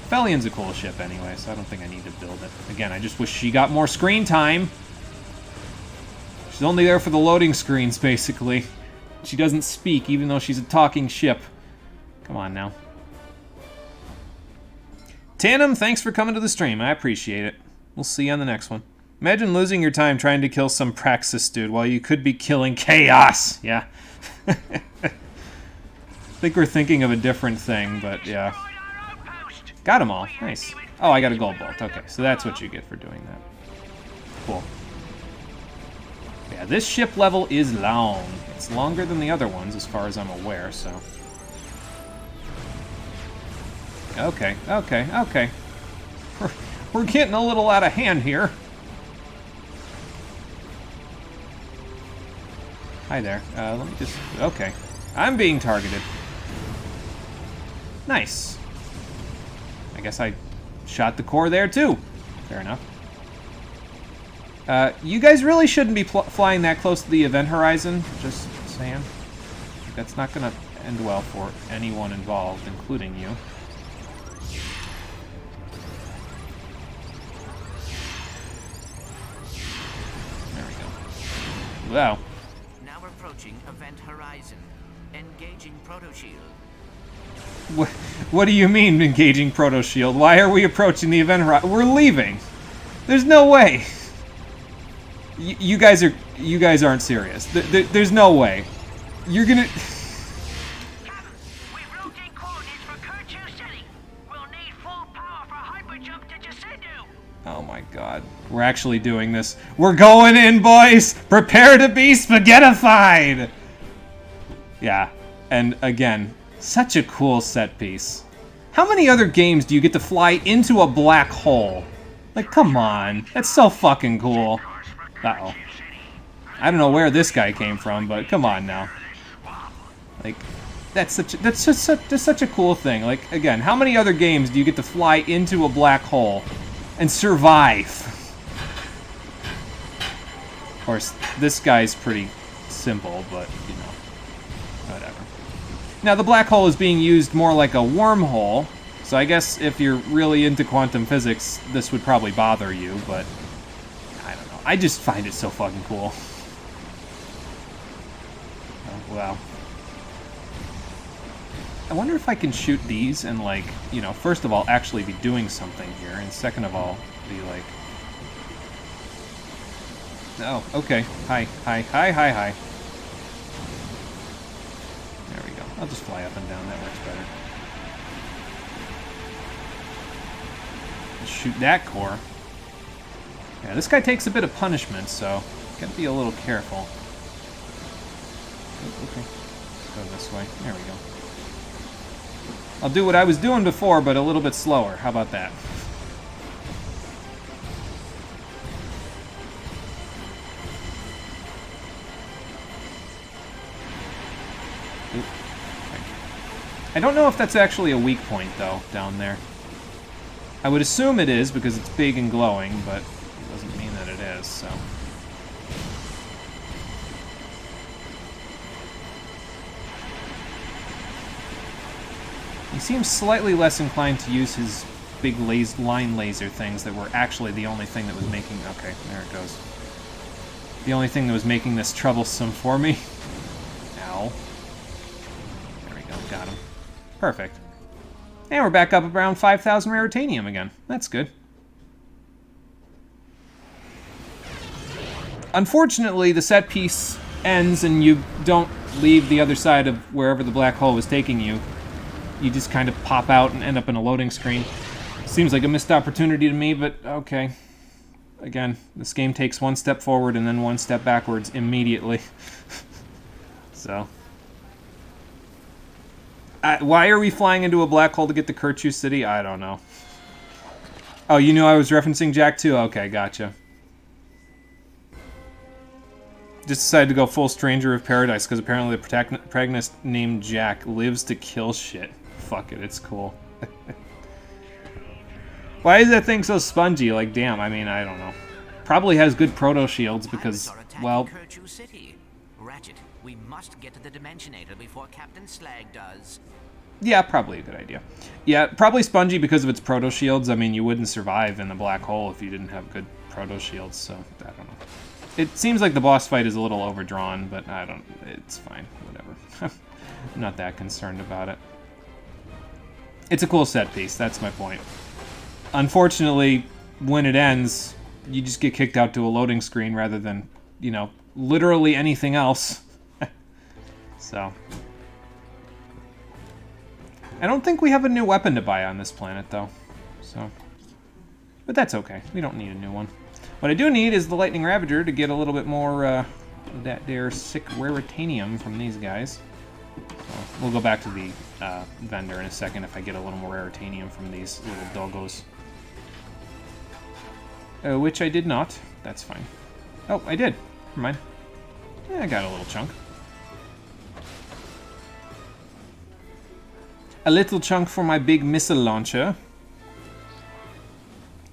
Fellion's a cool ship anyway, so I don't think I need to build it. Again, I just wish she got more screen time. She's only there for the loading screens, basically. She doesn't speak, even though she's a talking ship. Come on now. Tandem, thanks for coming to the stream. I appreciate it. We'll see you on the next one. Imagine losing your time trying to kill some Praxis dude while you could be killing Chaos. Yeah. I think we're thinking of a different thing, but yeah. Got them all. Nice. Oh, I got a gold bolt. Okay, so that's what you get for doing that. Cool. Yeah, this ship level is long. It's longer than the other ones as far as I'm aware, so... Okay, okay, okay. We're getting a little out of hand here. Hi there. Let me just... Okay. I'm being targeted. Nice. I guess I shot the core there, too. Fair enough. You guys really shouldn't be flying that close to the event horizon. Just saying. That's not going to end well for anyone involved, including you. Wow. Now approaching event horizon. Engaging proto shield. What do you mean engaging proto shield? Why are we approaching the event horizon? We're leaving. There's no way. You guys aren't serious. There's no way. You're gonna. We've rotated coordinates for Kerchu City. We'll need full power for hyperjump to Jacindu. Oh my god. We're actually doing this. We're going in, boys! Prepare to be spaghettified! Yeah. And again, such a cool set piece. How many other games do you get to fly into a black hole? Like, come on. That's so fucking cool. Uh-oh. I don't know where this guy came from, but come on now. Like, that's just such a cool thing. Like, again, how many other games do you get to fly into a black hole and survive? Of course, this guy's pretty simple, but, you know, whatever. Now, the black hole is being used more like a wormhole, so I guess if you're really into quantum physics, this would probably bother you, but I don't know. I just find it so fucking cool. Oh, wow. I wonder if I can shoot these and, like, you know, first of all, actually be doing something here, and second of all, be like... Oh, okay. Hi, hi, hi, hi, hi. There we go. I'll just fly up and down. That works better. Shoot that core. Yeah, this guy takes a bit of punishment, so gotta be a little careful. Okay. Go this way. There we go. I'll do what I was doing before, but a little bit slower. How about that? I don't know if that's actually a weak point, though, down there. I would assume it is, because it's big and glowing, but it doesn't mean that it is, so... He seems slightly less inclined to use his big line laser things that were actually the only thing that was making... Okay, there it goes. The only thing that was making this troublesome for me. Ow. There we go, got him. Perfect. And we're back up around 5,000 raritanium again. That's good. Unfortunately, the set piece ends and you don't leave the other side of wherever the black hole was taking you. You just kind of pop out and end up in a loading screen. Seems like a missed opportunity to me, but okay. Again, this game takes one step forward and then one step backwards immediately. So... why are we flying into a black hole to get to Kerchu City? I don't know. Oh, you knew I was referencing Jack too? Okay, gotcha. Just decided to go full Stranger of Paradise because apparently the protagonist named Jack lives to kill shit. Fuck it, it's cool. Why is that thing so spongy? Like, damn, I mean, I don't know. Probably has good proto shields because, well... Kerchu City. Ratchet, we must get to the Dimensionator before Captain Slag does. Yeah, probably a good idea. Yeah, probably spongy because of its proto shields. I mean, you wouldn't survive in the black hole if you didn't have good proto shields, so I don't know. It seems like the boss fight is a little overdrawn, but I don't... It's fine. Whatever. I'm not that concerned about it. It's a cool set piece, that's my point. Unfortunately, when it ends, you just get kicked out to a loading screen rather than, you know, literally anything else. So... I don't think we have a new weapon to buy on this planet, though. So... But that's okay. We don't need a new one. What I do need is the Lightning Ravager to get a little bit more, that there sick raritanium from these guys. So we'll go back to the vendor in a second if I get a little more raritanium from these little doggos. Which I did not. That's fine. Oh, I did. Never mind. Yeah, I got a little chunk. A little chunk for my big missile launcher.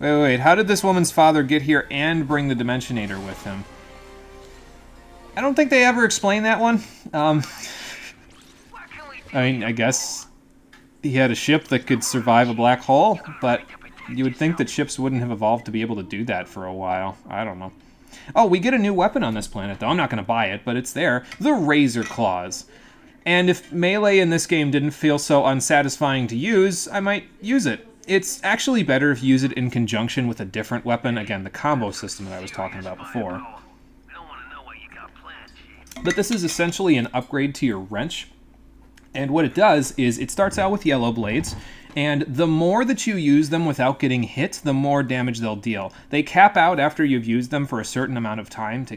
Wait. How did this woman's father get here and bring the Dimensionator with him? I don't think they ever explained that one. I mean, I guess he had a ship that could survive a black hole, but you would think that ships wouldn't have evolved to be able to do that for a while. I don't know. Oh, we get a new weapon on this planet, though. I'm not going to buy it, but it's there. The Razor Claws. And if melee in this game didn't feel so unsatisfying to use, I might use it. It's actually better if you use it in conjunction with a different weapon. Again, the combo system that I was talking about before. But this is essentially an upgrade to your wrench. And what it does is it starts out with yellow blades, and the more that you use them without getting hit, the more damage they'll deal. They cap out after you've used them for a certain amount of time to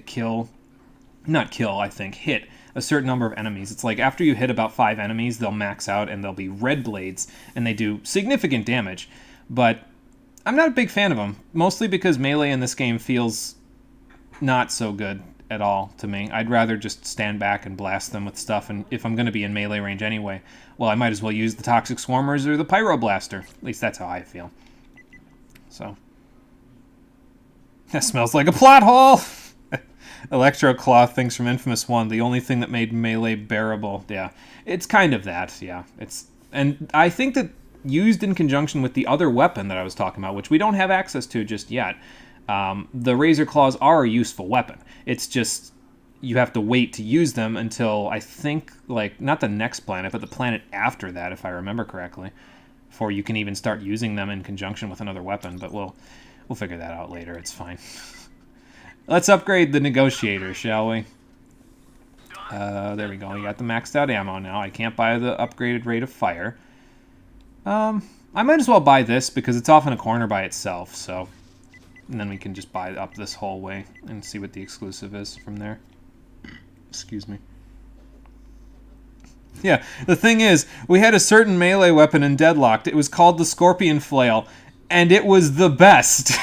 hit a certain number of enemies. It's like after you hit about 5 enemies, they'll max out and they'll be red blades, and they do significant damage. But I'm not a big fan of them, mostly because melee in this game feels not so good at all to me. I'd rather just stand back and blast them with stuff, and if I'm going to be in melee range anyway, well, I might as well use the Toxic Swarmers or the Pyro Blaster. At least that's how I feel. So. That smells like a plot hole! Electro Claw things from Infamous 1, the only thing that made melee bearable. Yeah, it's kind of that, yeah. And I think that used in conjunction with the other weapon that I was talking about, which we don't have access to just yet, the Razor Claws are a useful weapon. It's just, you have to wait to use them until, I think, like, not the next planet, but the planet after that, if I remember correctly, before you can even start using them in conjunction with another weapon, but we'll figure that out later, it's fine. Let's upgrade the Negotiator, shall we? There we go. We got the maxed out ammo now. I can't buy the upgraded rate of fire. I might as well buy this because it's off in a corner by itself, so... And then we can just buy up this whole way and see what the exclusive is from there. Excuse me. Yeah, the thing is, we had a certain melee weapon in Deadlocked. It was called the Scorpion Flail, and it was the best.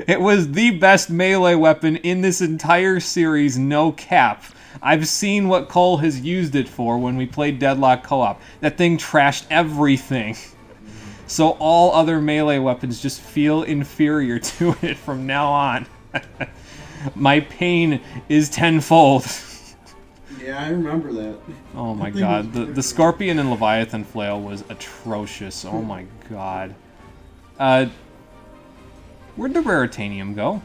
It was the best melee weapon in this entire series, no cap. I've seen what Cole has used it for when we played Deadlock Co-op. That thing trashed everything. So all other melee weapons just feel inferior to it from now on. My pain is tenfold. Yeah, I remember that. Oh my god. The Scorpion and Leviathan Flail was atrocious. Oh my god. Where'd the Raritanium go?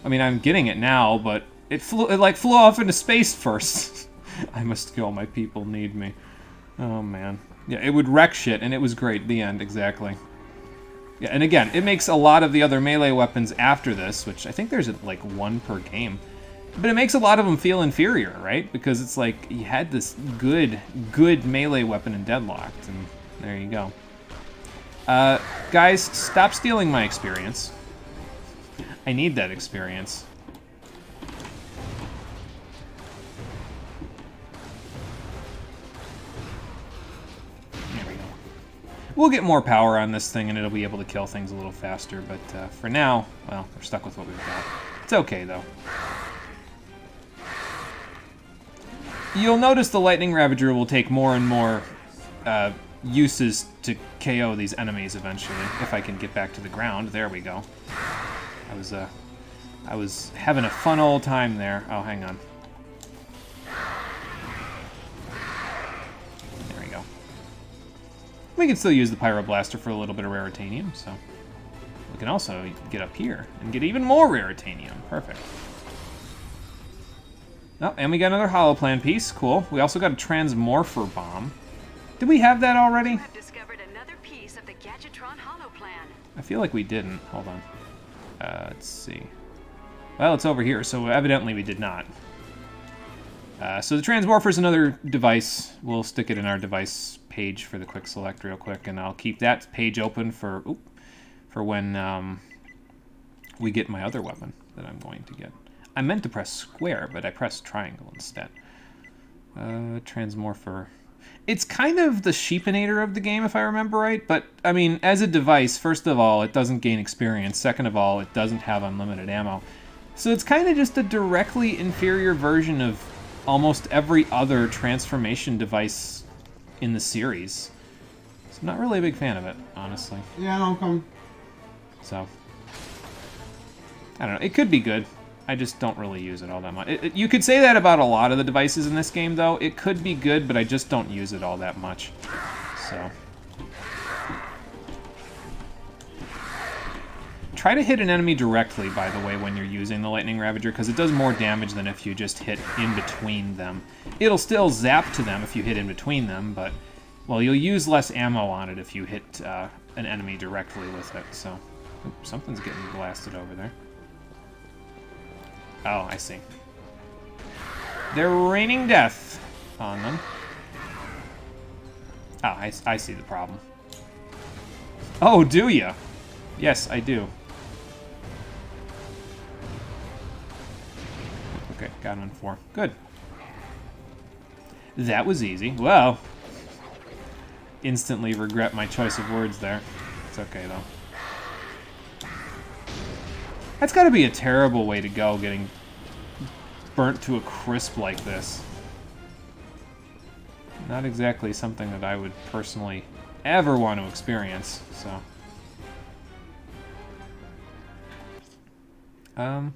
I mean, I'm getting it now, but it flew off into space first. I must go, my people need me. Oh man. Yeah, it would wreck shit, and it was great. The end, exactly. Yeah, and again, it makes a lot of the other melee weapons after this, which I think there's like 1 per game. But it makes a lot of them feel inferior, right? Because it's like, you had this good melee weapon in Deadlocked, and there you go. Guys, stop stealing my experience. I need that experience. There we go. We'll get more power on this thing and it'll be able to kill things a little faster, but for now, well, we're stuck with what we've got. It's okay, though. You'll notice the Lightning Ravager will take more and more uses to KO these enemies eventually, if I can get back to the ground. There we go. I was having a fun old time there. Oh, hang on. There we go. We can still use the Pyroblaster for a little bit of Raritanium, so... We can also get up here and get even more Raritanium. Perfect. Oh, and we got another Holoplan piece. Cool. We also got a Transmorpher Bomb. Did we have that already? You have discovered another piece of the Gadgetron Holoplan. I feel like we didn't. Hold on. Let's see. Well, it's over here, so evidently we did not. So the Transmorpher is another device. We'll stick it in our device page for the quick select real quick, and I'll keep that page open for when we get my other weapon that I'm going to get. I meant to press square, but I pressed triangle instead. Transmorpher. It's kind of the sheepinator of the game, if I remember right, but, I mean, as a device, first of all, it doesn't gain experience. Second of all, it doesn't have unlimited ammo. So it's kind of just a directly inferior version of almost every other transformation device in the series. So I'm not really a big fan of it, honestly. Yeah, don't come. So, I don't know. It could be good. I just don't really use it all that much. You could say that about a lot of the devices in this game, though. It could be good, but I just don't use it all that much. So. Try to hit an enemy directly, by the way, when you're using the Lightning Ravager, because it does more damage than if you just hit in between them. It'll still zap to them if you hit in between them, but, well, you'll use less ammo on it if you hit an enemy directly with it, so. Oops, something's getting blasted over there. Oh, I see. They're raining death on them. Oh, I see the problem. Oh, do ya? Yes, I do. Okay, got him in 4. Good. That was easy. Well, instantly regret my choice of words there. It's okay, though. That's got to be a terrible way to go, getting burnt to a crisp like this. Not exactly something that I would personally ever want to experience, so. I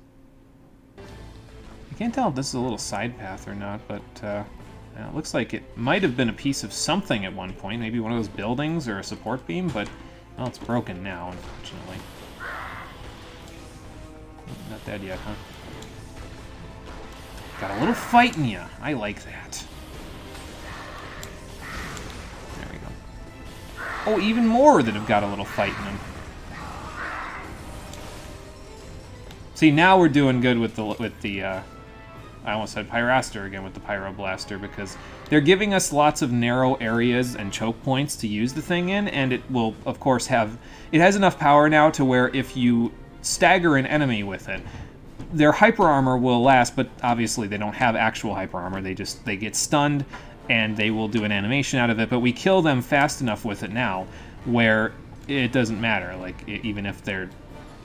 can't tell if this is a little side path or not, but it looks like it might have been a piece of something at one point, maybe one of those buildings or a support beam, but, well, it's broken now, unfortunately. Not dead yet, huh? Got a little fight in ya. I like that. There we go. Oh, even more that have got a little fight in them. See, now we're doing good with the I almost said Pyraster again with the Pyroblaster, because they're giving us lots of narrow areas and choke points to use the thing in, and it will, of course, it has enough power now to where if you stagger an enemy with it, their hyper armor will last, but obviously they don't have actual hyper armor. They get stunned and they will do an animation out of it, but we kill them fast enough with it now where it doesn't matter, like even if they're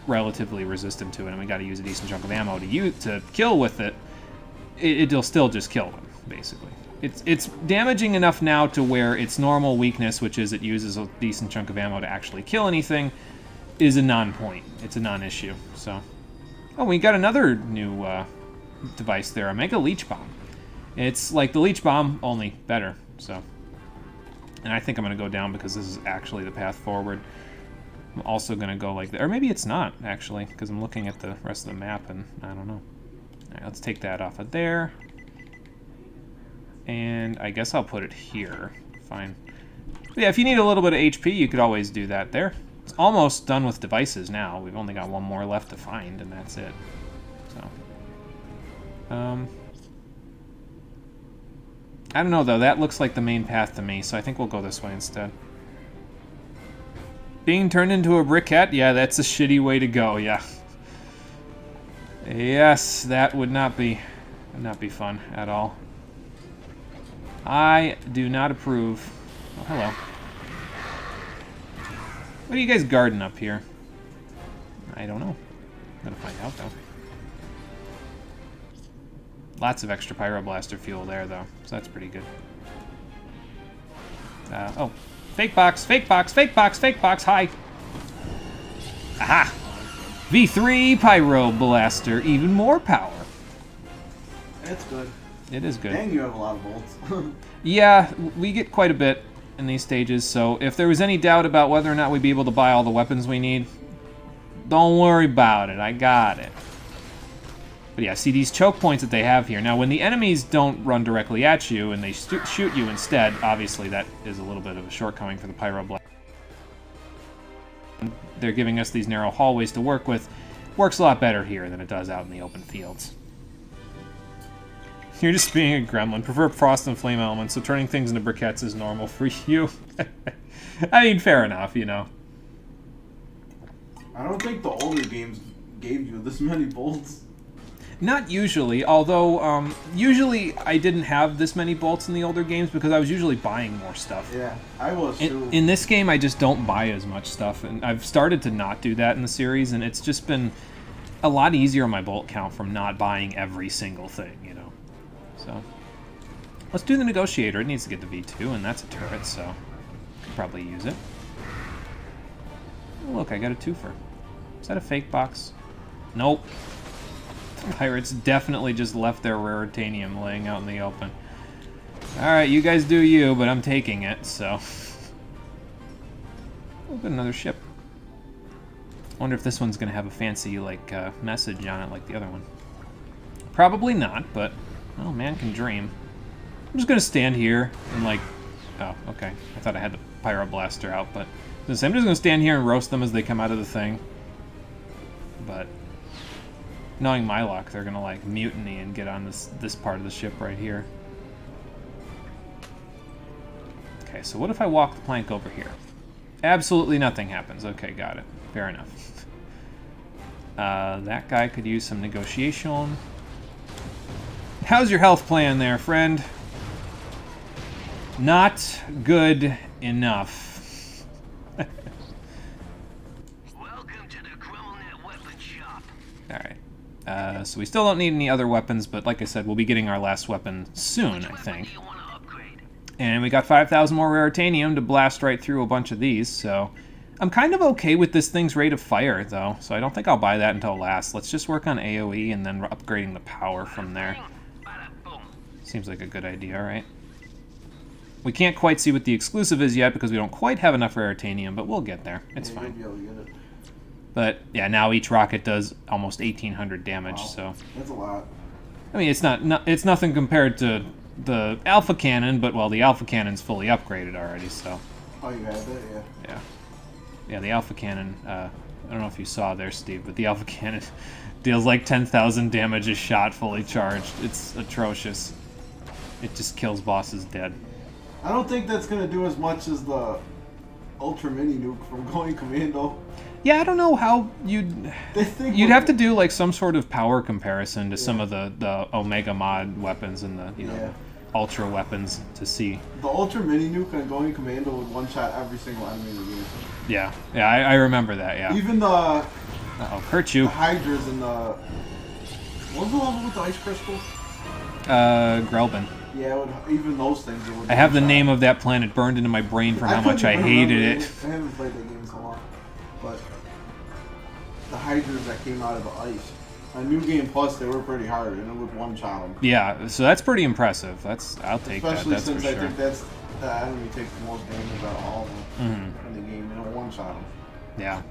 relatively resistant to it and we got to use a decent chunk of ammo to kill with it, it'll still just kill them, basically. It's damaging enough now to where its normal weakness, which is it uses a decent chunk of ammo to actually kill anything, is a non-point. It's a non-issue, so. Oh, we got another new device there, a Mega Leech Bomb. It's like the Leech Bomb, only better, so. And I think I'm going to go down because this is actually the path forward. I'm also going to go like that, or maybe it's not, actually, because I'm looking at the rest of the map and I don't know. All right, let's take that off of there. And I guess I'll put it here. Fine. But yeah, if you need a little bit of HP, you could always do that there. It's almost done with devices now. We've only got one more left to find, and that's it. So, I don't know, though. That looks like the main path to me, so I think we'll go this way instead. Being turned into a briquette? Yeah, that's a shitty way to go, yeah. Yes, that would not be fun at all. I do not approve. Oh, hello. What are you guys guarding up here? I don't know. I'm gonna find out, though. Lots of extra Pyroblaster fuel there, though, so that's pretty good. Oh, Fake box, fake box, fake box, fake box, hi. Aha! V3 Pyro Blaster, even more power. It's good. It is good. And you have a lot of bolts. Yeah, we get quite a bit in these stages, so if there was any doubt about whether or not we'd be able to buy all the weapons we need, don't worry about it, I got it. But yeah, see these choke points that they have here. Now, when the enemies don't run directly at you and they shoot you instead, obviously that is a little bit of a shortcoming for the Pyro Blast. They're giving us these narrow hallways to work with. Works a lot better here than it does out in the open fields. You're just being a gremlin. Prefer frost and flame elements, so turning things into briquettes is normal for you. I mean, fair enough, you know. I don't think the older games gave you this many bolts. Not usually, although usually I didn't have this many bolts in the older games because I was usually buying more stuff. Yeah, I was too. In this game, I just don't buy as much stuff, and I've started to not do that in the series, and it's just been a lot easier on my bolt count from not buying every single thing, you know. So, let's do the Negotiator. It needs to get the V2, and that's a turret, so I could probably use it. Oh, look, I got a twofer. Is that a fake box? Nope. Pirates definitely just left their raritanium laying out in the open. Alright, you guys do you, but I'm taking it, so... Oh, got another ship. I wonder if this one's going to have a fancy, like, message on it like the other one. Probably not, but, well, man can dream. I'm just going to stand here and, like... Oh, okay. I thought I had the Pyro Blaster out, but... I'm just going to stand here and roast them as they come out of the thing. But... knowing my luck, they're gonna like mutiny and get on this part of the ship right here. Okay, so what if I walk the plank over here? Absolutely nothing happens. Okay, got it. Fair enough. That guy could use some negotiation. How's your health plan there, friend? Not good enough. Welcome to the Grillnet Weapon Shop. Alright. So we still don't need any other weapons, but like I said, we'll be getting our last weapon soon, I think. And we got 5,000 more raritanium to blast right through a bunch of these, so... I'm kind of okay with this thing's rate of fire, though, so I don't think I'll buy that until last. Let's just work on AoE and then upgrading the power from there. Seems like a good idea, right? We can't quite see what the exclusive is yet because we don't quite have enough raritanium, but we'll get there. It's fine. But yeah, now each rocket does almost 1,800 damage. Wow. So that's a lot. I mean, it's nothing compared to the Alpha Cannon, but well, the Alpha Cannon's fully upgraded already. So. Oh, you have that, yeah. Yeah, yeah. The Alpha Cannon. I don't know if you saw there, Steve, but the Alpha Cannon deals like 10,000 damage a shot, fully charged. It's atrocious. It just kills bosses dead. I don't think that's gonna do as much as the Ultra Mini Nuke from Going Commando. Yeah, I don't know how you'd have to do like some sort of power comparison to some of the Omega mod weapons and the know Ultra weapons to see. The Ultra Mini Nuke and Going Commando would one-shot every single enemy in the game. Yeah, yeah, I remember that. Yeah. Even the hurt you. The Hydras and the what was the level with the ice crystals? Grelbin. Yeah, even those things. I have the name of that planet burned into my brain from how much I hated it. I haven't played that game so long, but the Hydras that came out of the ice. On New Game Plus, they were pretty hard, and it would one-shot them. Yeah, so that's pretty impressive. I'll take that. Especially that's since for I sure. think that's the enemy takes the most damage out of all of them in the game, and it one-shot them. Yeah.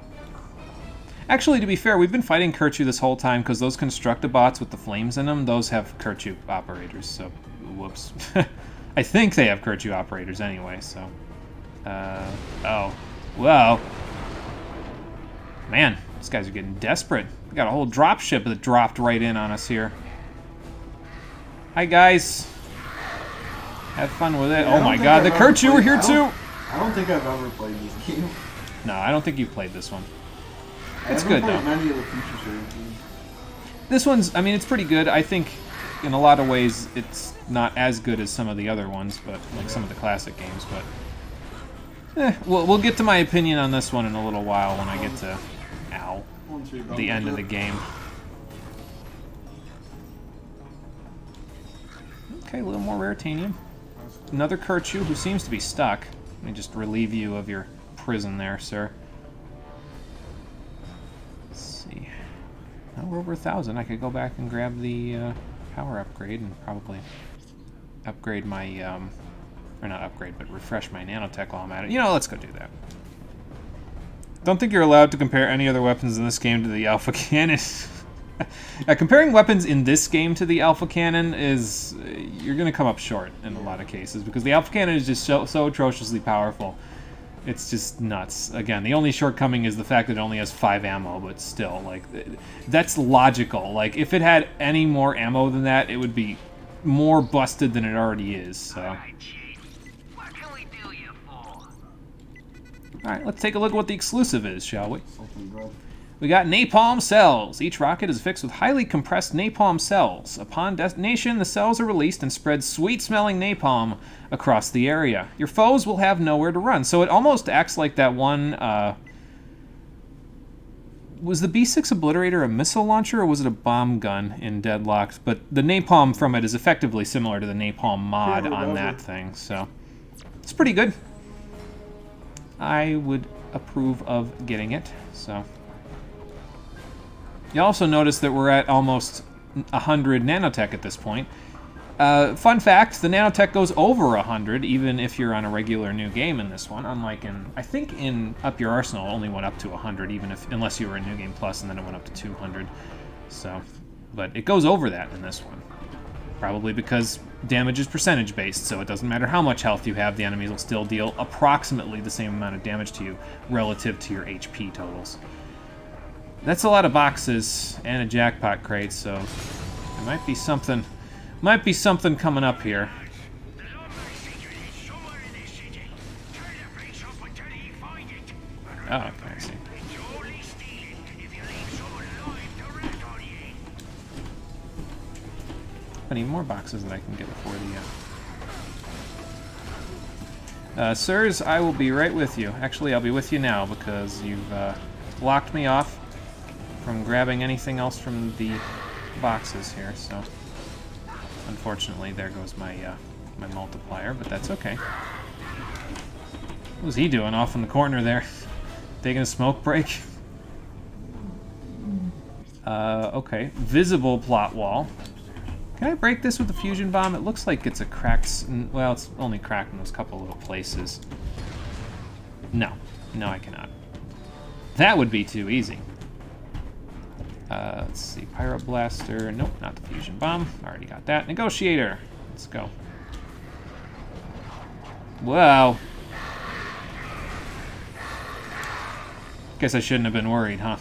Actually, to be fair, we've been fighting Kirchu this whole time because those Constructabots with the flames in them, those have Kirchu operators, so whoops. I think they have Kirchu operators anyway, so... oh. Well. Man, these guys are getting desperate. We got a whole dropship that dropped right in on us here. Hi, guys. Have fun with it. Yeah, oh my god, the Kirchu were here too! I don't think I've ever played this game. No, I don't think you've played this one. It's I good, haven't though. played many of the Future Series games. This one's, I mean, it's pretty good. I think, in a lot of ways, it's not as good as some of the other ones, but like some of the classic games. But we'll get to my opinion on this one in a little while when I get to, the end of the game. Okay, a little more raritanium. Another Kirchu who seems to be stuck. me just relieve you of your prison there, sir. Let's see. Oh, we're over 1,000. I could go back and grab the power upgrade and probably upgrade my, or not upgrade, but refresh my nanotech while I'm at it. You know, let's go do that. Don't think you're allowed to compare any other weapons in this game to the Alpha Cannon. Comparing weapons in this game to the Alpha Cannon is... you're going to come up short in a lot of cases, because the Alpha Cannon is just so atrociously powerful. It's just nuts. Again, the only shortcoming is the fact that it only has 5 ammo, but still, like, that's logical. Like, if it had any more ammo than that, it would be more busted than it already is, so... Alright, let's take a look at what the exclusive is, shall we? We got napalm cells. Each rocket is fixed with highly compressed napalm cells. Upon detonation, the cells are released and spread sweet-smelling napalm across the area. Your foes will have nowhere to run. So it almost acts like that one... was the B6 Obliterator a missile launcher, or was it a bomb gun in Deadlocked? But the napalm from it is effectively similar to the napalm mod on that thing, so... it's pretty good. I would approve of getting it, so... You also notice that we're at almost 100 nanotech at this point. Fun fact, the nanotech goes over 100 even if you're on a regular new game in this one, unlike in... I think in Up Your Arsenal it only went up to 100 unless you were in New Game Plus, and then it went up to 200. So, but it goes over that in this one. Probably because damage is percentage based, so it doesn't matter how much health you have, the enemies will still deal approximately the same amount of damage to you relative to your HP totals. That's a lot of boxes and a jackpot crate, so there might be something coming up here. Oh, okay, I see. I need more boxes that I can get before the... sirs, I will be right with you. Actually, I'll be with you now because you've blocked me off from grabbing anything else from the boxes here, so... Unfortunately, there goes my my multiplier, but that's okay. What was he doing off in the corner there? Taking a smoke break? Okay. Visible plot wall. Can I break this with the fusion bomb? It looks like it's a cracked... well, it's only cracked in those couple little places. No. No, I cannot. That would be too easy. Let's see. Pyroblaster. Nope, not the fusion bomb. Already got that. Negotiator. Let's go. Wow. Guess I shouldn't have been worried, huh?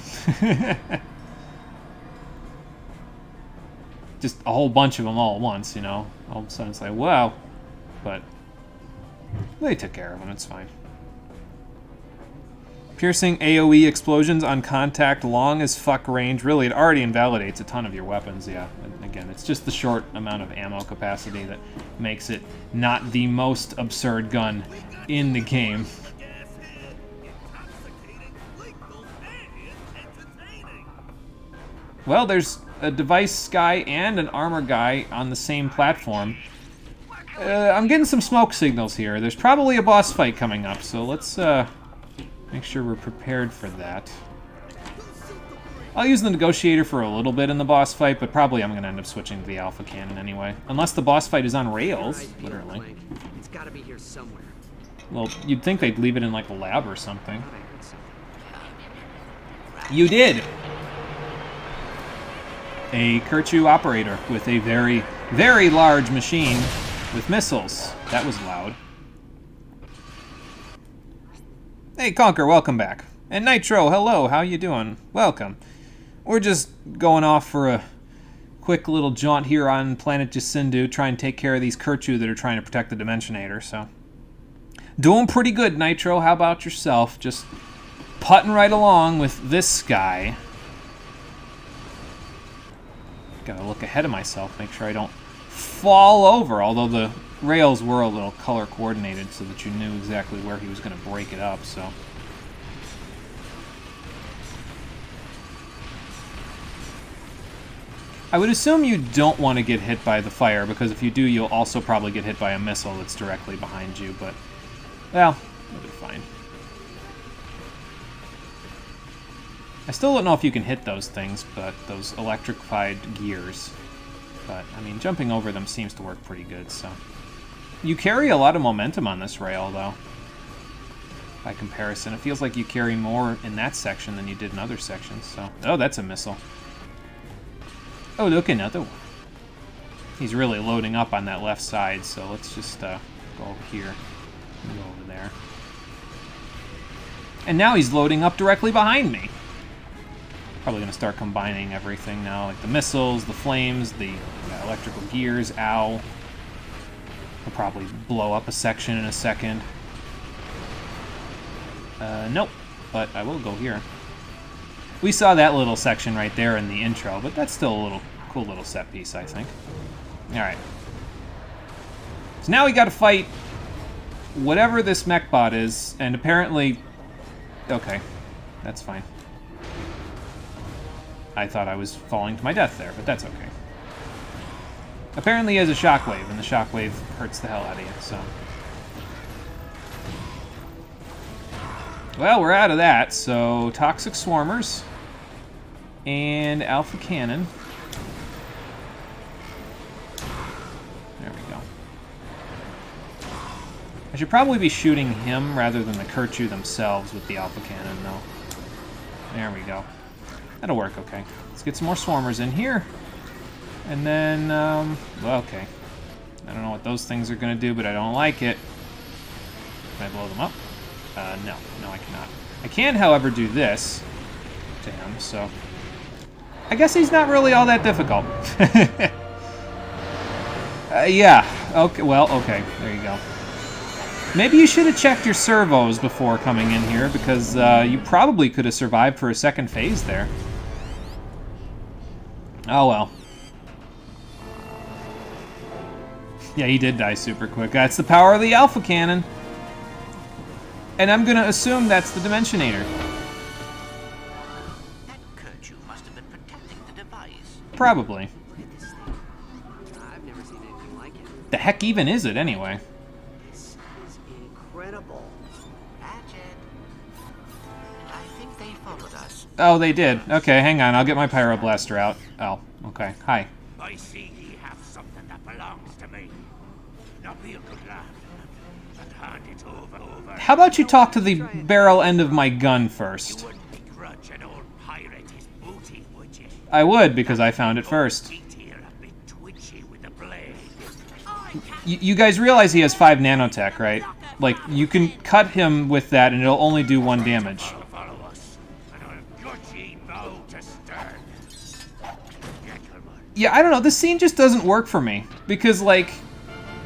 Just a whole bunch of them all at once, you know? All of a sudden it's like, wow. But they took care of them. It's fine. Piercing AoE explosions on contact, long as fuck range. Really, it already invalidates a ton of your weapons, yeah. And again, it's just the short amount of ammo capacity that makes it not the most absurd gun in the game. Well, there's a device guy and an armor guy on the same platform. I'm getting some smoke signals here. There's probably a boss fight coming up, so let's make sure we're prepared for that. I'll use the negotiator for a little bit in the boss fight, but probably I'm going to end up switching to the Alpha Cannon anyway. Unless the boss fight is on rails, literally. It's got to be here somewhere. Well, you'd think they'd leave it in like a lab or something. You did! A Kirchu operator with a very, very large machine with missiles. That was loud. Hey, Conker, welcome back. And Nitro, hello, how you doing? Welcome. We're just going off for a quick little jaunt here on planet Jacindu, try and take care of these Kirchu that are trying to protect the Dimensionator, so... Doing pretty good, Nitro. How about yourself? Just putting right along with this guy. Gotta look ahead of myself, make sure I don't fall over, although the rails were a little color coordinated so that you knew exactly where he was going to break it up, so... I would assume you don't want to get hit by the fire, because if you do, you'll also probably get hit by a missile that's directly behind you, but... Well, It'll be fine. I still don't know if you can hit those things, but those electrified gears. But, I mean, jumping over them seems to work pretty good, so. You carry a lot of momentum on this rail, though. By comparison. It feels like you carry more in that section than you did in other sections, so. Oh, that's a missile. Oh, look, another one. He's really loading up on that left side, so let's just go over here and go over there. And now he's loading up directly behind me. Probably going to start combining everything now, like the missiles, the flames, the electrical gears. Ow. I'll probably blow up a section in a second. Nope, but I will go here. We saw that little section right there in the intro, but that's still a little cool little set piece, I think. Alright. So now we gotta fight whatever this mech bot is, and apparently... Okay, that's fine. I thought I was falling to my death there, but that's okay. Apparently he has a shockwave, and the shockwave hurts the hell out of you, so... Well, we're out of that, so Toxic Swarmers and Alpha Cannon. There we go. I should probably be shooting him rather than the Kerchu themselves with the Alpha Cannon, though. There we go. That'll work okay. Let's get some more Swarmers in here. And then, well, okay. I don't know what those things are going to do, but I don't like it. Can I blow them up? No. No, I cannot. I can, however, do this to him, so... I guess he's not really all that difficult. Yeah. Okay, well, okay. There you go. Maybe you should have checked your servos before coming in here, because you probably could have survived for a second phase there. Oh, well. Yeah, he did die super quick. That's the power of the Alpha Cannon. And I'm going to assume that's the Dimensionator. That Kerchu must have been protecting the device. Probably. Look at this thing. I've never seen anything like it. The heck even is it, anyway? This is incredible. Ratchet. I think they followed us. Oh, they did. Okay, hang on. I'll get my Pyroblaster out. Oh, okay. Hi. I see ye have something that belongs to me. Now be a good lad and hand it over. How about you talk to the barrel end of my gun first? You wouldn't begrudge an old pirate his booty, would you? I would, because I found it first. Feet here a bit twitchy with the blade. You guys realize he has 5 nanotech, right? Like, you can cut him with that and it'll only do 1 damage. Follow us, and I'll gut ye bow to stern. Gentlemen. Yeah, I don't know. This scene just doesn't work for me. Because, like,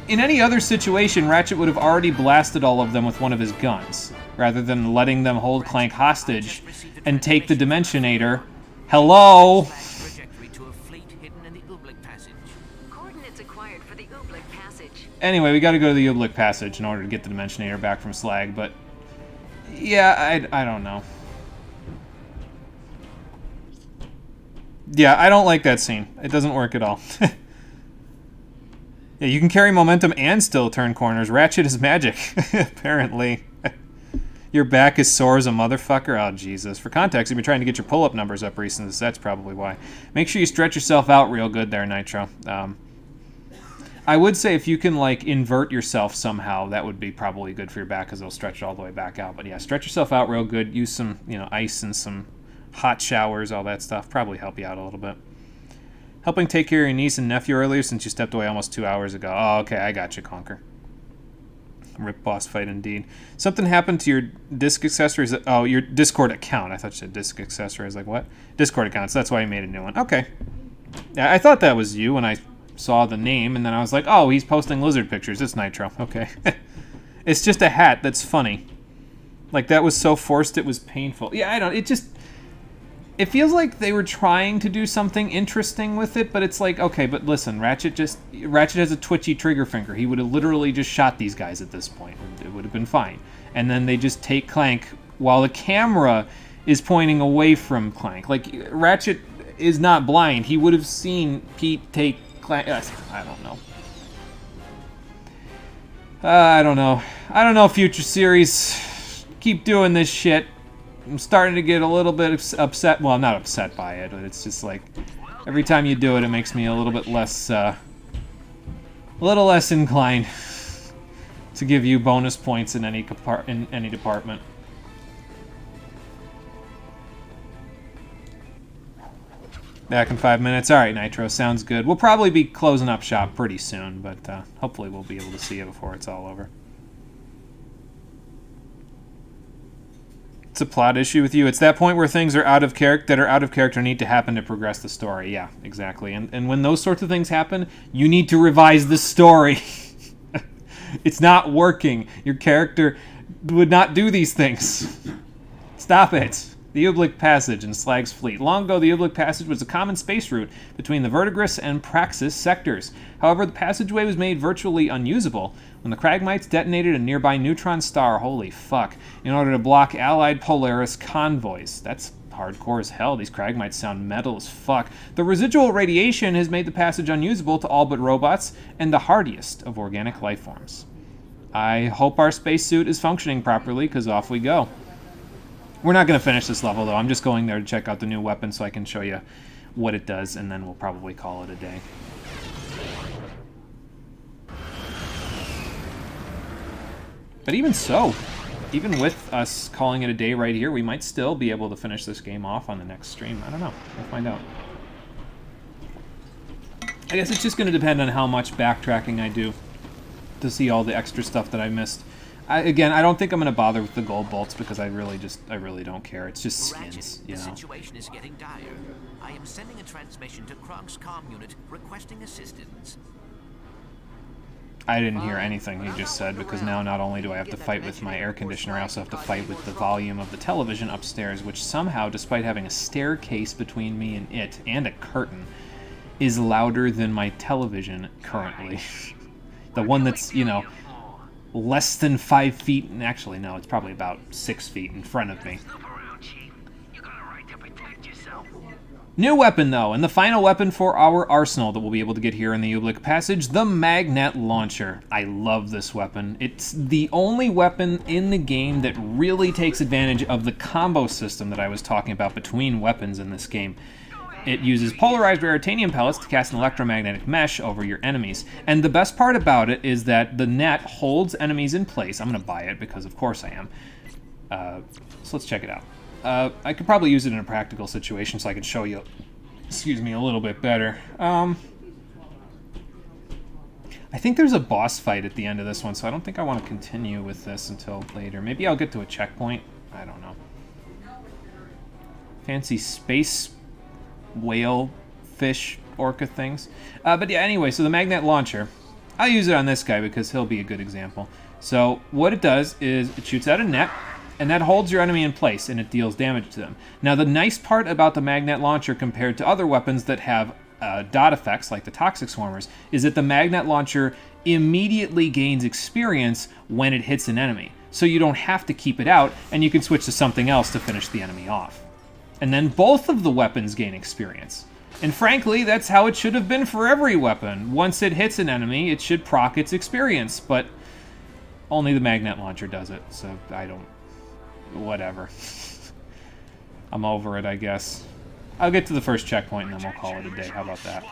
in any other situation, Ratchet would have already blasted all of them with one of his guns, rather than letting them hold Clank hostage and take the Dimensionator. Hello? Trajectory to a fleet hidden in the Oobleck Passage. Coordinates acquired for the Oobleck Passage. Anyway, we gotta go to the Oobleck Passage in order to get the Dimensionator back from Slag, but... Yeah, I don't know. Yeah, I don't like that scene. It doesn't work at all. Yeah, you can carry momentum and still turn corners. Ratchet is magic, apparently. Your back is sore as a motherfucker? Oh, Jesus. For context, you've been trying to get your pull-up numbers up recently, so that's probably why. Make sure you stretch yourself out real good there, Nitro. I would say if you can, like, invert yourself somehow, that would be probably good for your back, because it'll stretch it all the way back out. But yeah, stretch yourself out real good. Use some, you know, ice and some hot showers, all that stuff. Probably help you out a little bit. Helping take care of your niece and nephew earlier since you stepped away almost 2 hours ago. Oh, okay, I got you, Conker. Rip boss fight indeed. Something happened to your disc accessories. Oh, your Discord account. I thought you said disc accessory. I was like, what? Discord account. So that's why you made a new one. Okay. Yeah, I thought that was you when I saw the name, and then I was like, oh, he's posting lizard pictures. It's Nitro. Okay. It's just a hat. That's funny. Like, that was so forced it was painful. Yeah, I don't... It just... It feels like they were trying to do something interesting with it, but it's like, okay, but listen, Ratchet has a twitchy trigger finger. He would have literally just shot these guys at this point. It would have been fine. And then they just take Clank while the camera is pointing away from Clank. Like, Ratchet is not blind. He would have seen Pete take Clank. I don't know. I don't know. I don't know, future series. Keep doing this shit. I'm starting to get a little bit upset. Well, I'm not upset by it, but it's just like every time you do it, it makes me a little bit less, a little less inclined to give you bonus points in any department. Back in 5 minutes. All right, Nitro, sounds good. We'll probably be closing up shop pretty soon, but hopefully we'll be able to see it before it's all over. It's a plot issue with you. It's that point where things are out of character need to happen to progress the story. Yeah, exactly. And when those sorts of things happen, you need to revise the story. It's not working. Your character would not do these things. Stop it. The Ublik Passage in Slag's fleet. Long ago, the Ublik Passage was a common space route between the Verdigris and Praxis sectors. However, the passageway was made virtually unusable when the Kragmites detonated a nearby neutron star, holy fuck, in order to block Allied Polaris convoys. That's hardcore as hell. These Kragmites sound metal as fuck. The residual radiation has made the passage unusable to all but robots and the hardiest of organic life forms. I hope our spacesuit is functioning properly, because off we go. We're not going to finish this level, though. I'm just going there to check out the new weapon so I can show you what it does, and then we'll probably call it a day. But even so, even with us calling it a day right here, we might still be able to finish this game off on the next stream. I don't know. We'll find out. I guess it's just going to depend on how much backtracking I do to see all the extra stuff that I missed. Again, I don't think I'm going to bother with the gold bolts because I really don't care. It's just skins, you know. The situation is getting dire. I am sending a transmission to Kronk's comm unit requesting assistance. I didn't hear anything he just said because now not only do I have to fight with my air conditioner, I also have to fight with the volume of the television upstairs, which somehow, despite having a staircase between me and it and a curtain, is louder than my television currently. The one that's, you know, less than 5 feet, and actually no, it's probably about 6 feet in front of me. New weapon though, and the final weapon for our arsenal that we'll be able to get here in the Ublik Passage, the Magnet Launcher. I love this weapon. It's the only weapon in the game that really takes advantage of the combo system that I was talking about between weapons in this game. It uses polarized raritanium pellets to cast an electromagnetic mesh over your enemies. And the best part about it is that the net holds enemies in place. I'm going to buy it because of course I am. So let's check it out. I could probably use it in a practical situation so I can show you, excuse me, a little bit better. I think there's a boss fight at the end of this one, so I don't think I want to continue with this until later. Maybe I'll get to a checkpoint. I don't know. Fancy space whale, fish, orca things. But yeah, anyway, so the magnet launcher, I'll use it on this guy because he'll be a good example. So what it does is it shoots out a net, and that holds your enemy in place, and it deals damage to them. Now, the nice part about the magnet launcher compared to other weapons that have dot effects, like the toxic swarmers, is that the magnet launcher immediately gains experience when it hits an enemy. So you don't have to keep it out, and you can switch to something else to finish the enemy off. And then both of the weapons gain experience. And frankly, that's how it should have been for every weapon. Once it hits an enemy, it should proc its experience, but only the magnet launcher does it, so I don't... whatever. I'm over it, I guess. I'll get to the first checkpoint and then we'll call it a day. How about that?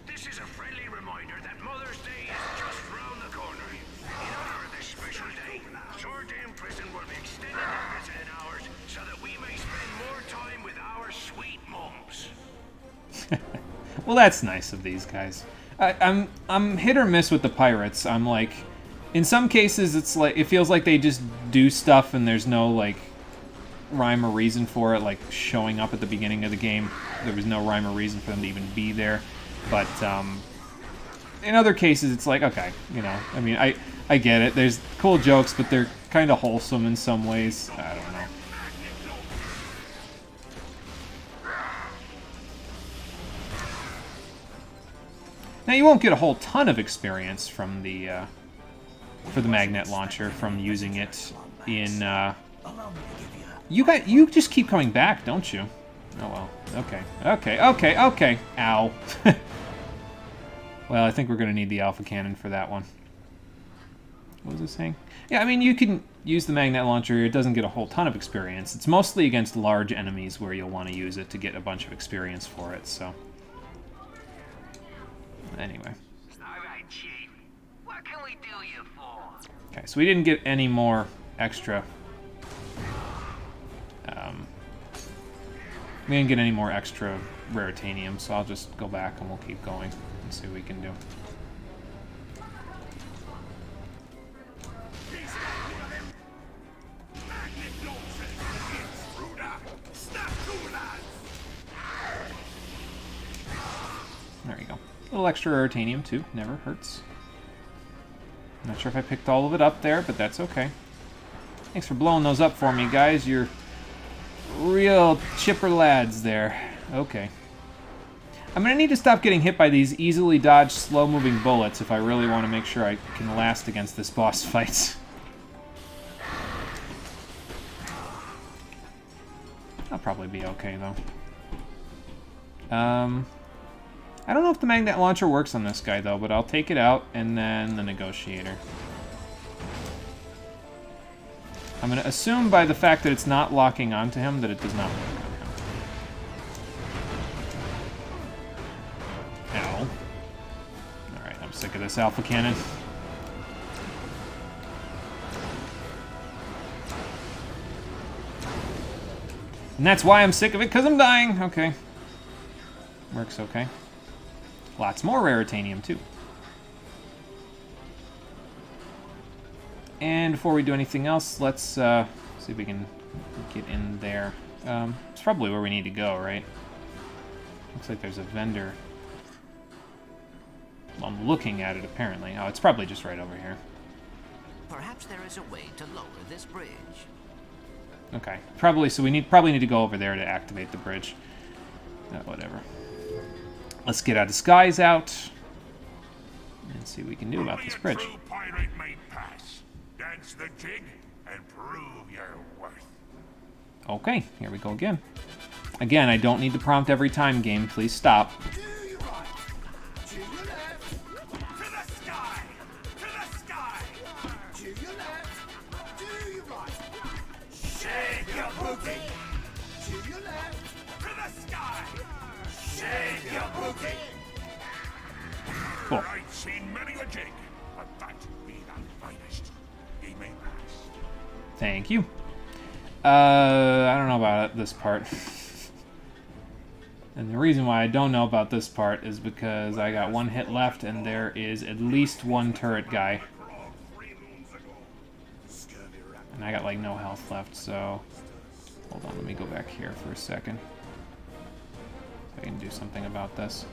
This is a friendly reminder that Mother's Day is just round the corner. In honor of this special day, Swordam Prison will be extending their visiting hours so that we may spend more time with our sweet mums. Well, that's nice of these guys. I'm hit or miss with the pirates. I'm like, in some cases it's like it feels like they just do stuff and there's no like rhyme or reason for it, like showing up at the beginning of the game. There was no rhyme or reason for them to even be there. But in other cases it's like, okay, you know, I mean, I get it. There's cool jokes, but they're kind of wholesome in some ways. I don't know. Now you won't get a whole ton of experience from the for the magnet launcher from using it in. You just keep coming back, don't you? Oh well. Okay. Ow. Well, I think we're gonna need the alpha cannon for that one. What was I saying? Yeah, I mean, you can use the magnet launcher. It doesn't get a whole ton of experience. It's mostly against large enemies where you'll want to use it to get a bunch of experience for it, so... Anyway. Alright, Chief. What can we do you for? Okay, so we didn't get any more extra... we didn't get any more extra raritanium, so I'll just go back and we'll keep going and see what we can do. There you go. A little extra raritanium, too. Never hurts. Not sure if I picked all of it up there, but that's okay. Thanks for blowing those up for me, guys. You're real chipper lads there. Okay. I'm going to need to stop getting hit by these easily dodged, slow-moving bullets if I really want to make sure I can last against this boss fight. I'll probably be okay, though. I don't know if the magnet launcher works on this guy, though, but I'll take it out, and then the negotiator. I'm going to assume by the fact that it's not locking onto him that it does not work on him. Ow. Alright, I'm sick of this alpha cannon. And that's why I'm sick of it, because I'm dying. Okay. Works okay. Lots more raritanium, too. And before we do anything else, let's see if we can get in there. It's probably where we need to go, right? Looks like there's a vendor. Well, I'm looking at it, apparently. Oh, it's probably just right over here. Perhaps there is a way to lower this bridge. Okay. Probably, so we probably need to go over there to activate the bridge. Whatever. Let's get our disguise out and see what we can do about this bridge. True pirate may pass. Dance the jig and prove your worth. Okay, here we go again. Again, I don't need to prompt every time, game. Please stop. To your right. To your left. To the sky! To the sky! To your left. To your right. Shake your booty! To your left. To the sky! Shake your booty. Cool. I've seen many a jig, but that be the finest. He may pass. Thank you. I don't know about this part. And the reason why I don't know about this part is because I got one hit left and there is at least one turret guy. And I got like no health left, so... Hold on, let me go back here for a second. I can do something about this.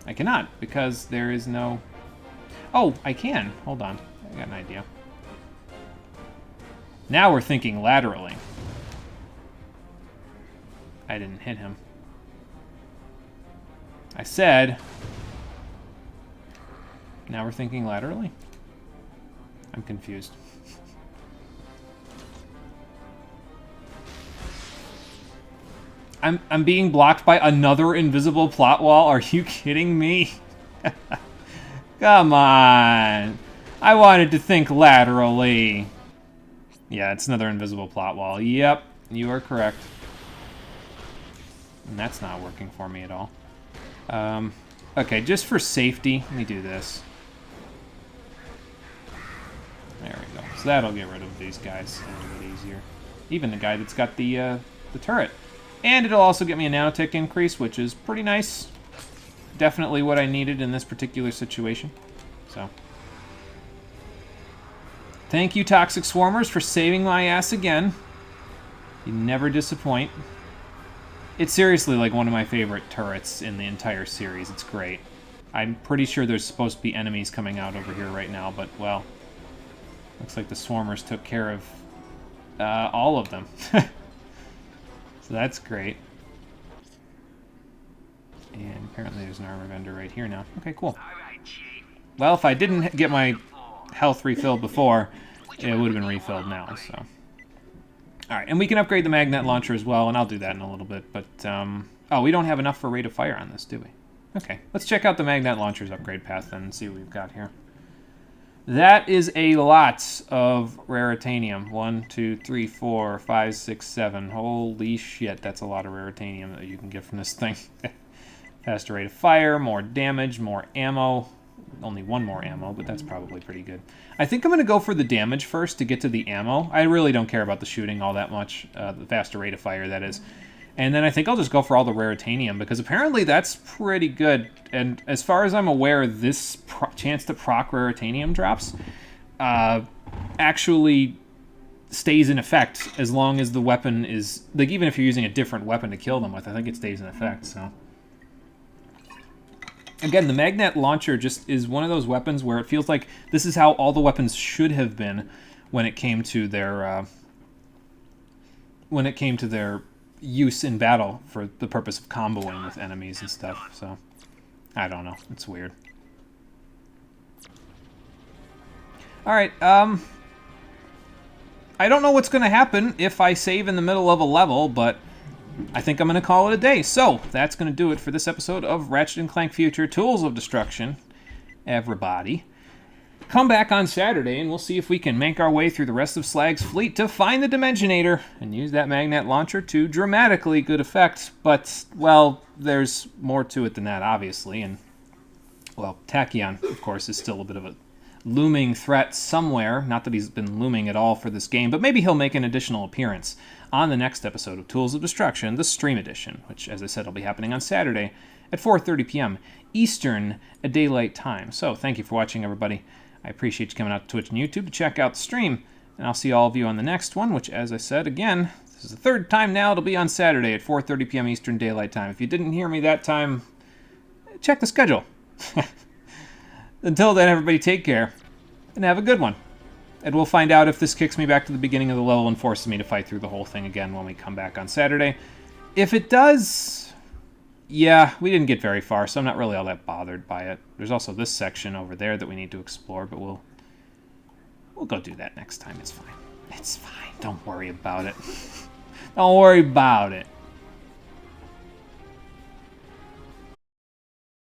I cannot, because there is no... Oh, I can. Hold on. I got an idea. Now we're thinking laterally. I didn't hit him. I said... Now we're thinking laterally? I'm confused. I'm being blocked by another invisible plot wall? Are you kidding me? Come on. I wanted to think laterally. Yeah, it's another invisible plot wall. Yep, you are correct. And that's not working for me at all. Okay, just for safety, let me do this. There we go. So that'll get rid of these guys a little bit easier. Even the guy that's got the turret. And it'll also get me a nanotech increase, which is pretty nice. Definitely what I needed in this particular situation. So. Thank you, Toxic Swarmers, for saving my ass again. You never disappoint. It's seriously like one of my favorite turrets in the entire series. It's great. I'm pretty sure there's supposed to be enemies coming out over here right now, but, well, looks like the Swarmers took care of all of them. So that's great. And apparently there's an armor vendor right here now. Okay, cool. Well, if I didn't get my health refilled before, it would have been refilled now, so. Alright, and we can upgrade the magnet launcher as well, and I'll do that in a little bit, but, oh, we don't have enough for rate of fire on this, do we? Okay, let's check out the magnet launcher's upgrade path then and see what we've got here. That is a lot of raritanium. 1, 2, 3, 4, 5, 6, 7. Holy shit, that's a lot of raritanium that you can get from this thing. Faster rate of fire, more damage, more ammo. Only one more ammo, but that's probably pretty good. I think I'm going to go for the damage first to get to the ammo. I really don't care about the shooting all that much. The faster rate of fire, that is. And then I think I'll just go for all the raritanium, because apparently that's pretty good. And as far as I'm aware, this chance to proc raritanium drops actually stays in effect as long as the weapon is... Like, even if you're using a different weapon to kill them with, I think it stays in effect, so... Again, the magnet launcher just is one of those weapons where it feels like this is how all the weapons should have been when it came to their... use in battle for the purpose of comboing with enemies and stuff, so I don't know. It's weird. Alright, I don't know what's going to happen if I save in the middle of a level, but I think I'm going to call it a day. So, that's going to do it for this episode of Ratchet & Clank Future Tools of Destruction, everybody. Come back on Saturday, and we'll see if we can make our way through the rest of Slag's fleet to find the Dimensionator and use that magnet launcher to dramatically good effect. But, well, there's more to it than that, obviously. And, well, Tachyon, of course, is still a bit of a looming threat somewhere. Not that he's been looming at all for this game, but maybe he'll make an additional appearance on the next episode of Tools of Destruction, the Stream Edition, which, as I said, will be happening on Saturday at 4:30 p.m. Eastern Daylight Time. So, thank you for watching, everybody. I appreciate you coming out to Twitch and YouTube to check out the stream, and I'll see all of you on the next one, which, as I said, again, this is the third time now. It'll be on Saturday at 4:30 p.m. Eastern Daylight Time. If you didn't hear me that time, check the schedule. Until then, everybody, take care, and have a good one. And we'll find out if this kicks me back to the beginning of the level and forces me to fight through the whole thing again when we come back on Saturday. If it does... Yeah, we didn't get very far, so I'm not really all that bothered by it. There's also this section over there that we need to explore, but we'll go do that next time. It's fine. It's fine. Don't worry about it. Don't worry about it.